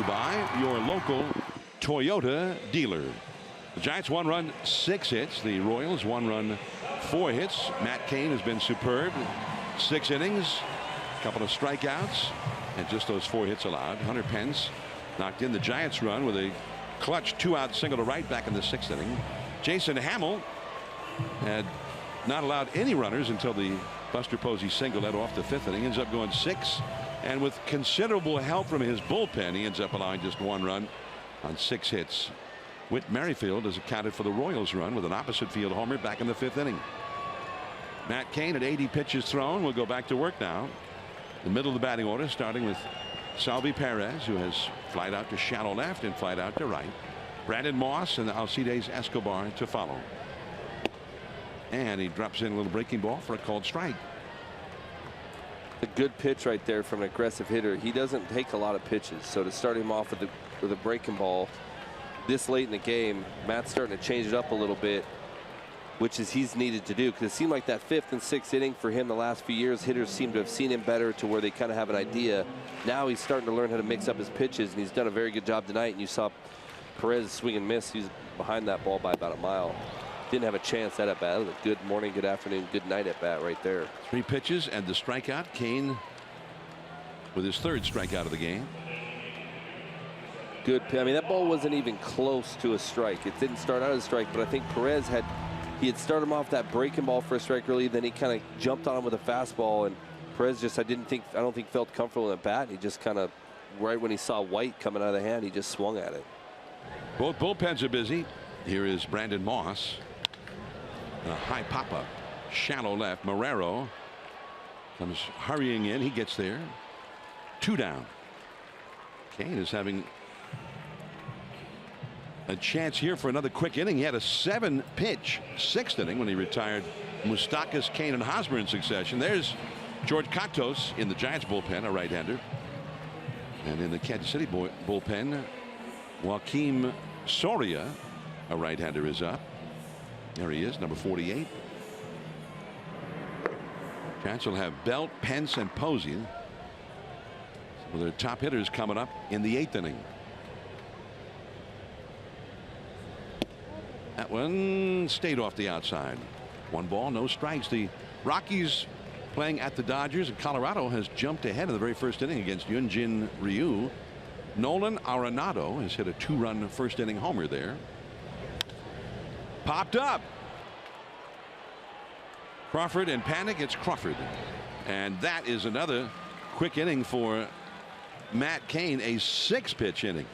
by your local Toyota dealer. The Giants 1 run, 6 hits. The Royals 1 run, 4 hits. Matt Cain has been superb. 6 innings, a couple of strikeouts, and just those 4 hits allowed. Hunter Pence knocked in the Giants run with a clutch 2-out single to right back in the 6th inning. Jason Hamill had not allowed any runners until the Buster Posey single led off the 5th inning. Ends up going 6, and with considerable help from his bullpen, he ends up allowing just 1 run on 6 hits. Whit Merrifield has accounted for the Royals run with an opposite field homer back in the 5th inning. Matt Cain at 80 pitches thrown will go back to work now. The middle of the batting order, starting with Salvi Perez, who has flied out to shallow left and flied out to right. Brandon Moss and Alcides Escobar to follow. And he drops in a little breaking ball for a called strike. A good pitch right there from an aggressive hitter. He doesn't take a lot of pitches, so to start him off with a breaking ball this late in the game, Matt's starting to change it up a little bit, which is he's needed to do, because it seemed like that 5th and 6th inning for him the last few years, hitters seem to have seen him better to where they kind of have an idea. Now he's starting to learn how to mix up his pitches, and he's done a very good job tonight. And you saw Perez swing and miss. He's behind that ball by about a mile. Didn't have a chance at bat. That was a good morning, good afternoon, good night at bat right there. 3 pitches and the strikeout. Cain with his 3rd strikeout of the game. Good. I mean, that ball wasn't even close to a strike. It didn't start out as a strike, but I think Perez had started him off that breaking ball for a strike early. Then he kind of jumped on him with a fastball, and Perez just I don't think felt comfortable in the bat. He just kind of, right when he saw white coming out of the hand, he just swung at it. Both bullpens are busy. Here is Brandon Moss. And a high pop up, shallow left. Marrero comes hurrying in. He gets there. 2 down. Cain is having a chance here for another quick inning. He had a 7-pitch 6th inning when he retired Moustakas, Cain, and Hosmer in succession. There's George Katos in the Giants bullpen, a right-hander. And in the Kansas City bullpen, Joaquim Soria, a right-hander, is up. There he is, number 48. Giants will have Belt, Pence, and Posey. Some of their top hitters coming up in the 8th inning. That one stayed off the outside. 1 ball, no strikes. The Rockies playing at the Dodgers, and Colorado has jumped ahead in the very 1st inning against Hyunjin Ryu. Nolan Arenado has hit a 2-run 1st inning homer there. Popped up. Crawford in panic. It's Crawford. And that is another quick inning for Matt Cain, a 6-pitch inning.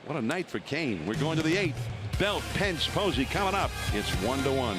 What a night for Cain. We're going to the 8th. Belt, Pence, Posey coming up. It's 1-1.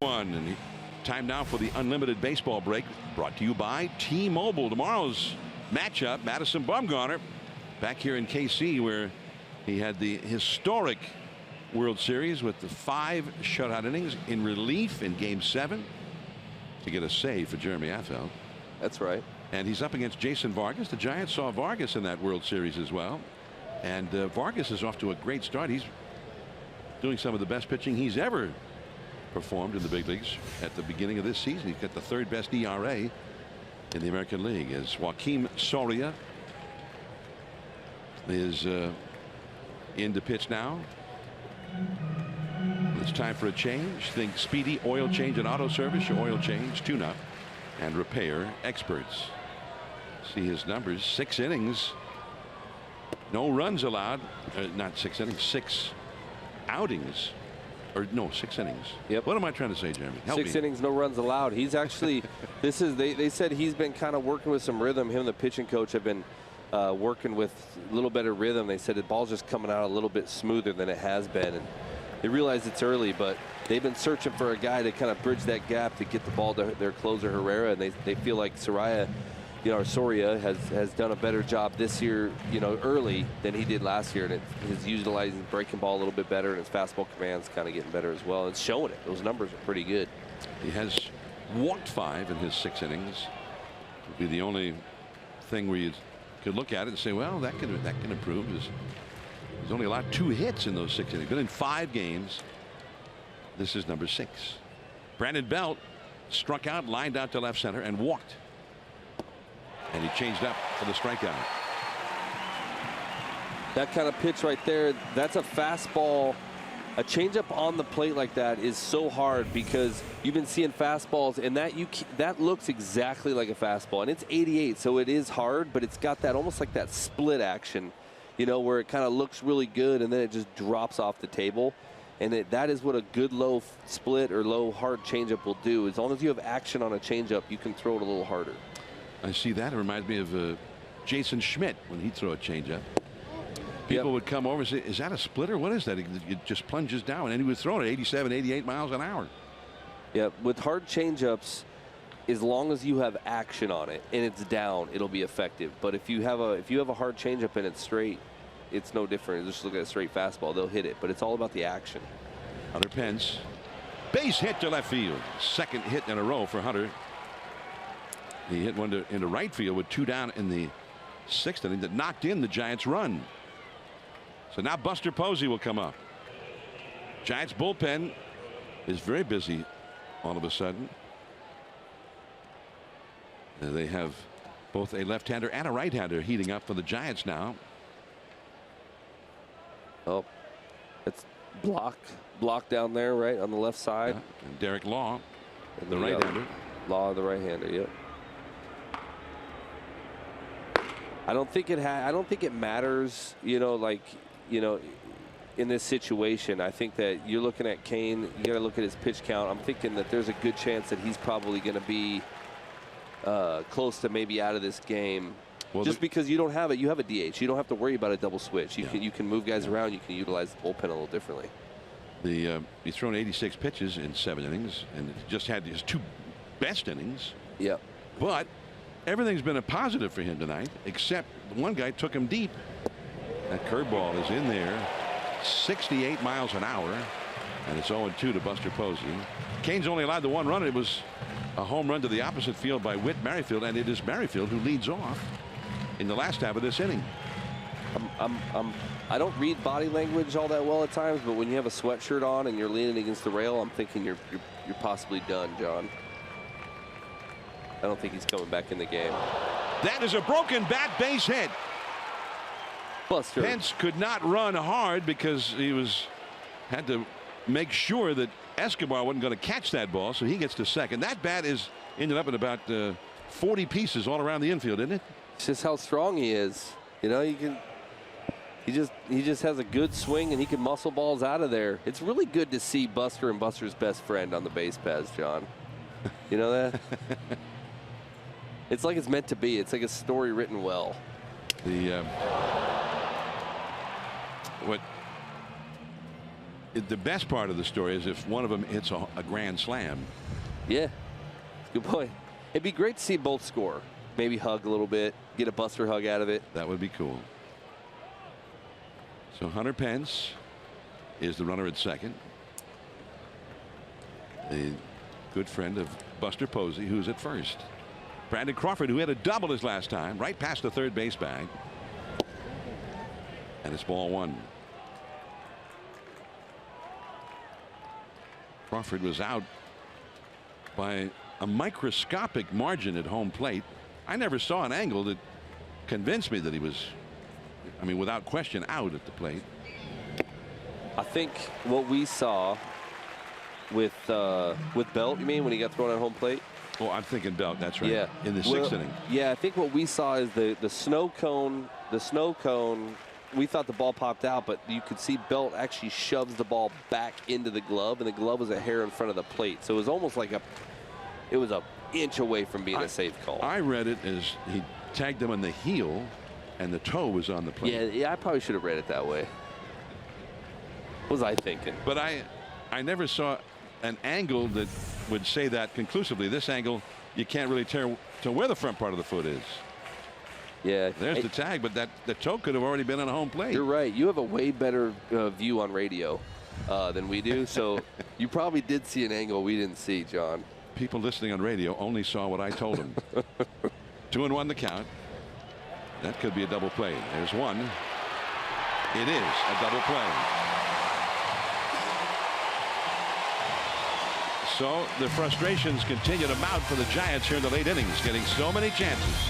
And Time now for the Unlimited Baseball Break, brought to you by T-Mobile. Tomorrow's matchup, Madison Bumgarner back here in KC, where he had the historic World Series with the 5 shutout innings in relief in Game 7 to get a save for Jeremy Affeldt. That's right. And he's up against Jason Vargas. The Giants saw Vargas in that World Series as well. And Vargas is off to a great start. He's doing some of the best pitching he's ever performed in the big leagues at the beginning of this season. He's got the 3rd best ERA in the American League, as Joaquim Soria is in to pitch now. It's time for a change. Think Speedy Oil Change and Auto Service, your oil change, tune-up, and repair experts. See his numbers: 6 innings, no runs allowed. Not 6 innings, 6 outings. Or no, 6 innings. Yep. What am I trying to say, Jeremy? Help 6 me. innings, no runs allowed. He's actually, they said he's been kind of working with some rhythm. Him and the pitching coach have been working with a little better rhythm. They said the ball's just coming out a little bit smoother than it has been. And they realize it's early, but they've been searching for a guy to kind of bridge that gap to get the ball to their closer Herrera. And they feel like Soria has done a better job this year, early than he did last year, and he's utilizing breaking ball a little bit better, and his fastball command's kind of getting better as well. It's showing it. Those numbers are pretty good. He has walked 5 in his 6 innings. Would be the only thing where you could look at it and say, well, that can improve. He's only allowed 2 hits in those 6 innings, but in 5 games, this is number 6. Brandon Belt struck out, lined out to left center, and walked. And he changed up for the strikeout. That kind of pitch right there, that's a fastball. A changeup on the plate like that is so hard, because you've been seeing fastballs, and that looks exactly like a fastball, and it's 88, so it is hard, but it's got that almost like that split action, where it kind of looks really good and then it just drops off the table. And that is what a good low split or low hard changeup will do. As long as you have action on a changeup, you can throw it a little harder. I see that. It reminds me of Jason Schmidt when he'd throw a changeup. People would come over and say, is that a splitter? What is that? It just plunges down, and he would throw it at 87, 88 miles an hour. Yeah, with hard changeups, as long as you have action on it and it's down, it'll be effective. But if you have a hard changeup and it's straight, it's no different. Just look at a straight fastball, they'll hit it. But it's all about the action. Hunter Pence, base hit to left field. 2nd hit in a row for Hunter. He hit one into right field with 2 down in the 6th inning that knocked in the Giants' run. So now Buster Posey will come up. Giants bullpen is very busy all of a sudden. They have both a left-hander and a right-hander heating up for the Giants now. Oh, it's block down there, right on the left side. And Derek Law, the right-hander. Law, the right-hander. Yep. I don't think it matters, in this situation. I think that you're looking at Kane, you got to look at his pitch count. I'm thinking that there's a good chance that he's probably going to be close to maybe out of this game. Well, just because you don't have it, you have a DH. You don't have to worry about a double switch. You can move guys around. You can utilize the bullpen a little differently. He's thrown 86 pitches in 7 innings, and just had his 2 best innings. Yep. But everything's been a positive for him tonight, except one guy took him deep. That curveball is in there, 68 miles an hour, and it's 0-2 to Buster Posey. Kane's only allowed the 1 run. It was a home run to the opposite field by Whit Merrifield, and it is Merrifield who leads off in the last half of this inning. I don't read body language all that well at times, but when you have a sweatshirt on and you're leaning against the rail, I'm thinking you're possibly done, John. I don't think he's coming back in the game. That is a broken bat base hit. Buster. Pence could not run hard because he had to make sure that Escobar wasn't going to catch that ball, so he gets to second. That bat ended up in about 40 pieces all around the infield, isn't it? It's just how strong he is. He just has a good swing, and he can muscle balls out of there. It's really good to see Buster and Buster's best friend on the base paths, John. You know that? It's like it's meant to be. It's like a story written well. The best part of the story is if one of them hits a grand slam, Yeah, good point. It'd be great to see both score. Maybe hug a little bit, get a Buster hug out of it. That would be cool. So Hunter Pence is the runner at second. A good friend of Buster Posey, who's at first. Brandon Crawford, who had a double his last time, right past the third base bag. And it's ball one. Crawford was out by a microscopic margin at home plate. I never saw an angle that convinced me that he was, I mean, without question, out at the plate. I think what we saw with Belt, you mean, when he got thrown at home plate? Oh, I'm thinking Belt. That's right. Yeah. In the sixth inning. Yeah, I think what we saw is the snow cone. The snow cone. We thought the ball popped out, but you could see Belt actually shoves the ball back into the glove, and the glove was a hair in front of the plate. So it was almost like it was an inch away from being a safe call. I read it as he tagged him on the heel, and the toe was on the plate. Yeah, I probably should have read it that way. What was I thinking? But I never saw an angle that would say that conclusively. This angle, you can't really tell where the front part of the foot is. Yeah, there's the tag, but the toe could have already been on a home plate. You're right. You have a way better view on radio than we do, so you probably did see an angle we didn't see, John. People listening on radio only saw what I told them. 2-1 the count. That could be a double play. There's one. It is a double play. So the frustrations continue to mount for the Giants here in the late innings, getting so many chances.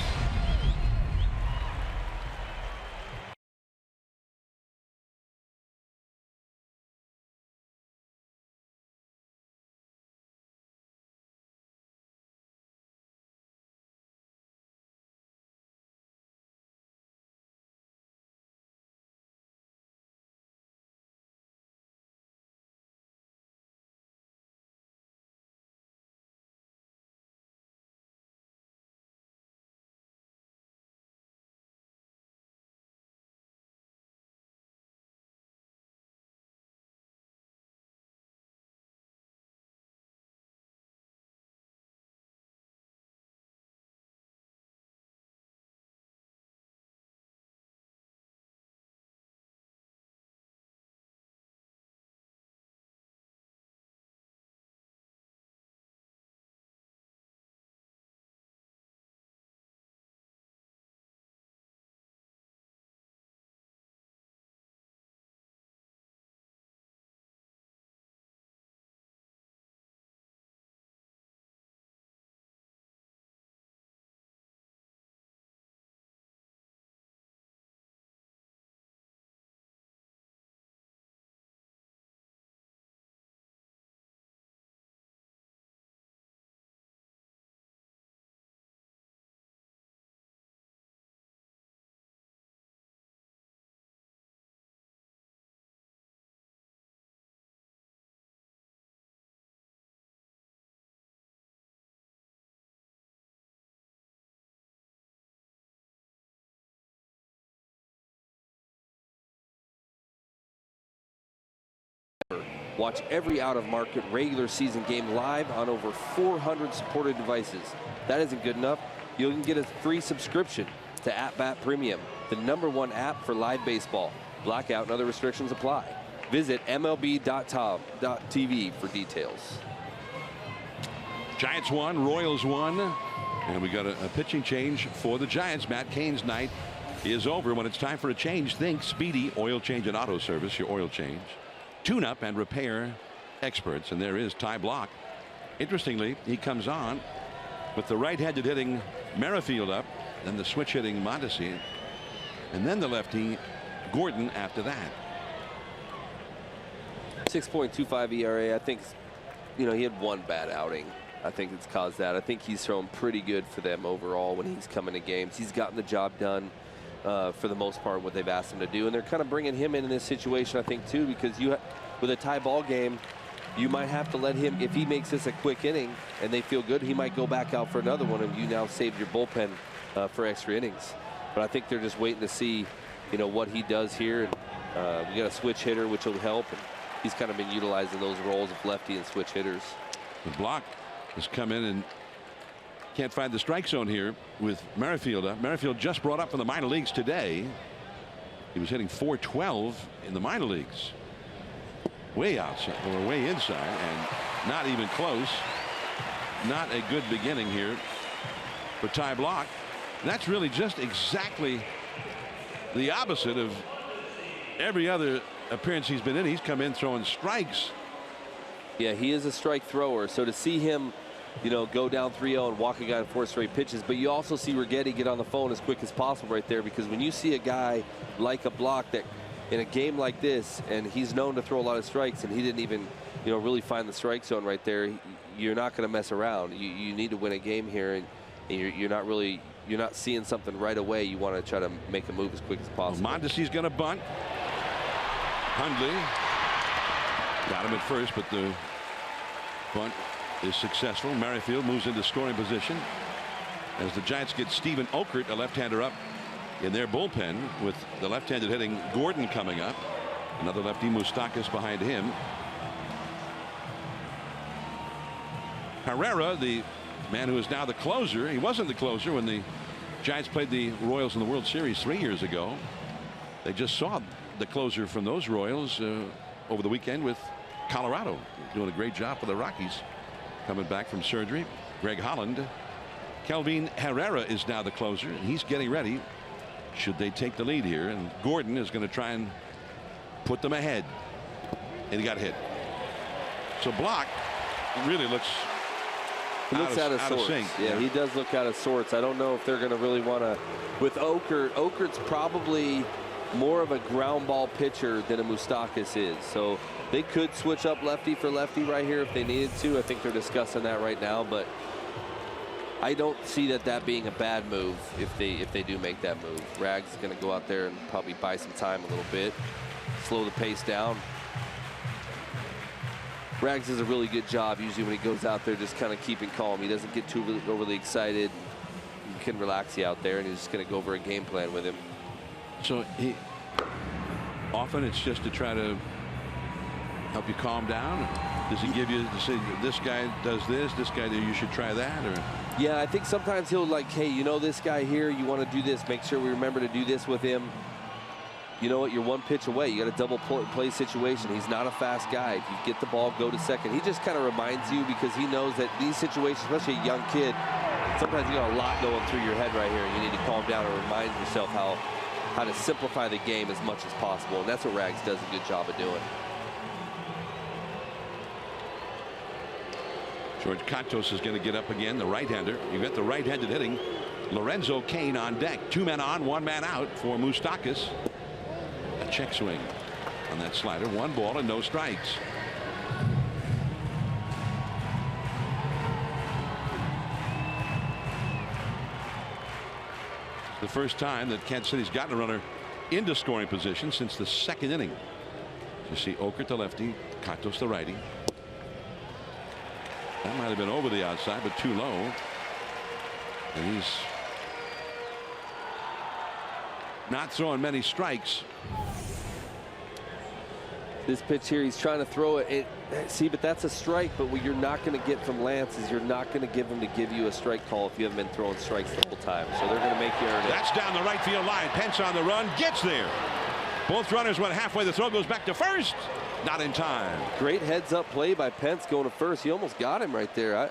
Watch every out-of-market regular season game live on over 400 supported devices. That isn't good enough. You can get a free subscription to At-Bat Premium, the #1 app for live baseball. Blackout and other restrictions apply. Visit MLB.TV for details. Giants won, Royals won, and we got a pitching change for the Giants. Matt Cain's night is over. When it's time for a change, think Speedy Oil Change and Auto Service, your oil change, tune-up and repair experts. And there is Ty Block. Interestingly, he comes on with the right-handed hitting Merrifield up, then the switch hitting Mondesi, and then the lefty Gordon after that. 6.25 ERA. I think, you know, he had one bad outing. I think it's caused that. I think he's thrown pretty good for them overall when he's coming to games. He's gotten the job done for the most part, what they've asked him to do. And they're kind of bringing him in this situation, I think, too, because with a tie ball game, you might have to let him, if he makes this a quick inning and they feel good, he might go back out for another one, and you now saved your bullpen for extra innings. But I think they're just waiting to see, you know, what he does here. And we got a switch hitter, which will help. And he's kind of been utilizing those roles of lefty and switch hitters. The Block has come in and can't find the strike zone here with Merrifield. Merrifield just brought up from the minor leagues today. He was hitting .412 in the minor leagues. Way outside or way inside and not even close. Not a good beginning here for Ty Blach. And that's really just exactly the opposite of every other appearance he's been in. He's come in throwing strikes. Yeah, he is a strike thrower. So to see him, you know, go down 3-0 and walk a guy in 4 straight pitches, but you also see Righetti get on the phone as quick as possible right there, because when you see a guy like a Blach that in a game like this, and he's known to throw a lot of strikes, and he didn't even, you know, really find the strike zone right there, you're not going to mess around. You need to win a game here, and you're not seeing something right away. You want to try to make a move as quick as possible. Well, Mondesi's going to bunt. Hundley got him at first, but the bunt is successful. Merrifield moves into scoring position as the Giants get Stephen Okert, a left-hander, up in their bullpen with the left-handed hitting Gordon coming up. Another lefty, Moustakas, behind him. Herrera, the man who is now the closer. He wasn't the closer when the Giants played the Royals in the World Series 3 years ago. They just saw the closer from those Royals over the weekend with Colorado. Doing a great job for the Rockies coming back from surgery. Greg Holland. Kelvin Herrera is now the closer, and he's getting ready should they take the lead here, and Gordon is going to try and put them ahead, and he got hit. So Blach really looks out of sorts. Sync. Yeah, he does look out of sorts. I don't know if they're going to really want to. With Okert's probably more of a ground ball pitcher than a Moustakas is. So they could switch up lefty for lefty right here if they needed to. I think they're discussing that right now, but I don't see that being a bad move if they do make that move. Rags is going to go out there and probably buy some time a little bit, slow the pace down. Rags does a really good job usually when he goes out there just kind of keeping calm. He doesn't get too overly excited. He can relax you out there, and he's just going to go over a game plan with him. So often it's just to try to help you calm down. Does he give you to say this guy does this guy you should try that? Or yeah, I think sometimes he'll like, hey, you know this guy here, you want to do this, make sure we remember to do this with him. You know what, you're one pitch away. You got a double play situation. He's not a fast guy. If you get the ball, go to second. He just kind of reminds you, because he knows that these situations, especially a young kid, sometimes you got a lot going through your head right here, and you need to calm down and remind yourself how to simplify the game as much as possible, and that's what Rags does a good job of doing. George Contos is going to get up again, the right-hander. You've got the right-handed hitting Lorenzo Cain on deck. 2 men on, 1 man out for Moustakas. A check swing on that slider. 1 ball and no strikes. The first time that Kansas City's gotten a runner into scoring position since the 2nd inning. You see Okert, the lefty, Contos, the righty. That might have been over the outside, but too low. And he's not throwing many strikes. This pitch here, he's trying to throw it. See, but that's a strike. But what you're not going to get from Lance is you're not going to give him to give you a strike call if you haven't been throwing strikes the whole time. So they're going to make you earn it. That's down the right field line. Pence on the run, gets there. Both runners went halfway. The throw goes back to first. Not in time. Great heads-up play by Pence going to first. He almost got him right there.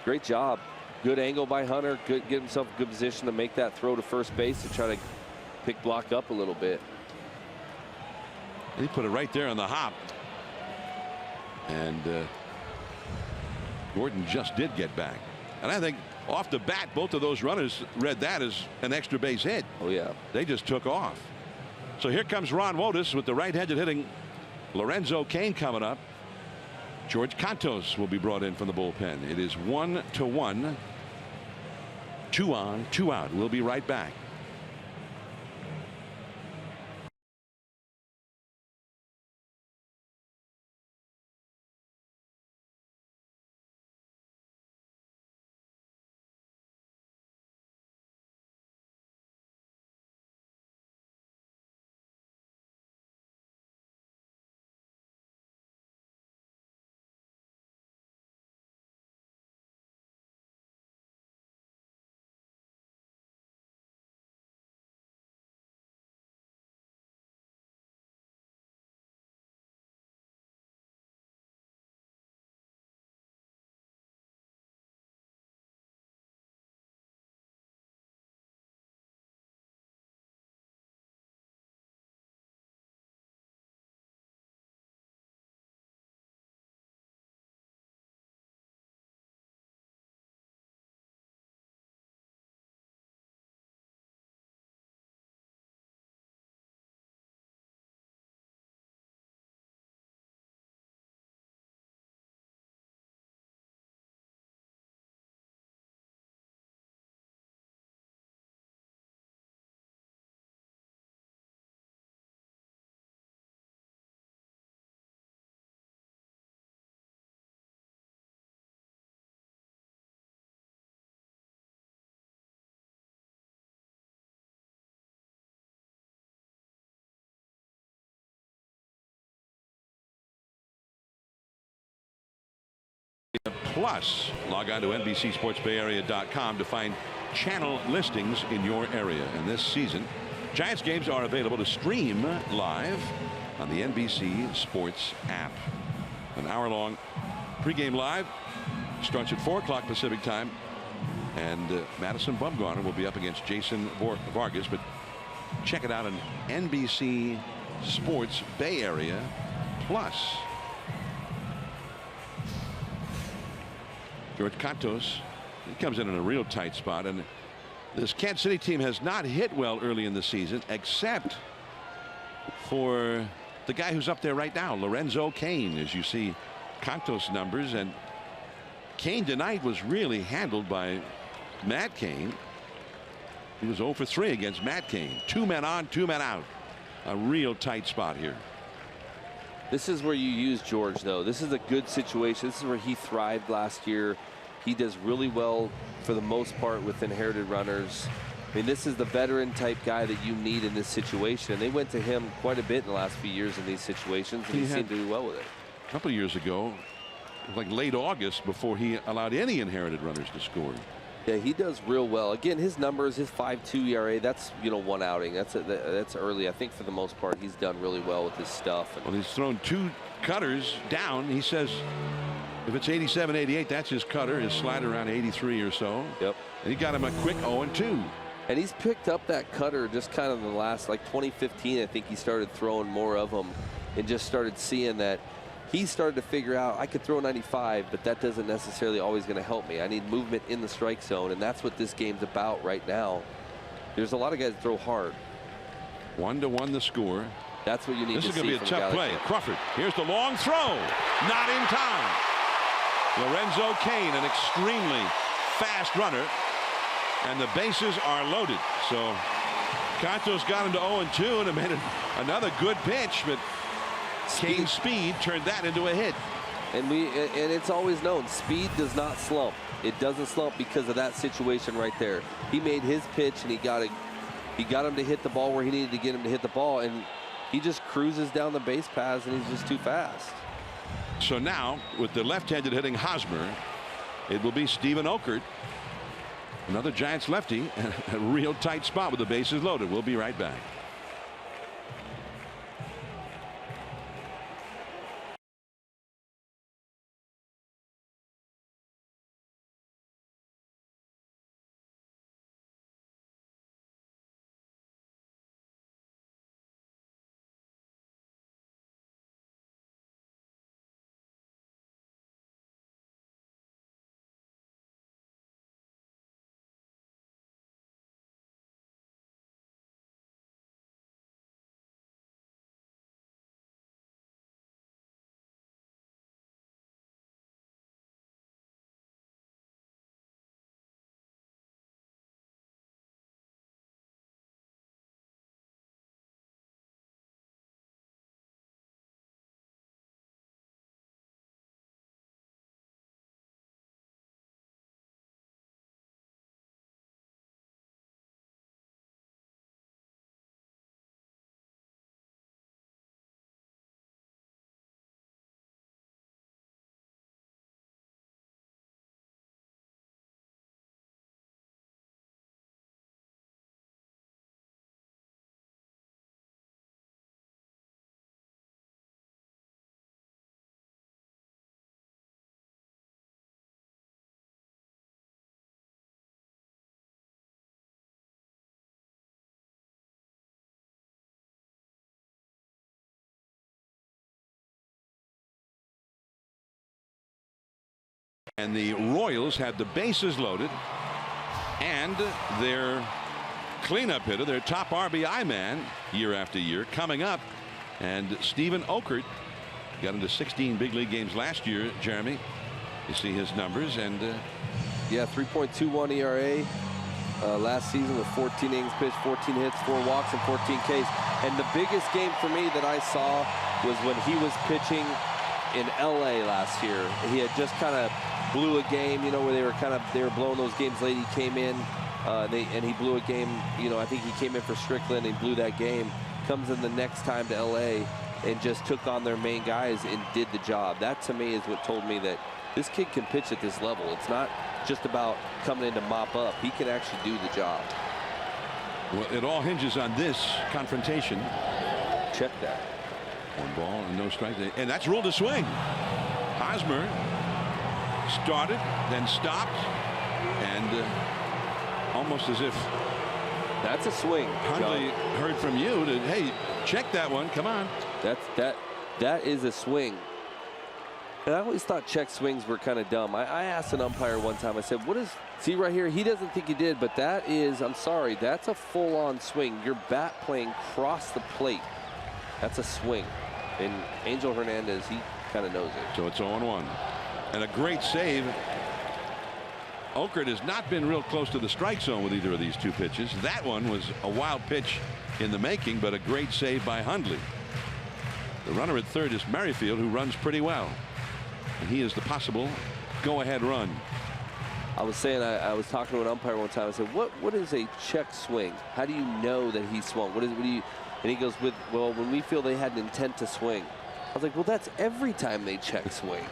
Great job. Good angle by Hunter. Get himself a good position to make that throw to first base to try to pick Blach up a little bit. He put it right there on the hop. And Gordon just did get back. And I think off the bat, both of those runners read that as an extra base hit. Oh, yeah. They just took off. So here comes Ron Wotus with the right-handed hitting Lorenzo Cain coming up. George Contos will be brought in from the bullpen. It is 1-1. 2 on, 2 out. We'll be right back. Plus, log on to NBCSportsBayArea.com to find channel listings in your area. And this season, Giants games are available to stream live on the NBC Sports app. An hour-long pregame live starts at 4 o'clock Pacific time. And Madison Bumgarner will be up against Jason Vargas. But check it out on NBC Sports Bay Area Plus. George Cantos, he comes in a real tight spot, and this Kansas City team has not hit well early in the season, except for the guy who's up there right now, Lorenzo Cain. As you see Cantos' numbers, and Cain tonight was really handled by Matt Cain. He was 0 for 3 against Matt Cain. 2 men on, 2 men out. A real tight spot here. This is where you use George, though. This is a good situation. This is where he thrived last year. He does really well for the most part with inherited runners. I mean, this is the veteran type guy that you need in this situation. And they went to him quite a bit in the last few years in these situations, and he seemed to do well with it. A couple of years ago, like late August, before he allowed any inherited runners to score. Yeah, he does real well. Again, his numbers, his 5.2 ERA, that's, you know, 1 outing. That's early. I think for the most part, he's done really well with his stuff. Well, he's thrown 2 cutters down. He says if it's 87, 88, that's his cutter. His slider around 83 or so. Yep. And he got him a quick 0-2. And he's picked up that cutter just kind of in the last, like 2015, I think he started throwing more of them and just started seeing that he started to figure out I could throw 95, but that doesn't necessarily always going to help me. I need movement in the strike zone, and that's what this game's about right now. There's a lot of guys that throw hard. 1-1 the score. That's what you need to see. This is going to be a tough play. Crawford, here's the long throw. Not in time. Lorenzo Cain, an extremely fast runner, and the bases are loaded. So Cantos got him to 0-2 and it made another good pitch, but Cain's speed turned that into a hit. And it's always known, speed does not slump. It doesn't slump because of that situation right there. He made his pitch and he got him to hit the ball where he needed to get him to hit the ball, and he just cruises down the base paths and he's just too fast. So now with the left-handed hitting Hosmer, it will be Stephen Okert, another Giants lefty, a real tight spot with the bases loaded. We'll be right back. And the Royals had the bases loaded, and their cleanup hitter, their top RBI man year after year, coming up. And Stephen Okert got into 16 big league games last year. Jeremy, you see his numbers, and yeah, 3.21 ERA last season with 14 innings pitched, 14 hits, 4 walks, and 14 Ks. And the biggest game for me that I saw was when he was pitching in LA last year. He had just kind of blew a game, you know, where they were blowing those games late. He came in and he blew a game, you know, I think he came in for Strickland and blew that game. Comes in the next time to LA and just took on their main guys and did the job. That to me is what told me that This kid can pitch at this level. It's not just about coming in to mop up. He can actually do the job. Well, it all hinges on this confrontation. Check that. 1 ball and no strike. And that's ruled a swing. Hosmer started, then stopped, and almost as if that's a swing. Hundley heard from you that, hey, check that one. Come on. That is a swing. And I always thought check swings were kind of dumb. I asked an umpire one time, I said, what is, see right here, he doesn't think he did, but that is, I'm sorry, that's a full-on swing. Your bat playing across the plate. That's a swing. And Angel Hernandez, he kind of knows it. So it's 0-1. And a great save. Oakland has not been real close to the strike zone with either of these two pitches. That one was a wild pitch in the making, but a great save by Hundley. The runner at third is Merrifield, who runs pretty well. And he is the possible go-ahead run. I was saying, I was talking to an umpire one time. I said, what is a check swing? How do you know that he swung? What do you? And he goes, well, when we feel they had an intent to swing. I was like, well, that's every time they check swing.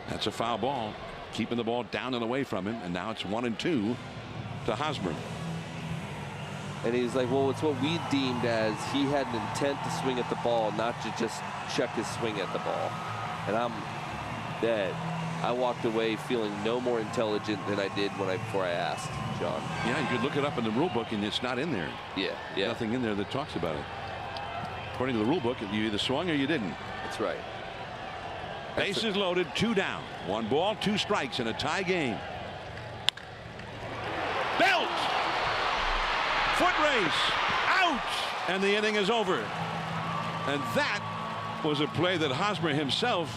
That's a foul ball, keeping the ball down and away from him. And now it's 1-2 to Hosmer. And he's like, well, it's what we deemed as he had an intent to swing at the ball, not to just check his swing at the ball. And I'm dead. I walked away feeling no more intelligent than I did before I asked, John. Yeah, you could look it up in the rule book, and it's not in there. Yeah. Nothing in there that talks about it. According to the rule book, you either swung or you didn't. That's right. Bases loaded, 2 down. 1 ball, 2 strikes in a tie game. Belt! Foot race! Out! And the inning is over. And that was a play that Hosmer himself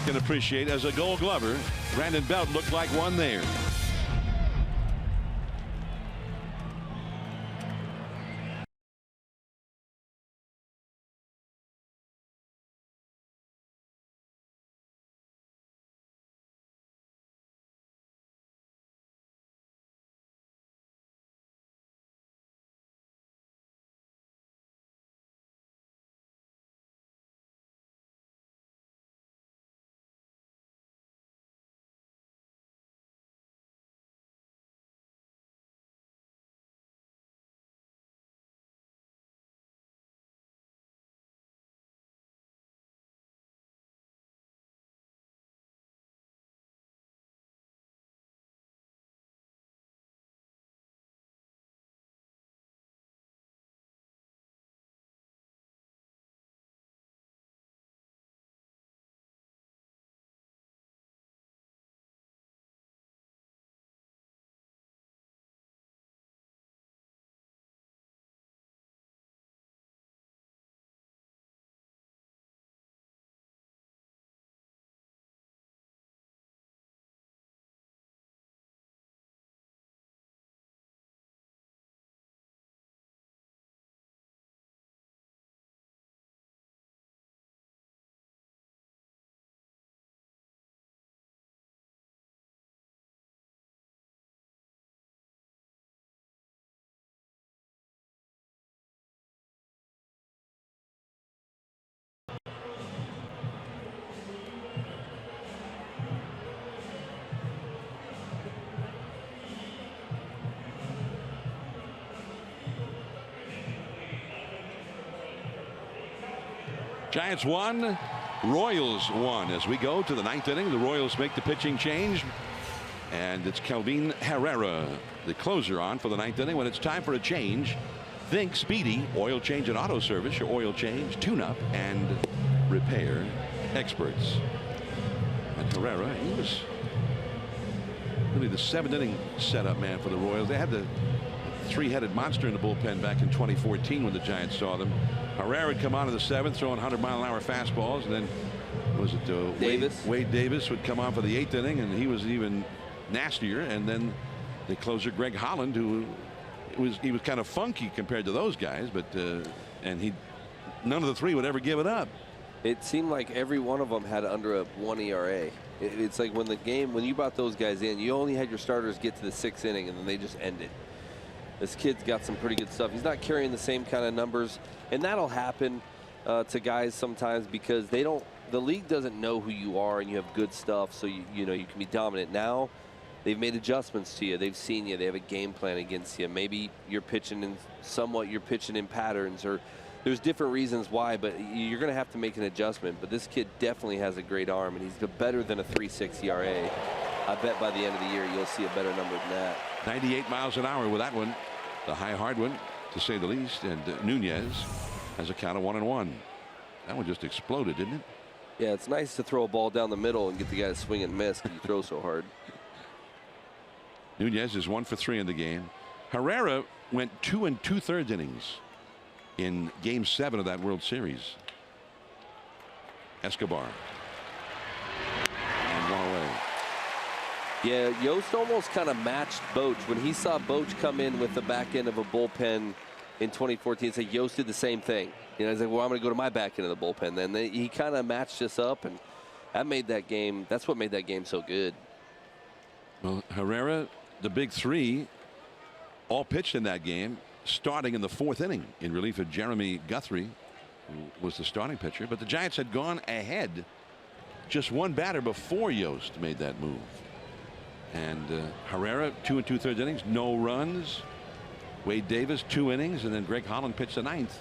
can appreciate as a Gold Glover. Brandon Belt looked like one there. Giants 1, Royals 1. As we go to the 9th inning, the Royals make the pitching change. And it's Kelvin Herrera, the closer, on for the 9th inning. When it's time for a change, think Speedy Oil Change and Auto Service, your oil change, tune-up, and repair experts. And Herrera, he was really the 7th inning setup man for the Royals. They had the 3-headed monster in the bullpen back in 2014 when the Giants saw them. Herrera would come on in the 7th, throwing 100-mile-an-hour fastballs, and then was it Wade Davis would come on for the 8th inning, and he was even nastier. And then the closer Greg Holland, who he was kind of funky compared to those guys, but and none of the 3 would ever give it up. It seemed like every one of them had under a 1 ERA. It's like when you brought those guys in, you only had your starters get to the 6th inning, and then they just ended. This kid's got some pretty good stuff. He's not carrying the same kind of numbers, and that'll happen to guys sometimes because they don't the league doesn't know who you are, and you have good stuff, so you know you can be dominant. Now they've made adjustments to you. They've seen you. They have a game plan against you. Maybe you're pitching in patterns, or there's different reasons why, but you're going to have to make an adjustment. But this kid definitely has a great arm, and he's better than a 3.6 ERA. I bet by the end of the year you'll see a better number than that. 98 miles an hour with that one, the hard one to say the least. And Nunez has a count of 1-1. That one just exploded, didn't it? Yeah, it's nice to throw a ball down the middle and get the guy to swing and miss because you throw so hard. Nunez is 1 for 3 in the game. Herrera went 2 2/3 innings in Game 7 of that World Series. Escobar. And 1 away. Yeah, Yost almost kind of matched Boch. When he saw Boch come in with the back end of a bullpen in 2014, so Yost did the same thing. You know, he's like, well, I'm going to go to my back end of the bullpen. Then he kind of matched us up, and that made that game. That's what made that game so good. Well, Herrera, the big three, all pitched in that game, starting in the 4th inning in relief of Jeremy Guthrie, who was the starting pitcher. But the Giants had gone ahead just one batter before Yost made that move. And Herrera, 2 2/3 innings, no runs. Wade Davis, 2 innings, and then Greg Holland pitched the 9th.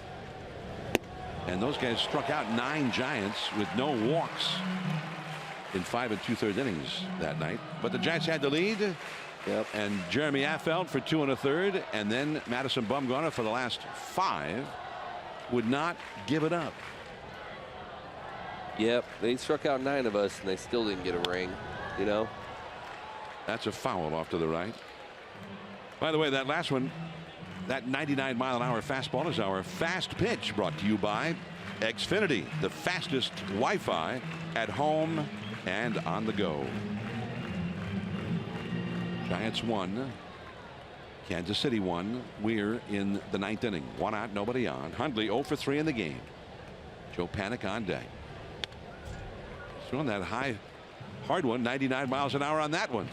And those guys struck out 9 Giants with no walks in 5 2/3 innings that night. But the Giants had the lead. Yep. And Jeremy Affeldt for 2 1/3, and then Madison Bumgarner for the last 5 would not give it up. Yep, they struck out 9 of us, and they still didn't get a ring. You know. That's a foul off to the right. By the way, that last one, that 99-mile-an-hour fastball is our fast pitch, brought to you by Xfinity, the fastest Wi-Fi at home and on the go. Giants 1, Kansas City 1. We're in the 9th inning. 1 out, nobody on. Hundley 0 for 3 in the game. Joe Panik on deck. Throwing that hard one, 99 miles an hour on that one.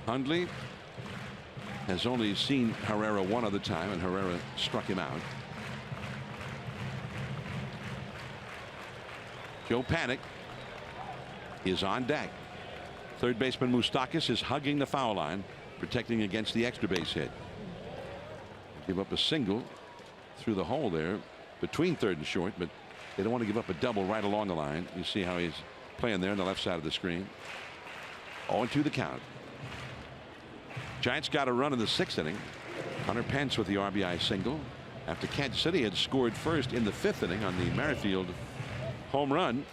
Hundley has only seen Herrera one other time, and Herrera struck him out. Joe Panik is on deck. Third baseman Moustakas is hugging the foul line, protecting against the extra base hit. Give up a single through the hole there between third and short, but they don't want to give up a double right along the line. You see how he's playing there on the left side of the screen. 0-2 the count. Giants got a run in the 6th inning. Hunter Pence with the RBI single after Kansas City had scored first in the 5th inning on the Merrifield home run.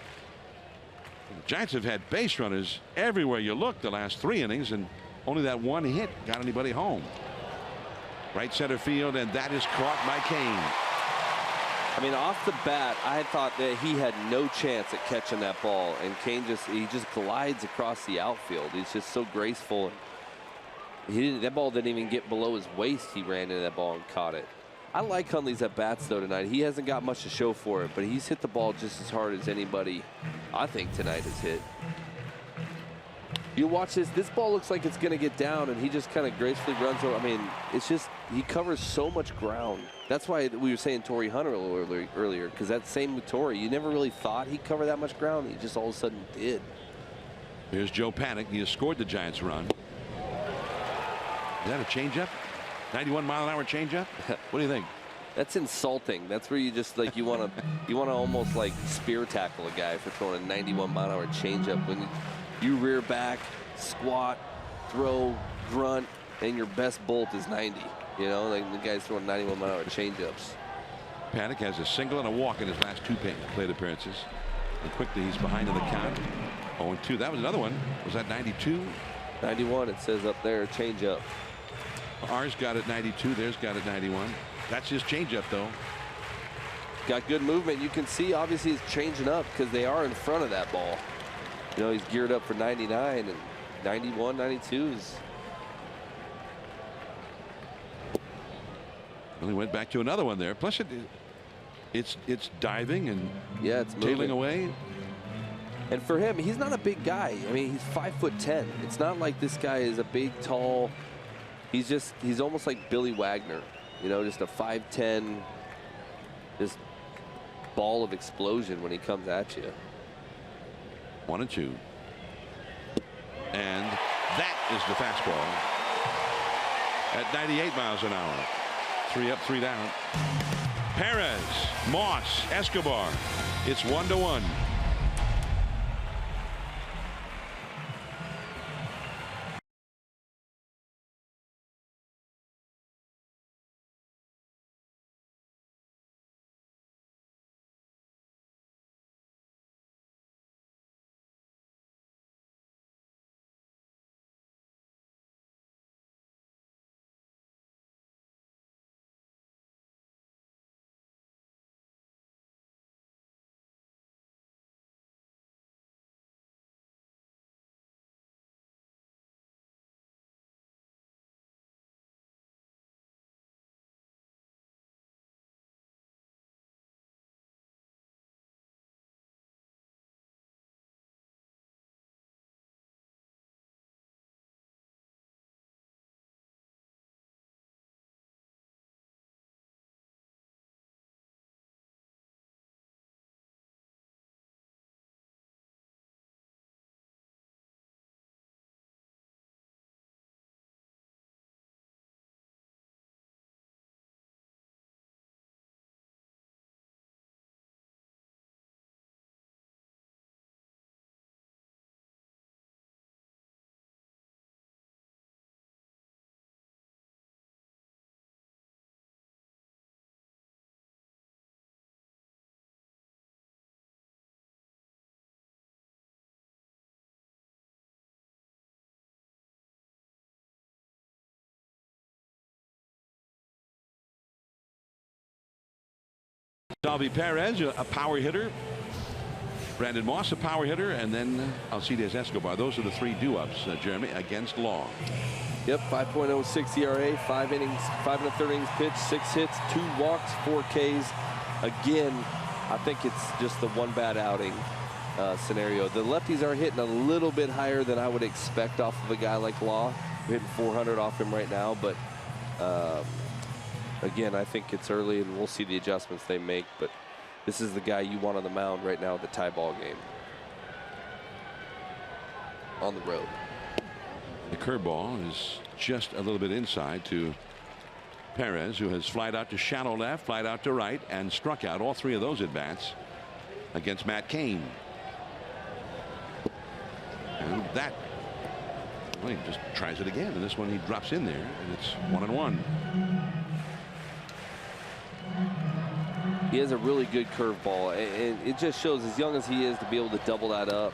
The Giants have had base runners everywhere you look the last 3 innings, and only that one hit got anybody home. Right center field, and that is caught by Kane. I mean, off the bat, I thought that he had no chance at catching that ball, and Kane just glides across the outfield. He's just so graceful. That ball didn't even get below his waist. He ran into that ball and caught it. I like Hundley's at bats though tonight. He hasn't got much to show for it, but he's hit the ball just as hard as anybody I think tonight has hit. You watch this. This ball looks like it's going to get down, and he just kind of gracefully runs over. I mean, it's just he covers so much ground. That's why we were saying Torrey Hunter a little earlier, because that same with Torrey, you never really thought he'd cover that much ground. He just all of a sudden did. Here's Joe Panik. He has scored the Giants run. Is that a changeup? 91-mile-an-hour changeup? What do you think? That's insulting. That's where you just like you want to almost like spear tackle a guy for throwing a 91-mile-an-hour changeup. When you rear back, squat, throw, grunt, and your best bolt is 90. You know, like the guy's throwing 91-mile-an-hour changeups. Panik has a single and a walk in his last 2 plate appearances. And quickly he's behind in the count. 0-2. That was another one. Was that 92? 91. It says up there, changeup. Ours got it 92. Theirs got it 91. That's his changeup, though. Got good movement. You can see, obviously, he's changing up because they are in front of that ball. You know, he's geared up for 99, and 91, 92 is. Well, he went back to another one there. Plus, it's diving and it's tailing moving away. And for him, he's not a big guy. I mean, he's 5'10". It's not like this guy is a big, tall. He's almost like Billy Wagner. You know, just a 5'10", this ball of explosion when he comes at you. 1-2. And that is the fastball at 98 miles an hour. 3 up, 3 down. Perez, Moss, Escobar. It's 1-1. Salvi Perez, a power hitter. Brandon Moss, a power hitter, and then Alcides Escobar. Those are the 3 do-ups, Jeremy, against Law. Yep, 5.06 ERA, 5 innings, 5 1/3 innings pitched, 6 hits, 2 walks, 4 Ks. Again, I think it's just the 1 bad outing scenario. The lefties are hitting a little bit higher than I would expect off of a guy like Law. We're hitting 400 off him right now, but again, I think it's early, and we'll see the adjustments they make. But this is the guy you want on the mound right now, the tie ball game on the road. The curveball is just a little bit inside to Perez, who has flied out to shallow left, flied out to right, and struck out all 3 of those at bats against Matt Cain. And that, well, he just tries it again, and this one he drops in there, and it's 1-1. He has a really good curveball, and it just shows, as young as he is, to be able to double that up.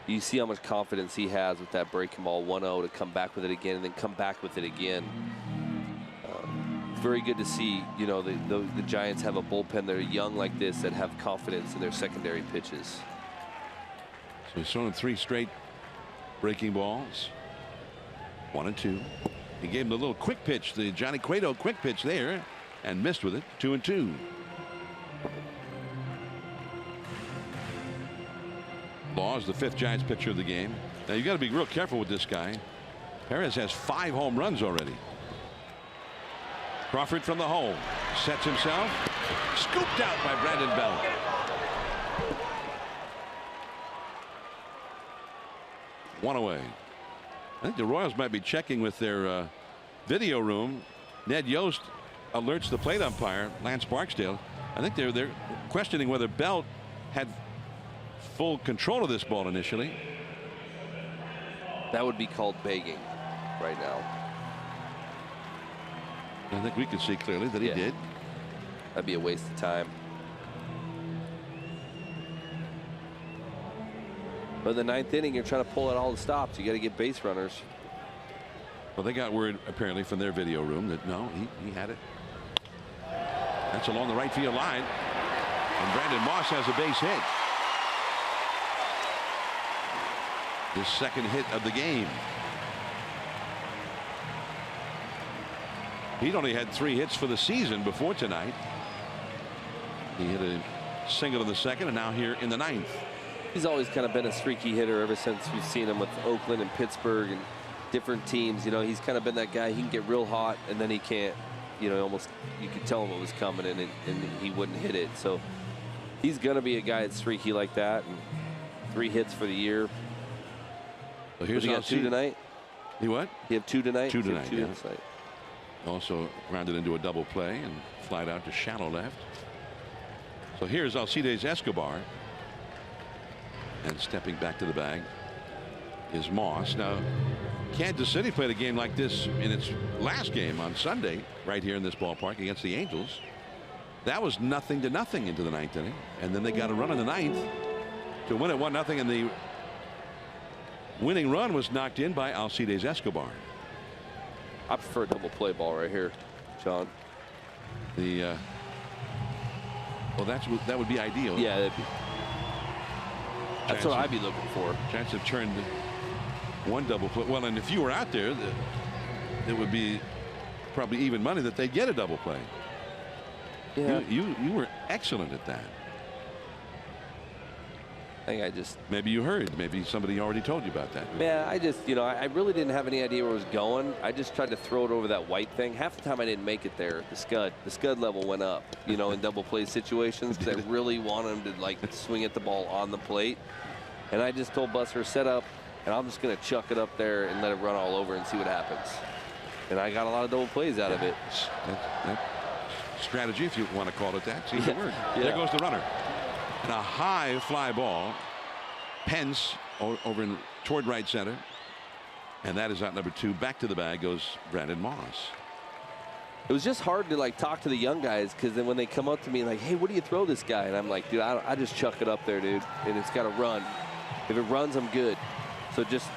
You see how much confidence he has with that breaking ball 1-0 to come back with it again and then come back with it again. Very good to see, you know, the Giants have a bullpen that are young like this that have confidence in their secondary pitches. So he's thrown 3 straight breaking balls. 1-2. He gave him the little quick pitch, the Johnny Cueto quick pitch there, and missed with it. 2-2. Law is the 5th Giants pitcher of the game. Now you got to be real careful with this guy. Perez has 5 home runs already. Crawford from the hole, sets himself, scooped out by Brandon Bell. One away. I think the Royals might be checking with their video room. Ned Yost alerts the plate umpire, Lance Barksdale. I think they're questioning whether Bell had full control of this ball initially. That would be called begging right now. I think we can see clearly that he did. That'd be a waste of time. But in the 9th inning, you're trying to pull out all the stops. You got to get base runners. Well, they got word apparently from their video room that no, he had it. That's along the right field line, and Brandon Moss has a base hit. His 2nd hit of the game. He'd only had 3 hits for the season before tonight. He hit a single in the 2nd, and now here in the 9th. He's always kind of been a streaky hitter ever since we've seen him with Oakland and Pittsburgh and different teams. You know, he's kind of been that guy. He can get real hot, and then he can't you know, almost you could tell him it was coming, and he wouldn't hit it. So he's going to be a guy that's streaky like that, and 3 hits for the year. So here's he got 2 tonight. He what? He have 2 tonight. 2 tonight. Yeah. Tonight. Also grounded into a double play and flied out to shallow left. So here's Alcides Escobar, and stepping back to the bag is Moss. Now, Kansas City played a game like this in its last game on Sunday right here in this ballpark against the Angels. That was 0-0 into the 9th inning, and then they got a run in the 9th to win it 1-0, and the winning run was knocked in by Alcides Escobar. I prefer a double play ball right here, John. The well, that would be ideal. Yeah, that's what I'd be looking for. Chance of turned one double play. Well, and if you were out there, it would be probably even money that they get a double play. Yeah. You were excellent at that. I think I just. Maybe you heard. Maybe somebody already told you about that. Yeah, I just, you know, I really didn't have any idea where it was going. I just tried to throw it over that white thing. Half the time I didn't make it there. The scud level went up, you know, in double play situations, because I really wanted him to like swing at the ball on the plate. And I just told Buster, set up, and I'm just going to chuck it up there and let it run all over and see what happens. And I got a lot of double plays out of it. That strategy, if you want to call it that, seems to work. Yeah. There goes the runner. And a high fly ball. Pence over toward right center. And that is out number 2. Back to the bag goes Brandon Moss. It was just hard to like talk to the young guys, because then when they come up to me like, hey, what do you throw this guy? And I'm like, dude, I just chuck it up there, dude. And it's got to run. If it runs, I'm good. So just,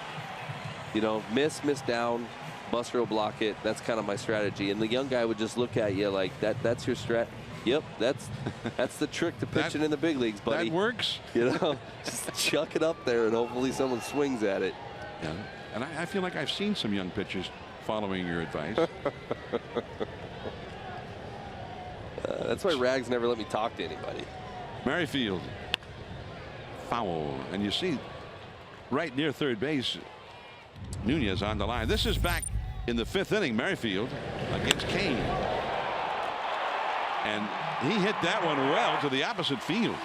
you know, miss down. Buster will block it. That's kind of my strategy. And the young guy would just look at you like, that's your strat. Yep, that's the trick to pitching in the big leagues, buddy. That works. You know, just chuck it up there and hopefully someone swings at it. Yeah, and I feel like I've seen some young pitchers following your advice. That's why Rags never let me talk to anybody. Merrifield, foul, and you see right near third base, Nunez on the line. This is back in the 5th inning. Merrifield against Kane. And he hit that one well to the opposite field.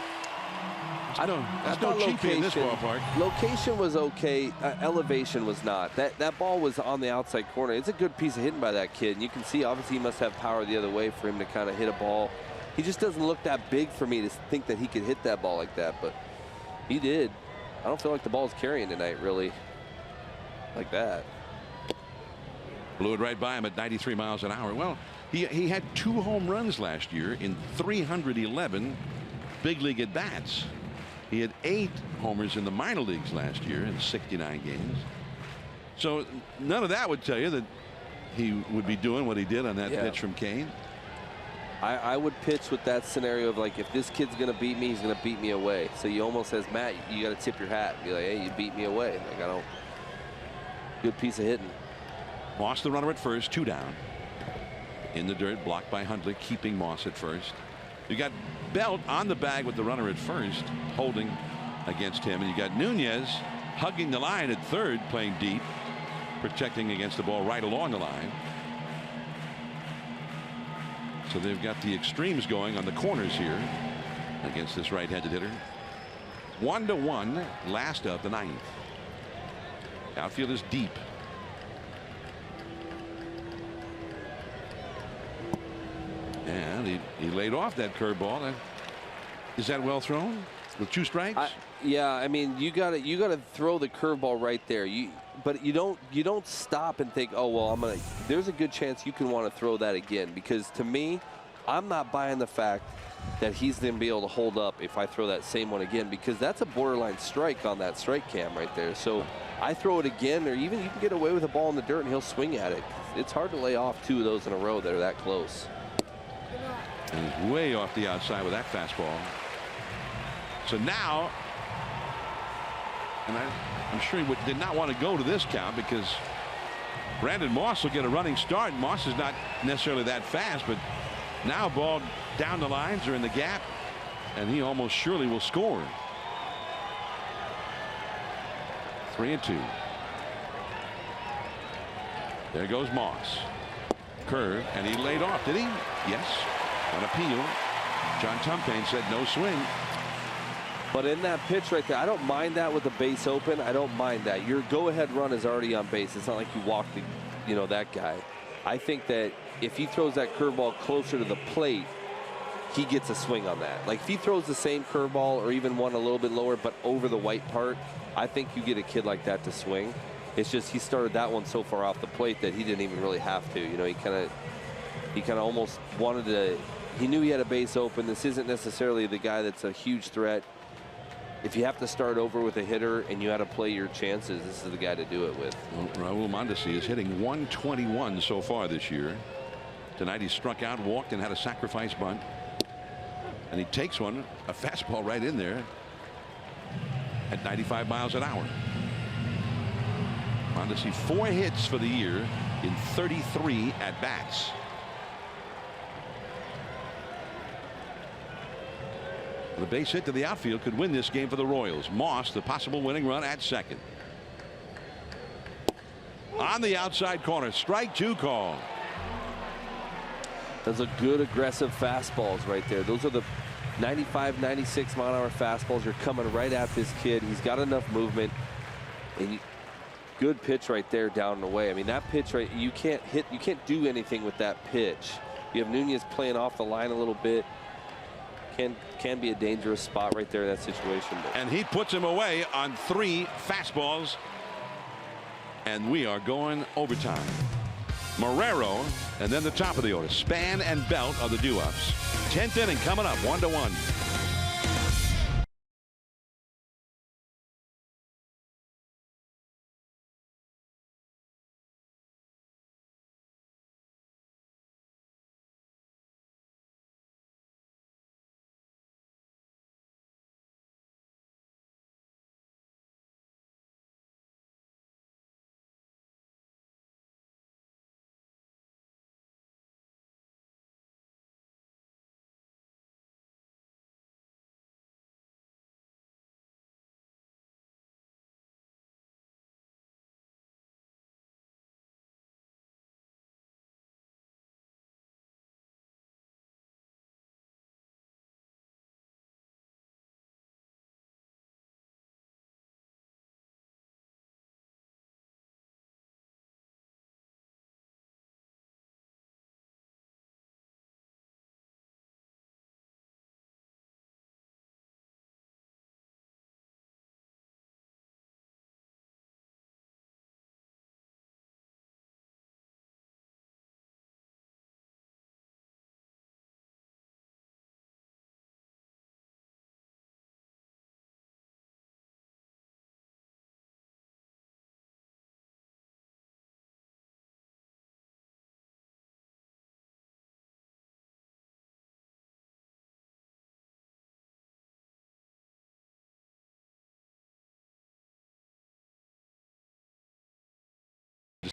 There's no cheapie in this ballpark. Location was okay. Elevation was not. That ball was on the outside corner. It's a good piece of hitting by that kid. And you can see, obviously, he must have power the other way for him to kind of hit a ball. He just doesn't look that big for me to think that he could hit that ball like that. But he did. I don't feel like the ball's carrying tonight, really, like that. Blew it right by him at 93 miles an hour. Well, he had 2 home runs last year in 311 big league at bats. He had 8 homers in the minor leagues last year in 69 games. So none of that would tell you that he would be doing what he did on that pitch from Kane. I would pitch with that scenario of like, if this kid's going to beat me, he's going to beat me away. So you almost, as Matt, you got to tip your hat and be like, hey, you beat me away. Like, I don't. Good piece of hitting. Moss the runner at first, 2 down. In the dirt, blocked by Huntley, keeping Moss at first. You got Belt on the bag with the runner at first, holding against him. And you got Nunez hugging the line at third, playing deep, protecting against the ball right along the line. So they've got the extremes going on the corners here against this right-handed hitter. 1-1, last of the 9th. Outfield is deep. And he laid off that curveball. Is that well thrown with 2 strikes? Yeah, I mean, you got to throw the curveball right there. But you don't stop and think, oh well, there's a good chance you can want to throw that again, because to me, I'm not buying the fact that he's going to be able to hold up if I throw that same one again, because that's a borderline strike on that strike cam right there. So I throw it again, or even you can get away with a ball in the dirt and he'll swing at it. It's hard to lay off 2 of those in a row that are that close. And he's way off the outside with that fastball. So now, and I'm sure he did not want to go to this count, because Brandon Moss will get a running start. Moss is not necessarily that fast, but now ball down the lines or in the gap, and he almost surely will score. 3-2. There goes Moss. Curve, and he laid off, did he? Yes. On appeal, John Tumpane said no swing. But in that pitch right there, I don't mind that with the base open. I don't mind that. Your go-ahead run is already on base. It's not like you walked the, that guy. I think that if he throws that curveball closer to the plate, he gets a swing on that. Like if he throws the same curveball or even one a little bit lower but over the white part, I think you get a kid like that to swing. It's just he started that one so far off the plate that he didn't even really have to. He kind of almost wanted to. He knew he had a base open. This isn't necessarily the guy that's a huge threat. If you have to start over with a hitter and you had to play your chances, this is the guy to do it with. Well, Raul Mondesi is hitting 121 so far this year. Tonight he struck out, walked, and had a sacrifice bunt. And he takes one, a fastball right in there at 95 miles an hour. Mondesi 4 hits for the year in 33 at bats. The base hit to the outfield could win this game for the Royals. Moss, the possible winning run at second. On the outside corner, strike 2 call. Those are good aggressive fastballs right there. Those are the 95, 96 mile an hour fastballs. You're coming right at this kid. He's got enough movement. And good pitch right there down and away. I mean, that pitch right, you can't do anything with that pitch. You have Nunez playing off the line a little bit. Can be a dangerous spot right there in that situation. And he puts him away on 3 fastballs. And we are going overtime. Marrero, and then the top of the order. Span and Belt are the due-ups. 10th inning coming up, 1-1.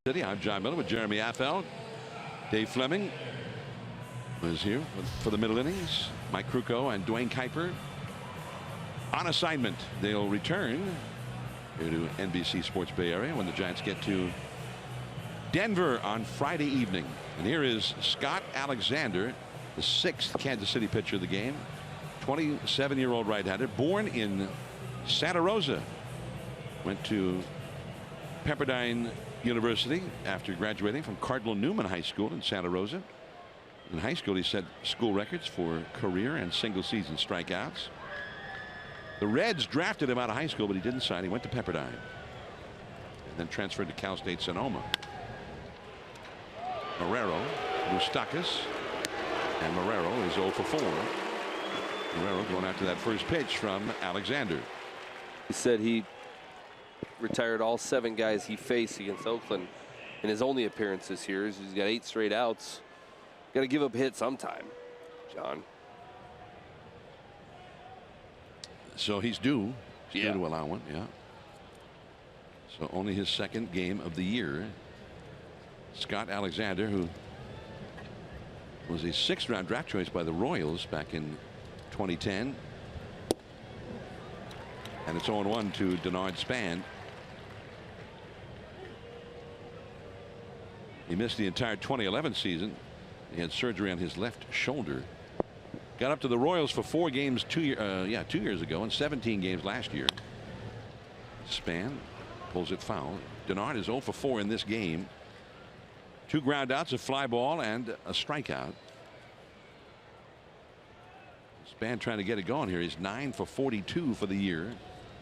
City. I'm John Miller with Jeremy Affeldt. Dave Fleming was here for the middle innings. Mike Krukow and Dwayne Kuiper on assignment. They'll return here to NBC Sports Bay Area when the Giants get to Denver on Friday evening. And here is Scott Alexander, the 6th Kansas City pitcher of the game. 27-year-old right-hander, born in Santa Rosa. Went to Pepperdine University after graduating from Cardinal Newman High School in Santa Rosa. In high school, he set school records for career and single-season strikeouts. The Reds drafted him out of high school, but he didn't sign. He went to Pepperdine and then transferred to Cal State Sonoma. Marrero, Moustakas, and Marrero is 0 for 4. Marrero going after that first pitch from Alexander. He said he retired all 7 guys he faced against Oakland in his only appearances here. He's got 8 straight outs. Got to give up a hit sometime, John. So he's due. He's due to allow one. Yeah. So only his 2nd game of the year. Scott Alexander, who was a 6th round draft choice by the Royals back in 2010. And it's 0-1 to Denard Span. He missed the entire 2011 season. He had surgery on his left shoulder. Got up to the Royals for 4 games 2 years ago and 17 games last year. Span pulls it foul. Denard is 0 for 4 in this game. 2 groundouts, a fly ball, and a strikeout. Span trying to get it going here. He's 9 for 42 for the year,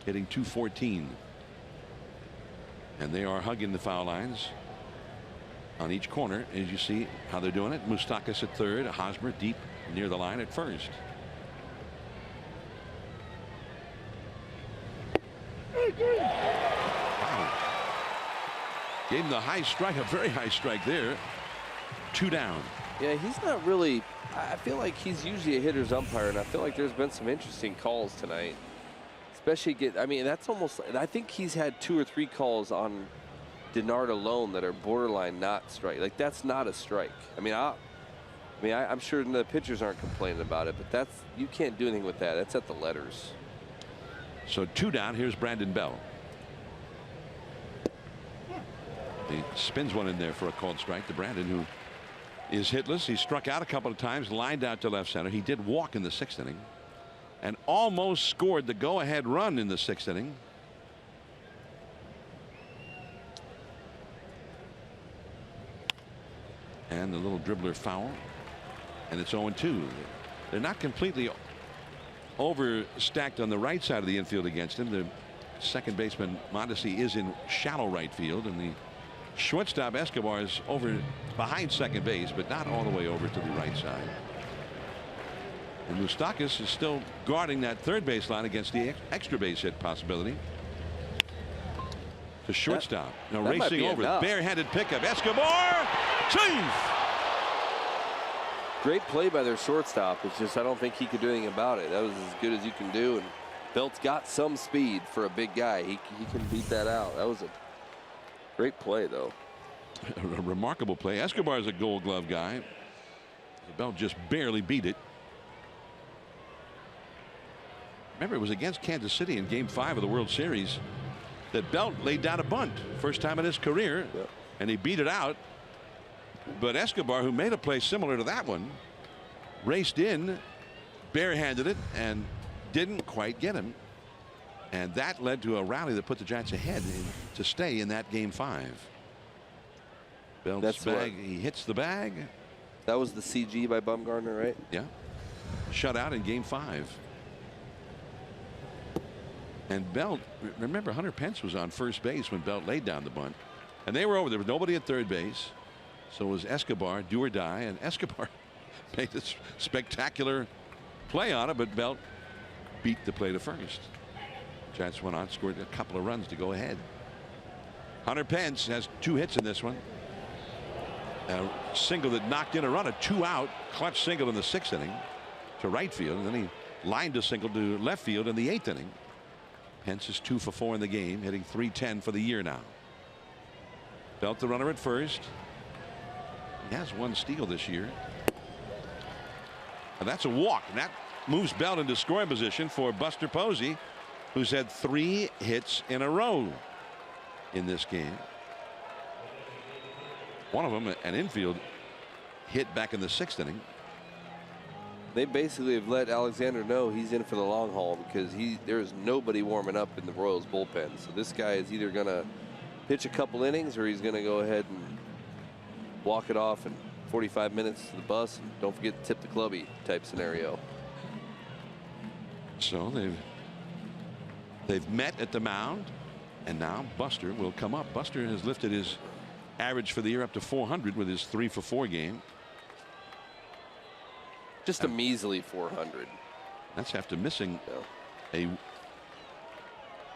hitting .214. And they are hugging the foul lines on each corner, as you see how they're doing it. Moustakas at third, Hosmer deep near the line at first. Wow. Gave him the high strike, a very high strike there. 2 down. Yeah, he's not really. I feel like he's usually a hitter's umpire, and I feel like there's been some interesting calls tonight. Especially I mean, that's almost. I think he's had 2 or 3 calls on Denard alone that are borderline not strike. Like, that's not a strike. I mean, I'm sure the pitchers aren't complaining about it, but you can't do anything with that. That's at the letters. So 2 down. Here's Brandon Bell. He spins one in there for a called strike to Brandon, who is hitless. He struck out a couple of times, lined out to left center. He did walk in the 6th inning and almost scored the go-ahead run in the 6th inning. And the little dribbler foul, and it's 0-2. They're not completely overstacked on the right side of the infield against him. The second baseman Mondesi is in shallow right field, and the shortstop Escobar is over behind second base, but not all the way over to the right side. And Moustakas is still guarding that third base line against the extra base hit possibility. To shortstop. Now racing over. Barehanded pickup. Escobar. Safe. Great play by their shortstop. It's just I don't think he could do anything about it. That was as good as you can do. And Belt's got some speed for a big guy. He can beat that out. That was a great play, though. A remarkable play. Escobar is a Gold Glove guy. Belt just barely beat it. Remember, it was against Kansas City in Game 5 of the World Series that Belt laid down a bunt. First time in his career. Yep. And he beat it out. But Escobar, who made a play similar to that one, raced in, barehanded it, and didn't quite get him. And that led to a rally that put the Giants ahead to stay in that Game 5. Belt's bag, he hits the bag. That was the CG by Bumgarner, right? Yeah. Shut out in Game 5. And Belt, remember, Hunter Pence was on first base when Belt laid down the bunt. And they were over. There was nobody at third base. So it was Escobar, do or die. And Escobar made this spectacular play on it, but Belt beat the play to first. Giants went on, scored a couple of runs to go ahead. Hunter Pence has 2 hits in this one. A single that knocked in a run, a 2-out clutch single in the 6th inning to right field, and then he lined a single to left field in the 8th inning. Pence is 2 for 4 in the game, hitting .310 for the year now. Belt the runner at first. He has 1 steal this year. And that's a walk, and that moves Belt into scoring position for Buster Posey, who's had 3 hits in a row in this game. One of them, an infield hit back in the 6th inning. They basically have let Alexander know he's in for the long haul because there's nobody warming up in the Royals bullpen. So this guy is either going to pitch a couple innings or he's going to go ahead and walk it off in 45 minutes to the bus. And don't forget to tip the clubby type scenario. So they've met at the mound, and now Buster will come up. Buster has lifted his average for the year up to 400 with his 3 for 4 game. Just a measly 400. That's after missing a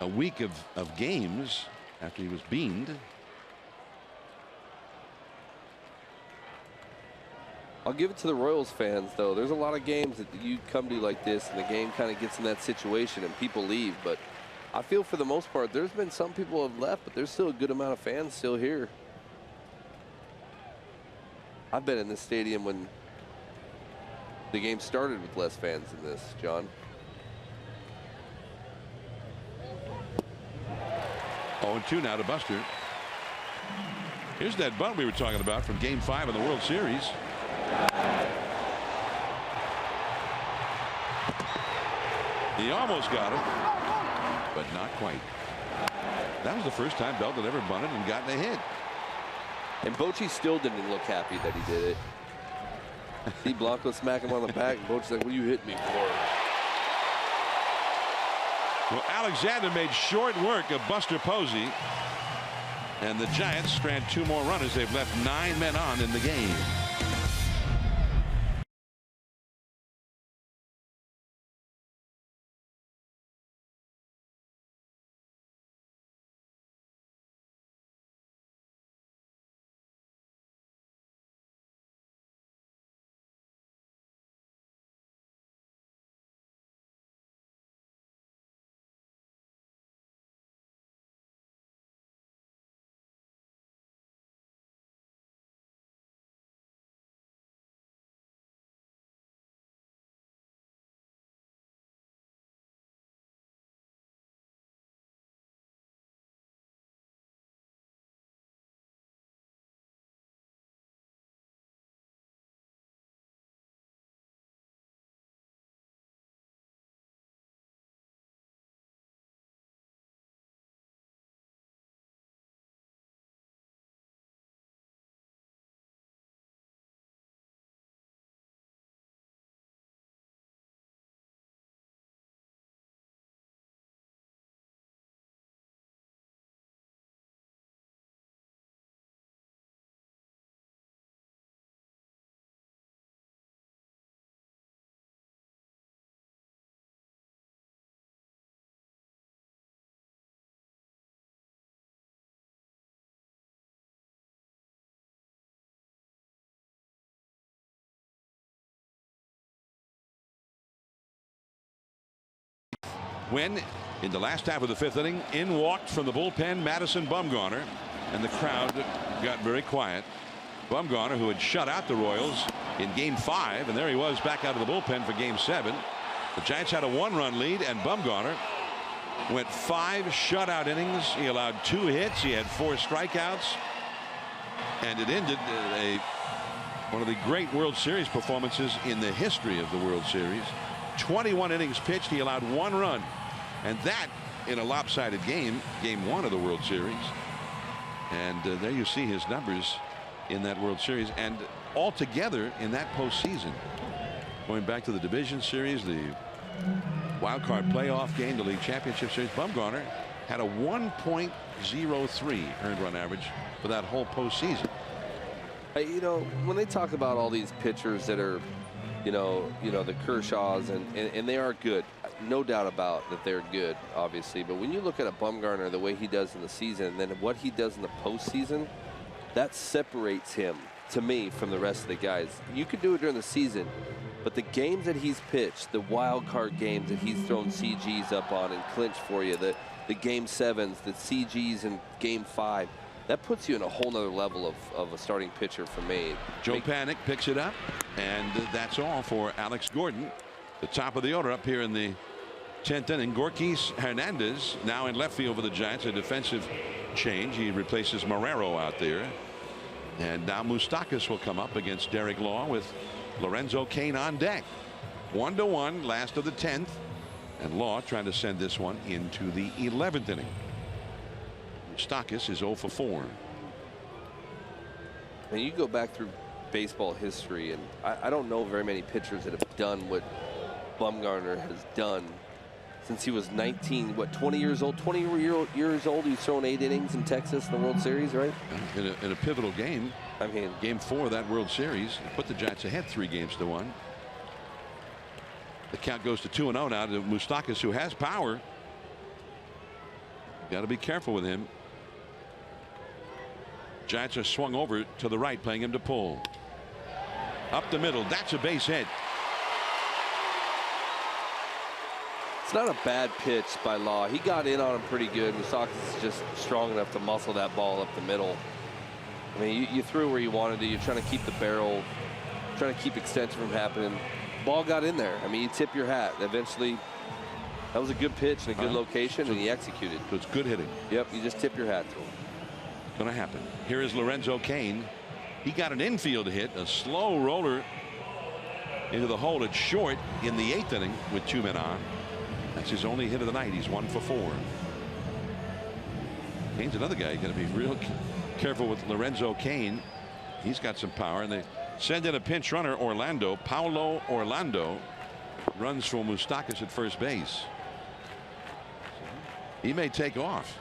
week of games after he was beamed. I'll give it to the Royals fans, though. There's a lot of games that you come to like this, and the game kind of gets in that situation, and people leave. But I feel for the most part, there's been some people who have left, but there's still a good amount of fans still here. I've been in this stadium when the game started with less fans than this, John. 0-2 now to Buster. Here's that bunt we were talking about from Game 5 of the World Series. He almost got him, but not quite. That was the first time Belt had ever bunted and gotten a hit. And Bochy still didn't look happy that he did it. See Blanco smack him on the back, and Bochy's like, "What are you hitting me for?" Well, Alexander made short work of Buster Posey, and the Giants strand 2 more runners. They've left 9 men on in the game. When in the last half of the 5th inning, in walked from the bullpen Madison Bumgarner, and the crowd got very quiet. Bumgarner, who had shut out the Royals in Game 5, and there he was back out of the bullpen for Game 7. The Giants had a 1-run lead, and Bumgarner went 5 shutout innings. He allowed 2 hits. He had 4 strikeouts, and it ended one of the great World Series performances in the history of the World Series. 21 innings pitched. He allowed 1 run, and that in a lopsided game, Game 1 of the World Series. And there you see his numbers in that World Series, and altogether in that postseason, going back to the division series, the wild card playoff game, the league championship series, Bumgarner had a 1.03 earned run average for that whole postseason. You know, when they talk about all these pitchers that are, you know, the Kershaws, and they are good, no doubt about that they're good, obviously. But when you look at a Bumgarner, the way he does in the season, and then what he does in the postseason, that separates him, to me, from the rest of the guys. You could do it during the season, but the games that he's pitched, the wild card games that he's thrown CGs up on and clinched for you, the Game 7s, the CGs in Game 5, that puts you in a whole nother level of a starting pitcher for me. Joe Panik picks it up, and that's all for Alex Gordon. The top of the order up here in the 10th inning. Gorkis Hernandez now in left field for the Giants, a defensive change. He replaces Marrero out there. And now Moustakas will come up against Derek Law with Lorenzo Cain on deck. 1-1, last of the 10th. And Law trying to send this one into the 11th inning. Moustakas is 0 for 4. And you go back through baseball history, and I don't know very many pitchers that have done what Bumgarner has done since he was 19, 20 years old? 20 years old, he's thrown 8 innings in Texas in the World Series, right? In a pivotal game. I mean, Game 4 of that World Series, put the Giants ahead 3-1. The count goes to 2-0 now to Moustakas, who has power. Got to be careful with him. Giants are swung over to the right, playing him to pull. Up the middle, that's a base hit. it's not a bad pitch by Law. He got in on him pretty good. Moustakas is just strong enough to muscle that ball up the middle. I mean, you threw where you wanted to. You're trying to keep the barrel, trying to keep extension from happening. Ball got in there. I mean, you tip your hat. Eventually, that was a good pitch in a good location, and he executed. So it's good hitting. Yep, you just tip your hat to him. going to happen. Here is Lorenzo Cain. He got an infield hit, a slow roller into the hole at short in the 8th inning with 2 men on. That's his only hit of the night. He's 1 for 4. Cain's another guy. You got to be real careful with Lorenzo Cain. He's got some power, and they send in a pinch runner. Paulo Orlando runs for Moustakas at first base. He may take off.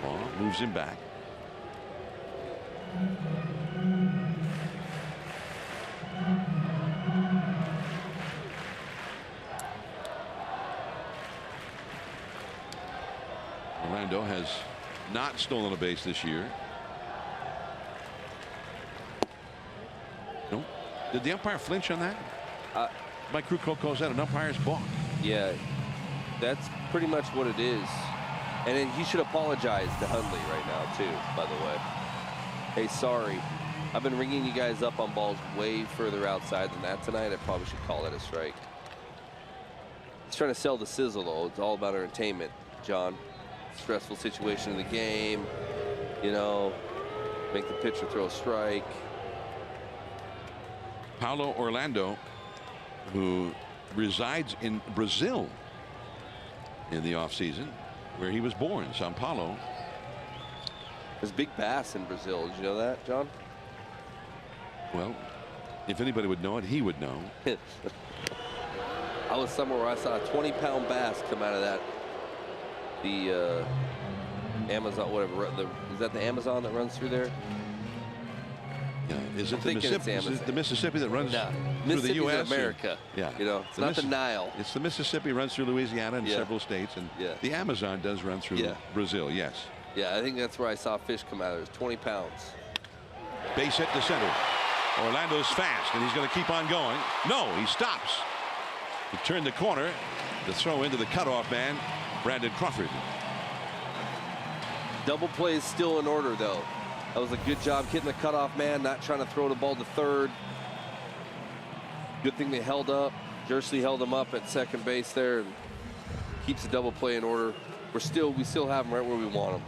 Ball moves him back. Orlando has not stolen a base this year. No. Did the umpire flinch on that? Mike Krukow calls that an umpire's balk. Yeah, that's pretty much what it is. And then he should apologize to Hundley right now too, by the way. Hey, sorry, I've been ringing you guys up on balls way further outside than that tonight. I probably should call that a strike. He's trying to sell the sizzle though. It's all about entertainment, John. Stressful situation in the game, you know, make the pitcher throw a strike. Paulo Orlando, who resides in Brazil in the offseason, where he was born, Sao Paulo. There's big bass in Brazil. Did you know that, John? Well, if anybody would know it, he would know. I was somewhere where I saw a 20-pound bass come out of that. The Amazon, whatever. Is that the Amazon that runs through there? Yeah. Is it the Mississippi that runs through the U.S.? America. Yeah. You know, it's not the Nile. It's the Mississippi, runs through Louisiana and several states, and the Amazon does run through Brazil. Yes. Yeah, I think that's where I saw fish come out of there. It's 20 pounds. Base hit to center. Orlando's fast, and he's going to keep on going. No, he stops. He turned the corner. The throw into the cutoff man, Brandon Crawford. Double play is still in order, though. That was a good job hitting the cutoff man, not trying to throw the ball to third. Good thing they held up. Jersley held him up at second base there and keeps the double play in order. We still have him right where we want him.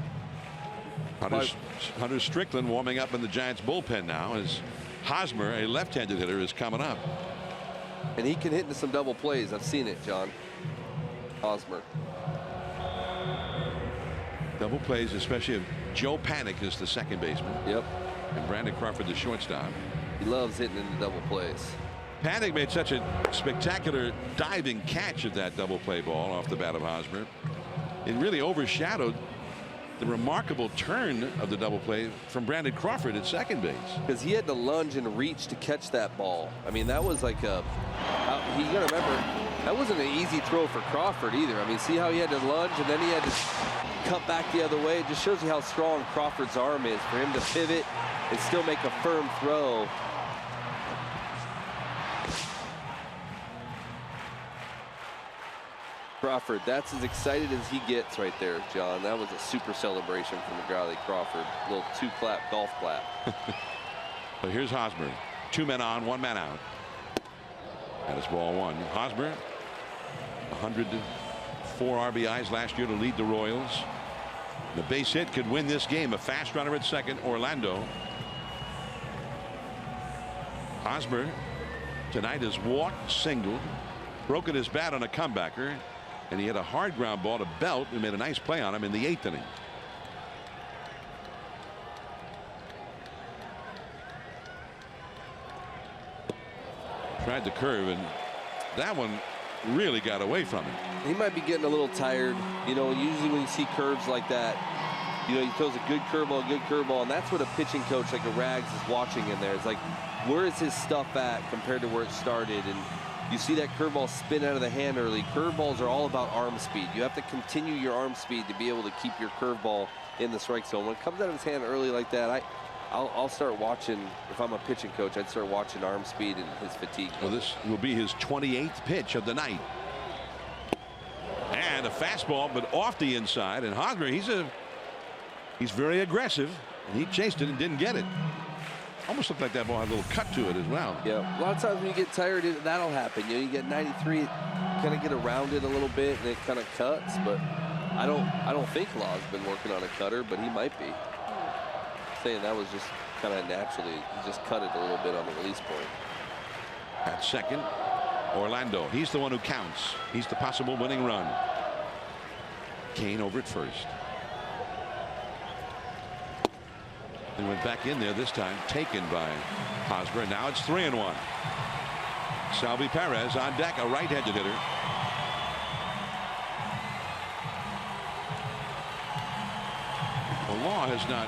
Hunter Strickland warming up in the Giants bullpen now as Hosmer, a left-handed hitter, is coming up. And he can hit into some double plays. I've seen it, John. Hosmer. Double plays, especially if Joe Panik is the second baseman. Yep. And Brandon Crawford the shortstop. He loves hitting into double plays. Panik made such a spectacular diving catch of that double play ball off the bat of Hosmer. It really overshadowed the remarkable turn of the double play from Brandon Crawford at second base. Because he had to lunge and reach to catch that ball. I mean, that was like a, you gotta remember, that wasn't an easy throw for Crawford either. I mean, see how he had to lunge and then he had to cut back the other way. It just shows you how strong Crawford's arm is for him to pivot and still make a firm throw. Crawford, that's as excited as he gets right there, John. That was a super celebration from McGrawley Crawford. A little two-clap, golf clap. So here's Hosmer. 2 men on, 1 man out. That is ball 1. Hosmer, 104 RBIs last year to lead the Royals. The base hit could win this game. A fast runner at second, Orlando. Hosmer tonight has walked, singled, broken his bat on a comebacker, and he had a hard ground ball to Belt, who made a nice play on him in the 8th inning. Tried the curve, and that one really got away from him. He might be getting a little tired. You know, usually when you see curves like that, you know, he throws a good curveball, and that's what a pitching coach like a Rags is watching in there. It's like, where is his stuff at compared to where it started? And you see that curveball spin out of the hand early. Curveballs are all about arm speed. You have to continue your arm speed to be able to keep your curveball in the strike zone. When it comes out of his hand early like that, I'll start watching. If I'm a pitching coach, I'd start watching arm speed and his fatigue. Well, this will be his 28th pitch of the night. And a fastball, but off the inside. And Hosmer, he's very aggressive, and he chased it and didn't get it. Almost looked like that ball had a little cut to it as well. Yeah, a lot of times when you get tired, that'll happen. You know, you get 93, kind of get around it a little bit, and it kind of cuts. But I don't think Law's been working on a cutter, but he might be. Saying that was just kind of naturally, he just cut it a little bit on the release point. At second, Orlando. He's the one who counts. He's the possible winning run. Kane over at first. He went back in there this time, taken by Hosmer. Now it's 3-1. Salvi Perez on deck, a right-handed hitter. Well, Law has not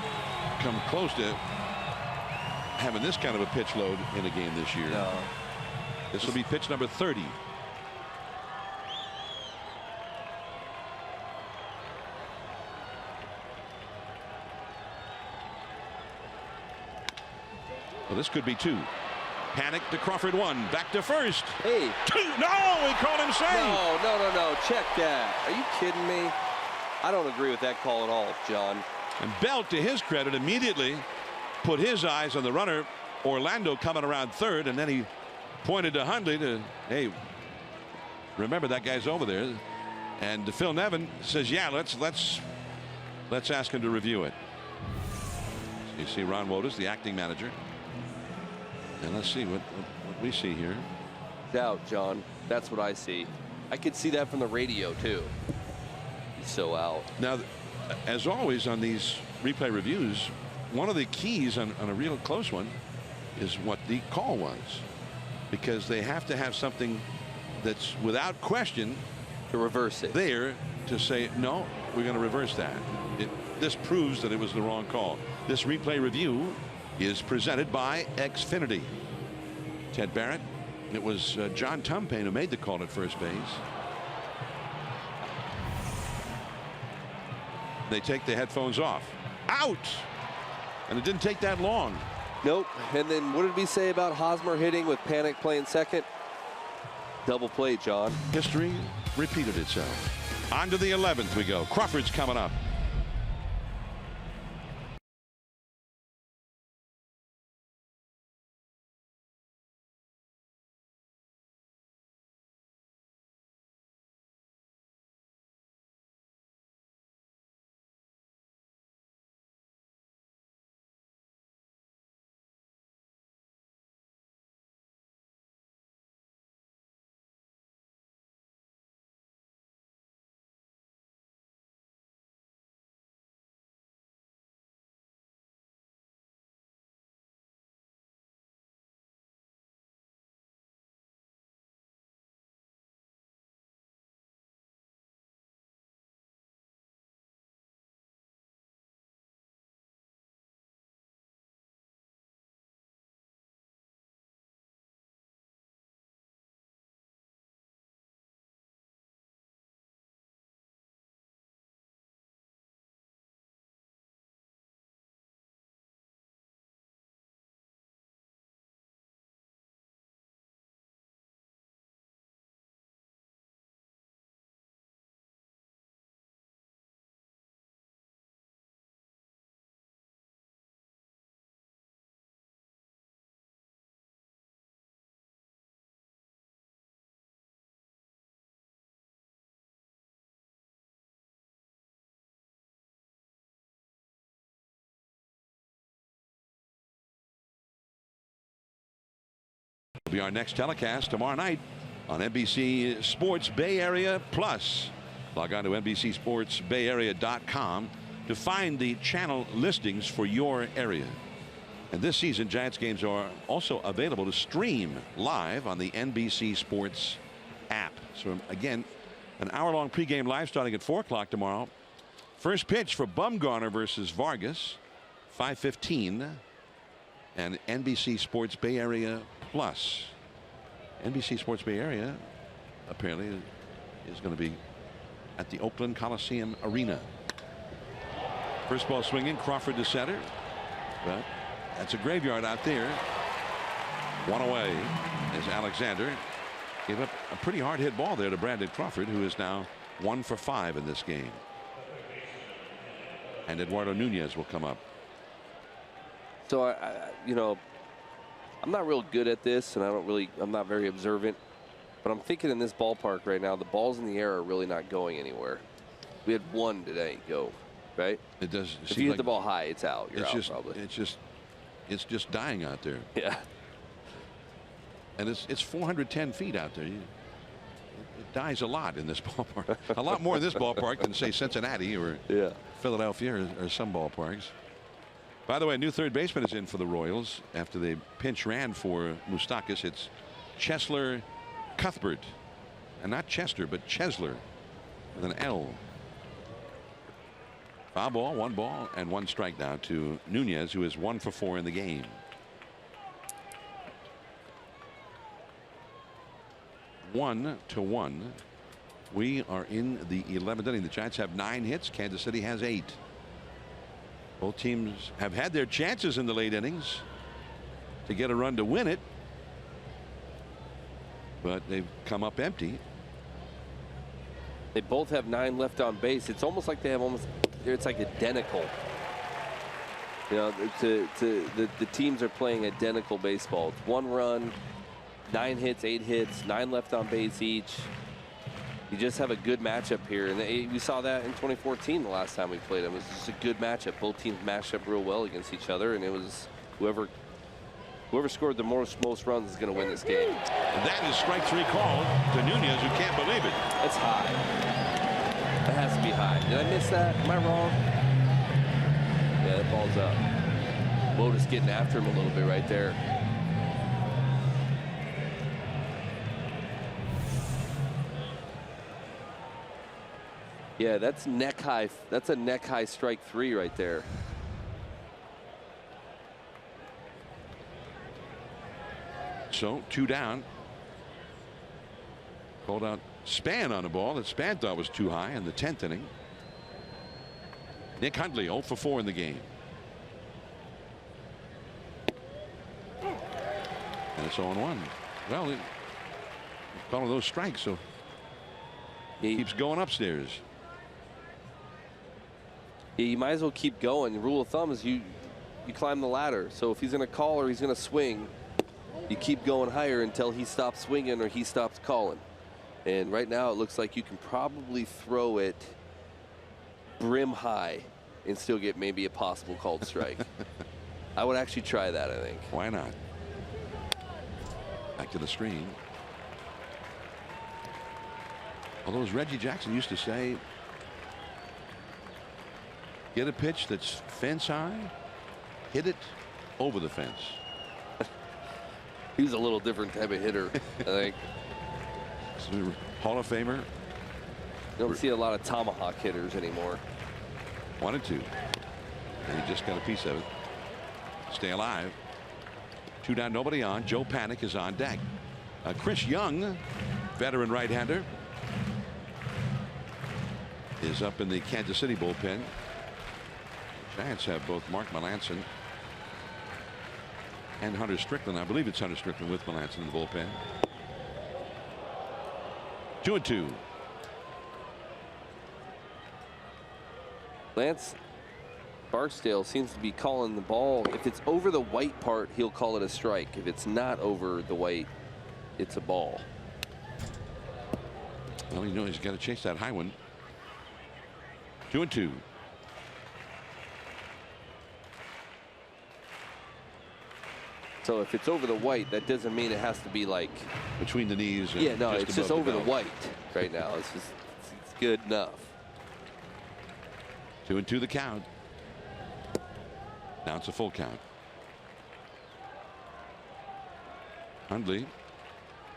come close to having this kind of a pitch load in a game this year. No. This will be pitch number 30. Well, this could be 2. Panic to Crawford 1. Back to first. Hey. 2. No, we called him safe. No. Check that. Are you kidding me? I don't agree with that call at all, John. And Belt, to his credit, immediately put his eyes on the runner, Orlando, coming around third, and then he pointed to Hundley to, hey, remember that guy's over there. And Phil Nevin says, yeah, let's ask him to review it. So you see Ron Wotus, the acting manager. And let's see what we see here. Doubt, John. That's what I see. I could see that from the radio, too. He's so out. Now, as always on these replay reviews, one of the keys on a real close one is what the call was, because they have to have something that's without question to reverse it there to say, no, we're going to reverse that. This proves that it was the wrong call. This replay review is presented by Xfinity. Ted Barrett. It was John Tumpane who made the call at first base. They take the headphones off. Out! And it didn't take that long. Nope. And then what did we say about Hosmer hitting with Panic playing second? Double play, John. History repeated itself. On to the 11th we go. Crawford's coming up. Will be our next telecast tomorrow night on NBC Sports Bay Area Plus. Log on to NBCSportsBayArea.com to find the channel listings for your area. And this season, Giants games are also available to stream live on the NBC Sports app. So again, an hour-long pregame live starting at 4 o'clock tomorrow. First pitch for Bumgarner versus Vargas, 5:15, and NBC Sports Bay Area Plus. NBC Sports Bay Area apparently is going to be at the Oakland Coliseum Arena. First ball swinging, Crawford to center. But that's a graveyard out there. One away as Alexander gave up a pretty hard hit ball there to Brandon Crawford, who is now 1 for 5 in this game. And Eduardo Nunez will come up. So you know, I'm not real good at this, and I'm not very observant, but I'm thinking in this ballpark right now, the balls in the air are really not going anywhere. We had one today go, right? It does. If you hit the ball high, it's out. You're out probably. It's just dying out there. Yeah. And it's 410 feet out there. It dies a lot in this ballpark. A lot more in this ballpark than, say, Cincinnati or Philadelphia or some ballparks. By the way, a new third baseman is in for the Royals after they pinch ran for Moustakas. It's Chesler Cuthbert. And not Chester, but Chesler with an L. Foul ball, and 1 strike now to Nunez, who is 1 for 4 in the game. One to one. We are in the 11th inning. The Giants have 9 hits. Kansas City has 8. Both teams have had their chances in the late innings to get a run to win it, but they've come up empty. They both have 9 left on base. It's almost like they have it's like identical. You know, the teams are playing identical baseball. It's 1 run, 9 hits, 8 hits, 9 left on base each. You just have a good matchup here, and we saw that in 2014 the last time we played them. It was just a good matchup. Both teams matched up real well against each other, and it was whoever scored the most runs is going to win this game. And that is strike 3 called to Nunez, who can't believe it. That's high. That has to be high. Did I miss that? Am I wrong? Yeah, that ball's up. Woda's getting after him a little bit right there. Yeah, that's neck high. That's a neck high strike 3 right there. So 2 down. Called out Span on a ball that Span thought was too high in the 10th inning. Nick Hundley 0 for 4 in the game. And it's 0-1. Well, he's calling those strikes, so he keeps going upstairs. Yeah, you might as well keep going. The rule of thumb is you climb the ladder. So if he's going to call or he's going to swing, you keep going higher until he stops swinging or he stops calling. And right now it looks like you can probably throw it brim high and still get maybe a possible called strike. I would actually try that, I think. Why not? Back to the screen. Although as Reggie Jackson used to say, get a pitch that's fence high, hit it over the fence. He's a little different type of hitter, I think. Hall of Famer. You don't see a lot of tomahawk hitters anymore. 1-2. And he just got a piece of it. Stay alive. 2 down, nobody on. Joe Panic is on deck. Chris Young, veteran right-hander, is up in the Kansas City bullpen. The Giants have both Mark Melancon and Hunter Strickland. I believe it's Hunter Strickland with Melancon in the bullpen. 2-2. Lance Barksdale seems to be calling the ball. If it's over the white part, he'll call it a strike. If it's not over the white, it's a ball. Well, you know he's got to chase that high one. 2-2. So if it's over the white, that doesn't mean it has to be like between the knees. And yeah, no, it's just over the belt. white right now. It's good enough. 2-2 the count. Now it's a full count. Hundley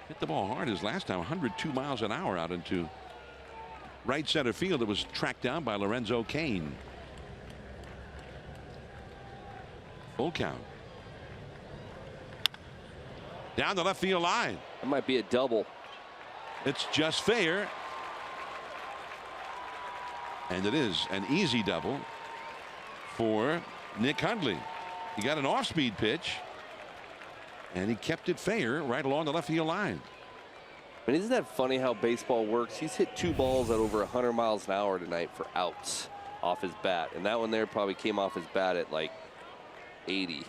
hit the ball hard his last time, 102 miles an hour out into right center field. It was tracked down by Lorenzo Cain. Full count. Down the left field line. That might be a double. It's just fair. And it is an easy double for Nick Hundley. He got an off-speed pitch, and he kept it fair right along the left field line. I mean, isn't that funny how baseball works? He's hit 2 balls at over 100 miles an hour tonight for outs off his bat. And that one there probably came off his bat at like 80. And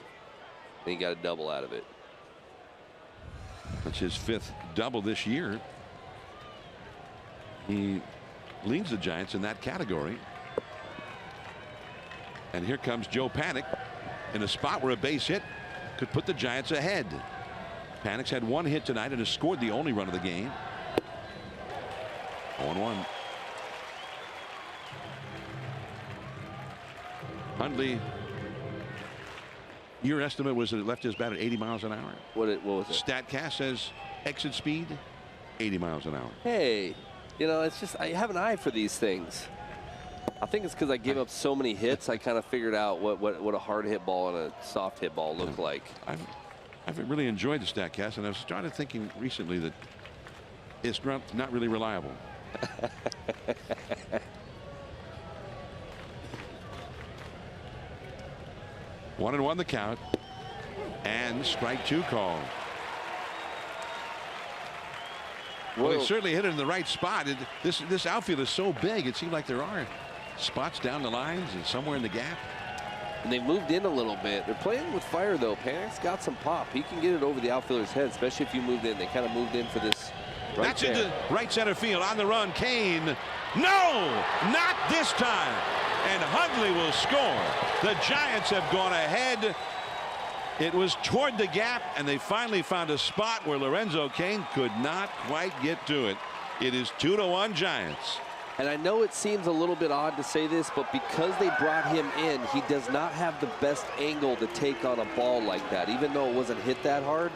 he got a double out of it. That's his 5th double this year. He leads the Giants in that category. And here comes Joe Panik in a spot where a base hit could put the Giants ahead. Panik's had 1 hit tonight and has scored the only run of the game. 0-1. Hundley, your estimate was that it left his bat at 80 miles an hour. What was it? StatCast says exit speed 80 miles an hour. Hey, you know, it's just I have an eye for these things. I think it's because I gave up so many hits. I kind of figured out what a hard hit ball and a soft hit ball look like. I've really enjoyed the StatCast, and I've started thinking recently that it's not really reliable. One and one the count, and strike 2 call. Well, they certainly hit it in the right spot. This outfield is so big, it seemed like there are spots down the lines and somewhere in the gap. And they moved in a little bit. They're playing with fire, though. Panik's got some pop. He can get it over the outfielder's head, especially if you moved in. They kind of moved in for this. That's into right center field. On the run, Kane. No, not this time. And Hundley will score. The Giants have gone ahead. It was toward the gap, and they finally found a spot where Lorenzo Cain could not quite get to it. It is 2-1 Giants. And I know it seems a little bit odd to say this, but because they brought him in, he does not have the best angle to take on a ball like that, even though it wasn't hit that hard.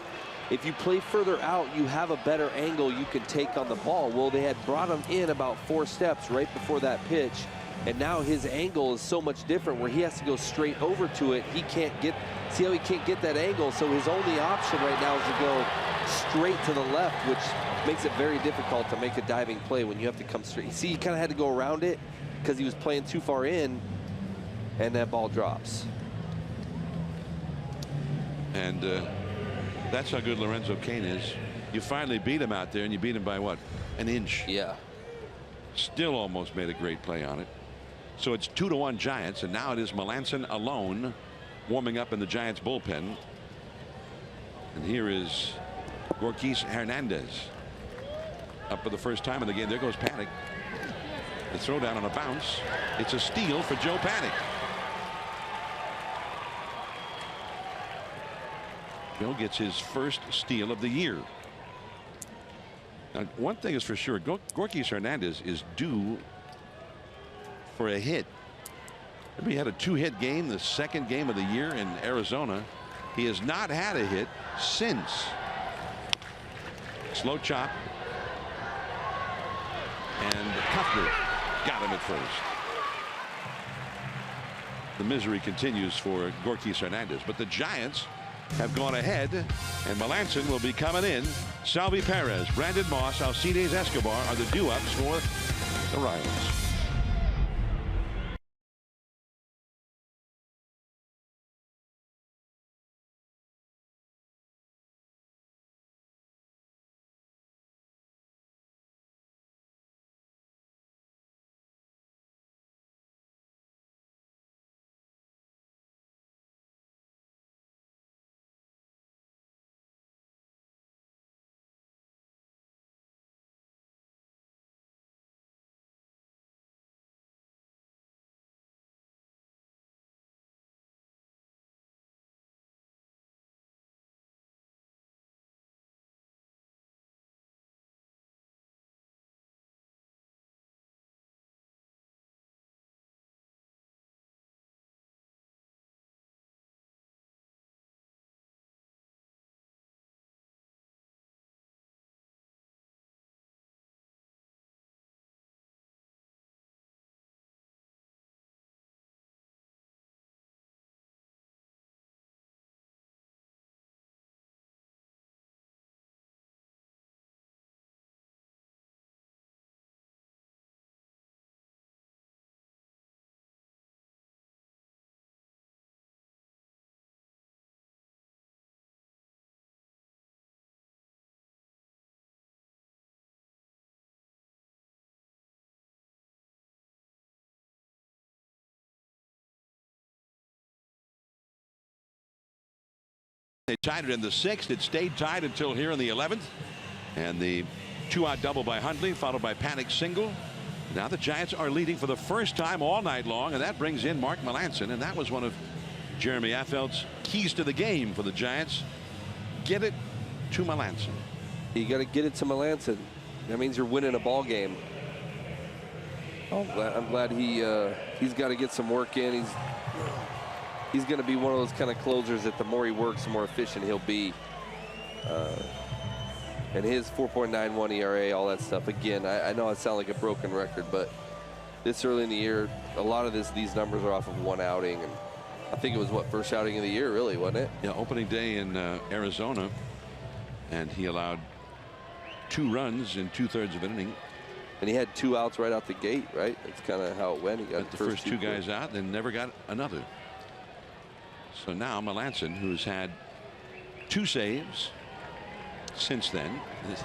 If you play further out, you have a better angle you can take on the ball. Well, they had brought him in about 4 steps right before that pitch, and now his angle is so much different where he has to go straight over to it. He can't get, see how he can't get that angle, so his only option right now is to go straight to the left, which makes it very difficult to make a diving play when you have to come straight. See, he kind of had to go around it because he was playing too far in, and that ball drops. And that's how good Lorenzo Cain is. You finally beat him out there, and you beat him by what? An inch. Yeah. Still almost made a great play on it. So it's 2-1 Giants, and now it is Melanson alone warming up in the Giants bullpen. And here is Gorkis Hernandez up for the first time in the game. There goes Panik. The throw down on a bounce. It's a steal for Joe Panik. Joe gets his first steal of the year. Now, one thing is for sure, Gorkis Hernandez is due for a hit. Remember, he had a 2-hit game, the second game of the year in Arizona. He has not had a hit since. Slow chop. And Cuthbert got him at first. The misery continues for Gorkis Hernandez, but the Giants have gone ahead, and Melanson will be coming in. Salvi Perez, Brandon Moss, Alcides Escobar are the due-ups for the Royals. They tied it in the 6th. It stayed tied until here in the 11th. And the 2-out double by Hundley, followed by Panik's single. Now the Giants are leading for the first time all night long, and that brings in Mark Melancon, and that was one of Jeremy Affeld's keys to the game for the Giants. Get it to Melancon. You got to get it to Melancon. That means you're winning a ball game. I'm glad he's got to get some work in. He's going to be one of those kind of closers that the more he works, the more efficient he'll be. And his 4.91 ERA, all that stuff. Again, I know I sound like a broken record, but this early in the year, a lot of these numbers are off of one outing, and I think it was first outing of the year, really, wasn't it? Yeah, opening day in Arizona, and he allowed 2 runs in 2/3 of an inning. And he had 2 outs right out the gate, right? That's kind of how it went. He got the first 2 guys out, then never got another. So now Melancon, who's had 2 saves since then.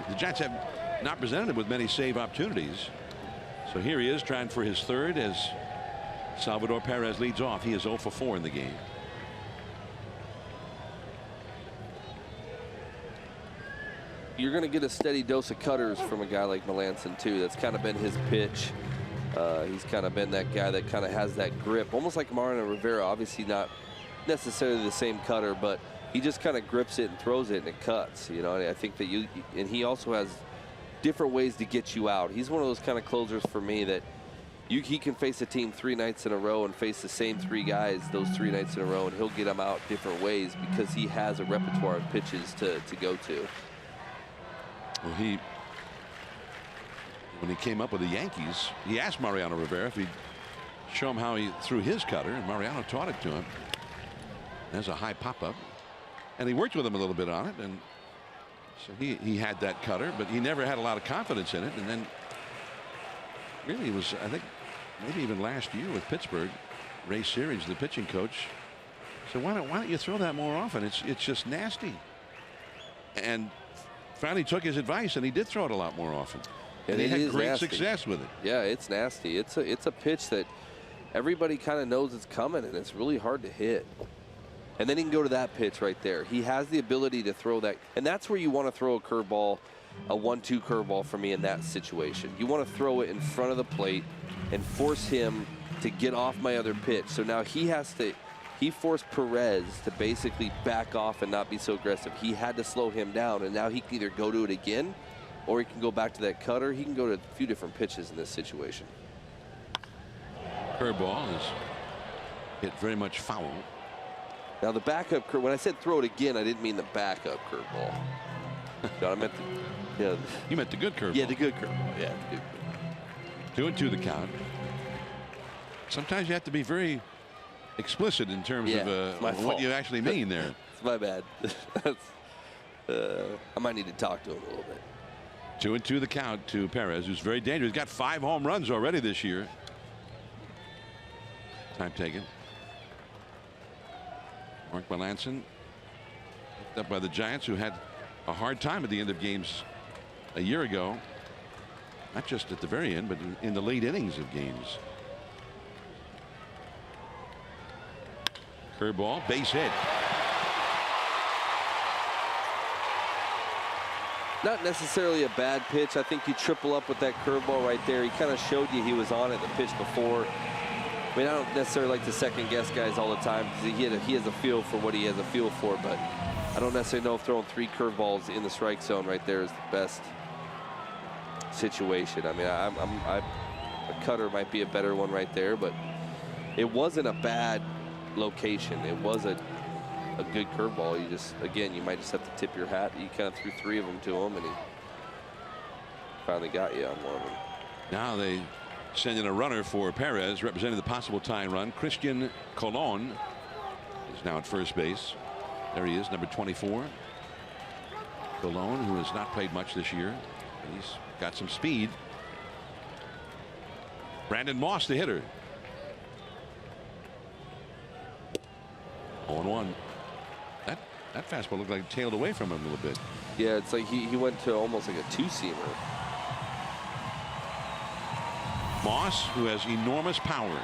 The Giants have not presented him with many save opportunities. So here he is trying for his 3rd as Salvador Perez leads off. He is 0 for 4 in the game. You're going to get a steady dose of cutters from a guy like Melancon too. That's kind of been his pitch. He's kind of been that guy that kind of has that grip, almost like Mariano Rivera. Obviously not necessarily the same cutter, but he just kind of grips it and throws it and it cuts. You know, and I think that and he also has different ways to get you out. He's one of those kind of closers for me that he can face a team 3 nights in a row and face the same 3 guys those 3 nights in a row, and he'll get them out different ways because he has a repertoire of pitches to go to. Well, when he came up with the Yankees, he asked Mariano Rivera if he'd show him how he threw his cutter, and Mariano taught it to him. There's a high pop-up, and he worked with him a little bit on it, and so he had that cutter, but he never had a lot of confidence in it. And then really it was, I think, maybe even last year with Pittsburgh, Ray Series, the pitching coach, said, why don't you throw that more often? It's just nasty. And finally took his advice, and he did throw it a lot more often. And he had great success with it. Yeah, it's nasty. It's a pitch that everybody kind of knows it's coming, and it's really hard to hit. And then he can go to that pitch right there. He has the ability to throw that, and that's where you want to throw a curveball, a 1-2 curveball for me in that situation. You want to throw it in front of the plate and force him to get off my other pitch. So now he forced Perez to basically back off and not be so aggressive. He had to slow him down, and now he can either go to it again or he can go back to that cutter. He can go to a few different pitches in this situation. Curveball is hit very much foul. Now the backup curve, when I said throw it again, I didn't mean the backup curveball. No, I meant you meant the good curveball. Yeah, the good curveball. Yeah, the good curveball. 2-2 the count. Sometimes you have to be very explicit in terms of what you actually mean there. It's my bad. I might need to talk to him a little bit. 2-2 the count to Perez, who's very dangerous. He's got 5 home runs already this year. Time taken. Mark Melancon picked up by the Giants, who had a hard time at the end of games a year ago. Not just at the very end, but in the late innings of games. Curveball, base hit. Not necessarily a bad pitch. I think you triple up with that curveball right there. He kind of showed you he was on it the pitch before. I mean, I don't necessarily like to second guess guys all the time because he has a feel for what he has a feel for, but I don't necessarily know if throwing 3 curveballs in the strike zone right there is the best situation. I mean, a cutter might be a better one right there, but it wasn't a bad location. It was a good curveball. You just, again, you might just have to tip your hat. You kind of threw 3 of them to him, and he finally got you on one of them. Now they send in a runner for Perez, representing the possible tying run. Christian Colon is now at first base. There he is, number 24. Colon, who has not played much this year. He's got some speed. Brandon Moss, the hitter. 0-1. That fastball looked like it tailed away from him a little bit. Yeah, it's like he went to almost like a 2-seamer. Moss, who has enormous power.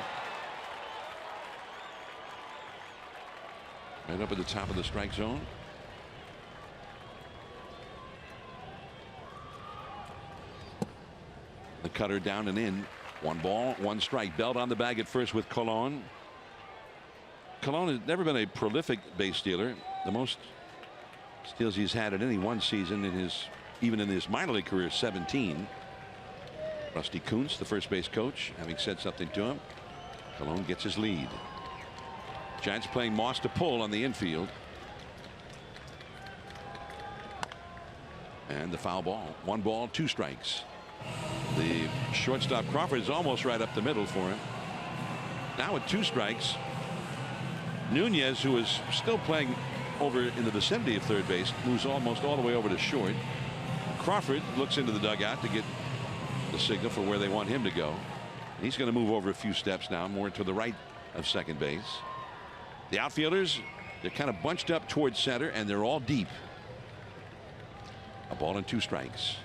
Right up at the top of the strike zone. The cutter down and in 1 ball, 1 strike. Belt on the bag at first with Colon. Colon has never been a prolific base stealer. The most steals he's had in any one season in his, even in his minor league career, 17. Rusty Kuntz, the first base coach, having said something to him. Colon gets his lead. Giants playing Moss to pull on the infield. And the foul ball. 1 ball, 2 strikes. The shortstop Crawford is almost right up the middle for him. Now with 2 strikes, Nunez, who is still playing over in the vicinity of third base, moves almost all the way over to short. Crawford looks into the dugout to get the signal for where they want him to go. And he's going to move over a few steps now, more to the right of second base. The outfielders, they're kind of bunched up towards center, and they're all deep. A ball and 2 strikes.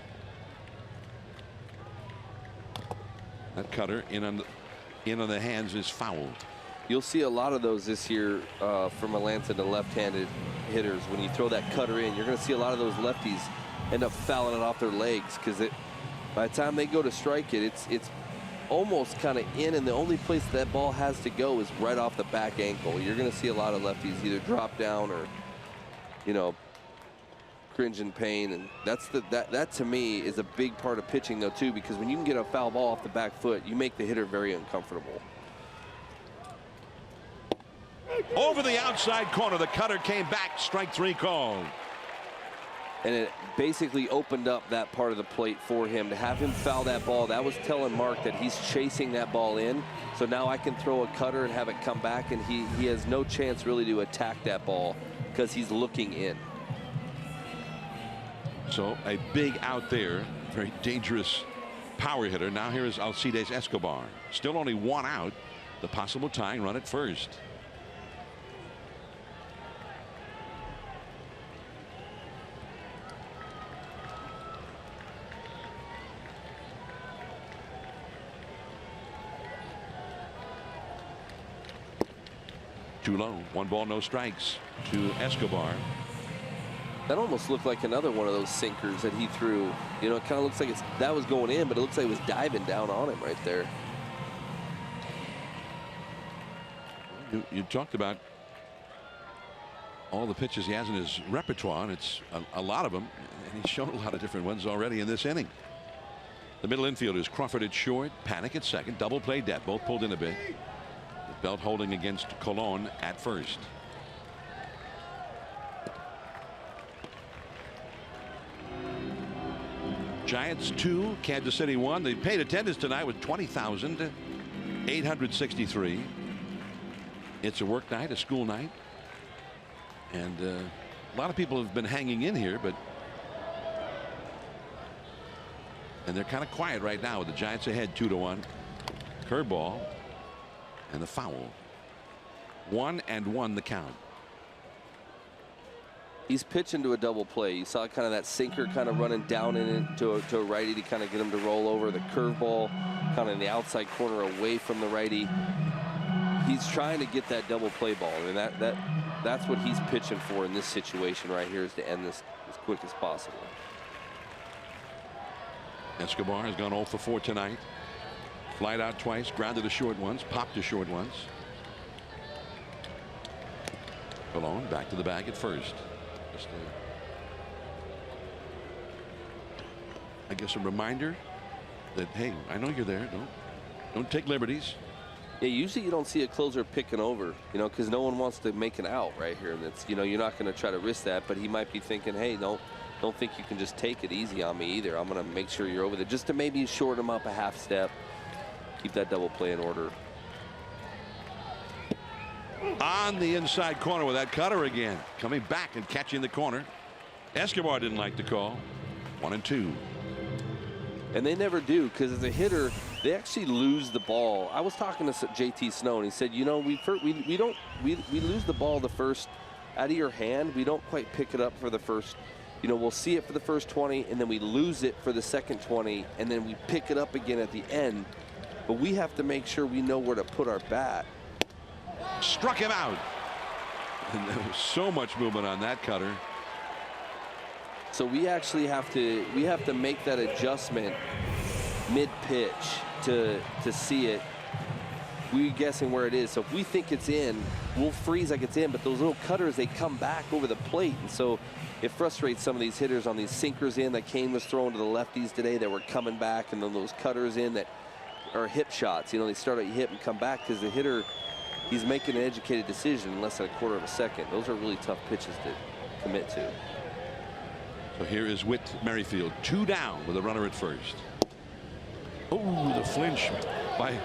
That cutter in on the hands is fouled. You'll see a lot of those this year from Atlanta to left-handed hitters. When you throw that cutter in, you're going to see a lot of those lefties end up fouling it off their legs, because by the time they go to strike it, it's almost kind of in, and the only place that ball has to go is right off the back ankle. You're going to see a lot of lefties either drop down or, you know, cringe in pain, and that to me is a big part of pitching though too, because when you can get a foul ball off the back foot, you make the hitter very uncomfortable. Over the outside corner, the cutter came back, strike 3 called. And it basically opened up that part of the plate for him. To have him foul that ball, that was telling Mark that he's chasing that ball in. So now I can throw a cutter and have it come back, and he has no chance really to attack that ball because he's looking in. So a big out there, very dangerous power hitter. Now here is Alcides Escobar. Still only 1 out. The possible tying run at first. Too low. 1 ball, no strikes to Escobar. That almost looked like another one of those sinkers that he threw. You know, it kind of looks like that was going in, but it looks like it was diving down on him right there. You talked about all the pitches he has in his repertoire, and it's a lot of them, and he's shown a lot of different ones already in this inning. The middle infielders, Crawford at short, Panic at second, double play depth, both pulled in a bit. Belt holding against Colon at first. Giants 2, Kansas City 1. The paid attendance tonight was 20,863. It's a work night, a school night, and a lot of people have been hanging in here, and they're kind of quiet right now with the Giants ahead 2-1. Curveball. And the foul. 1-1 the count. He's pitching to a double play. You saw kind of that sinker kind of running down in it to a righty to kind of get him to roll over. The curveball kind of in the outside corner away from the righty. He's trying to get that double play ball, and that's what he's pitching for in this situation right here, is to end this as quick as possible. Escobar has gone 0 for 4 tonight. Flied out twice, grounded to short ones, popped to short ones. Colon back to the bag at first. Just I guess a reminder that, hey, I know you're there. Don't take liberties. Yeah, usually you don't see a closer picking over, you know, because no one wants to make an out right here. That's, you know, you're not going to try to risk that, but he might be thinking, hey, don't think you can just take it easy on me either. I'm going to make sure you're over there just to maybe shorten him up a half step. Keep that double play in order. On the inside corner with that cutter again. Coming back and catching the corner. Escobar didn't like the call. 1-2. And they never do, because as a hitter, they actually lose the ball. I was talking to JT Snow, and he said, you know, we lose the ball the first out of your hand. We don't quite pick it up for the first. You know, we'll see it for the first 20, and then we lose it for the second 20, and then we pick it up again at the end. But we have to make sure we know where to put our bat. Struck him out. And there was so much movement on that cutter. So we actually have to make that adjustment mid-pitch to see it. We're guessing where it is. So if we think it's in, we'll freeze like it's in. But those little cutters, they come back over the plate. And so it frustrates some of these hitters on these sinkers in that Kane was throwing to the lefties today that were coming back. And then those cutters in that are hip shots. You know, they start at hip and come back because the hitter, he's making an educated decision in less than a quarter of a second. Those are really tough pitches to commit to. So here is Whit Merrifield, 2 down with a runner at first. Oh, the flinch by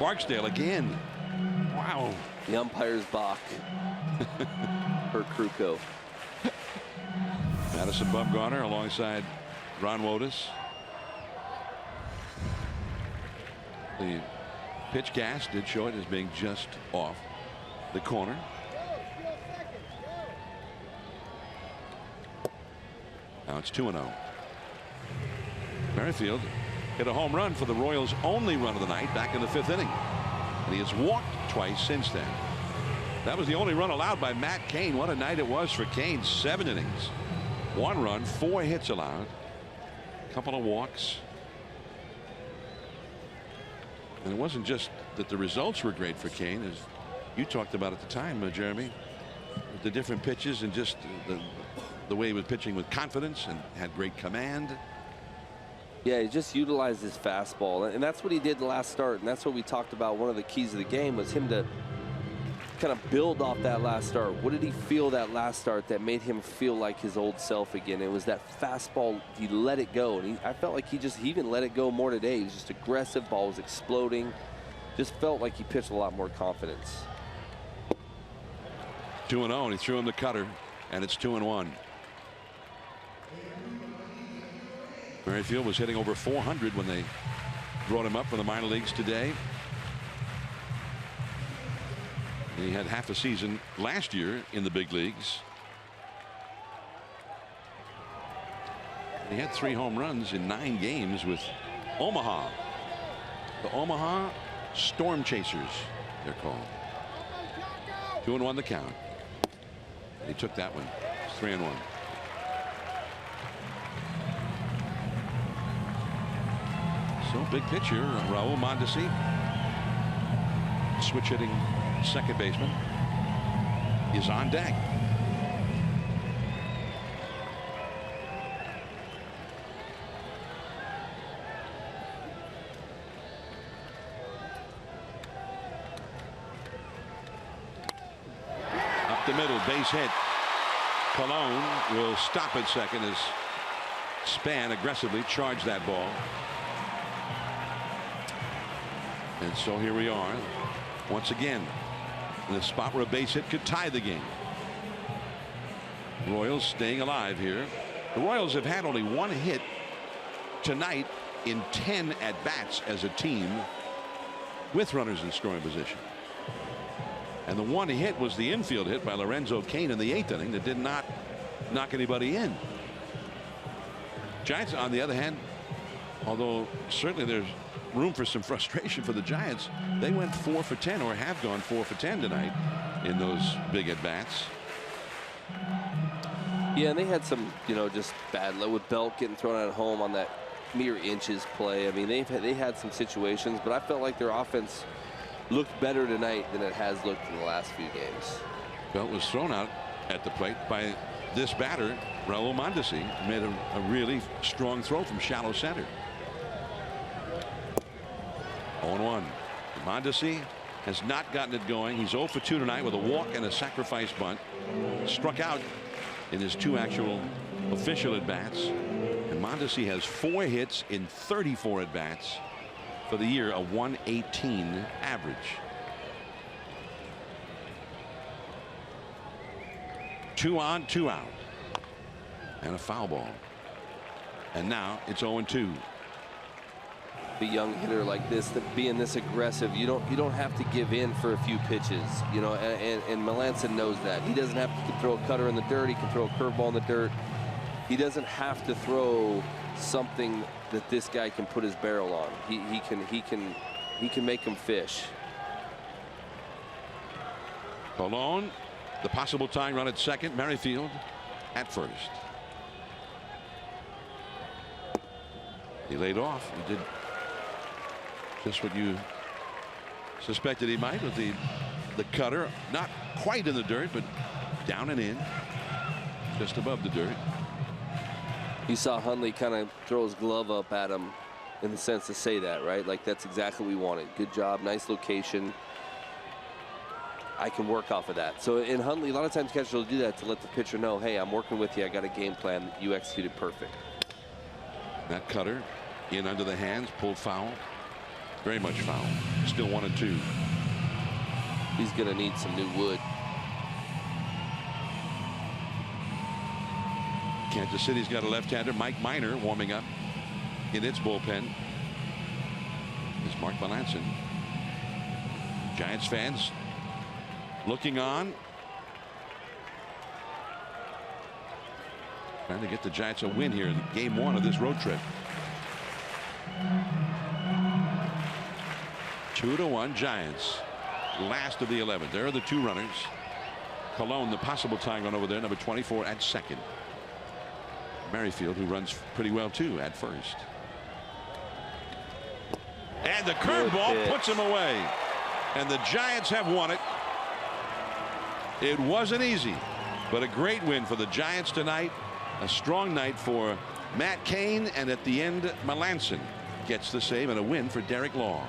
Barksdale again. Wow. The umpire's balk. For Krukow. Madison Bumgarner alongside Ron Wotus. The pitch gas did show it as being just off the corner. Now it's 2-0. Merrifield hit a home run for the Royals' only run of the night back in the 5th inning. And he has walked twice since then. That was the only run allowed by Matt Cain. What a night it was for Cain. 7 innings. 1 run, 4 hits allowed. A couple of walks. And it wasn't just that the results were great for Cain, as you talked about at the time, Jeremy. The different pitches and just the way he was pitching with confidence and had great command. Yeah, he just utilized his fastball, and that's what he did the last start, and that's what we talked about. One of the keys of the game was him to kind of build off that last start. What did he feel that last start that made him feel like his old self again? It was that fastball. He let it go, and I felt like he even let it go more today. He was just aggressive. Ball was exploding. Just felt like he pitched a lot more confidence. 2-0, and he threw him the cutter, and it's 2-1. Merrifield was hitting over 400 when they brought him up from the minor leagues today. He had half a season last year in the big leagues. He had 3 home runs in 9 games with Omaha. The Omaha Storm Chasers, they're called. 2-1 the count. He took that one. 3-1. So big pitcher Raul Mondesi, switch hitting second baseman, is on deck. Up the middle, base hit. Colon will stop at second as Span aggressively charged that ball. And so here we are once again in the spot where a base hit could tie the game. Royals staying alive here. The Royals have had only 1 hit tonight in 10 at bats as a team with runners in scoring position. And the 1 hit was the infield hit by Lorenzo Cain in the 8th inning that did not knock anybody in. Giants, on the other hand, although certainly there's room for some frustration for the Giants, they went 4 for 10 or have gone 4 for 10 tonight in those big at bats. Yeah, and they had some, just bad luck with Belk getting thrown out at home on that mere inches play. I mean, they had some situations, but I felt like their offense looked better tonight than it has looked in the last few games. Belt was thrown out at the plate by this batter, Raul Mondesi. Made a really strong throw from shallow center. 0-1. Mondesi has not gotten it going. He's 0 for 2 tonight with a walk and a sacrifice bunt. Struck out in his 2 actual official at bats. And Mondesi has 4 hits in 34 at bats for the year, a 118 average. 2 on, 2 out. And a foul ball. And now it's 0-2. A young hitter like this, being this aggressive, you don't have to give in for a few pitches, and Melanson knows that. He doesn't have to throw a cutter in the dirt. He can throw a curveball in the dirt. He doesn't have to throw something that this guy can put his barrel on. He can make him fish. Colon, the possible tying run at second. Merrifield at first. He laid off. He did Just what you suspected he might with the cutter. Not quite in the dirt, but down and in. Just above the dirt. You saw Hundley kind of throw his glove up at him in the sense to say that, right? Like, that's exactly what we wanted. Good job, nice location. I can work off of that. So in Hundley, a lot of times catchers will do that to let the pitcher know, hey, I'm working with you. I got a game plan. You executed perfect. That cutter in under the hands, pulled foul. Very much foul. Still 1-2. He's going to need some new wood. Kansas City's got a left-hander, Mike Minor, warming up in its bullpen. Is Mark Melanson. Giants fans looking on, trying to get the Giants a win here in game 1 of this road trip. 2-1 Giants. Last of the 11th. There are the 2 runners. Colon, the possible tying run over there, number 24 at second. Merrifield, who runs pretty well too, at first. And the curveball puts him away. And the Giants have won it. It wasn't easy, but a great win for the Giants tonight. A strong night for Matt Cain, and at the end, Melanson gets the save and a win for Derek Law.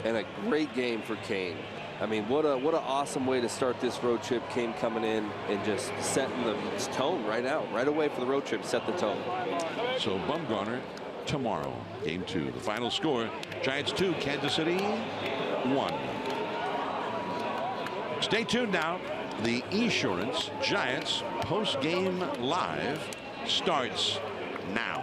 And a great game for Cain. I mean, what an awesome way to start this road trip. Cain coming in and just setting the tone right away for the road trip. Set the tone. So Bumgarner tomorrow, game 2. The final score: Giants 2, Kansas City 1. Stay tuned now. The Esurance Giants post-game live starts now.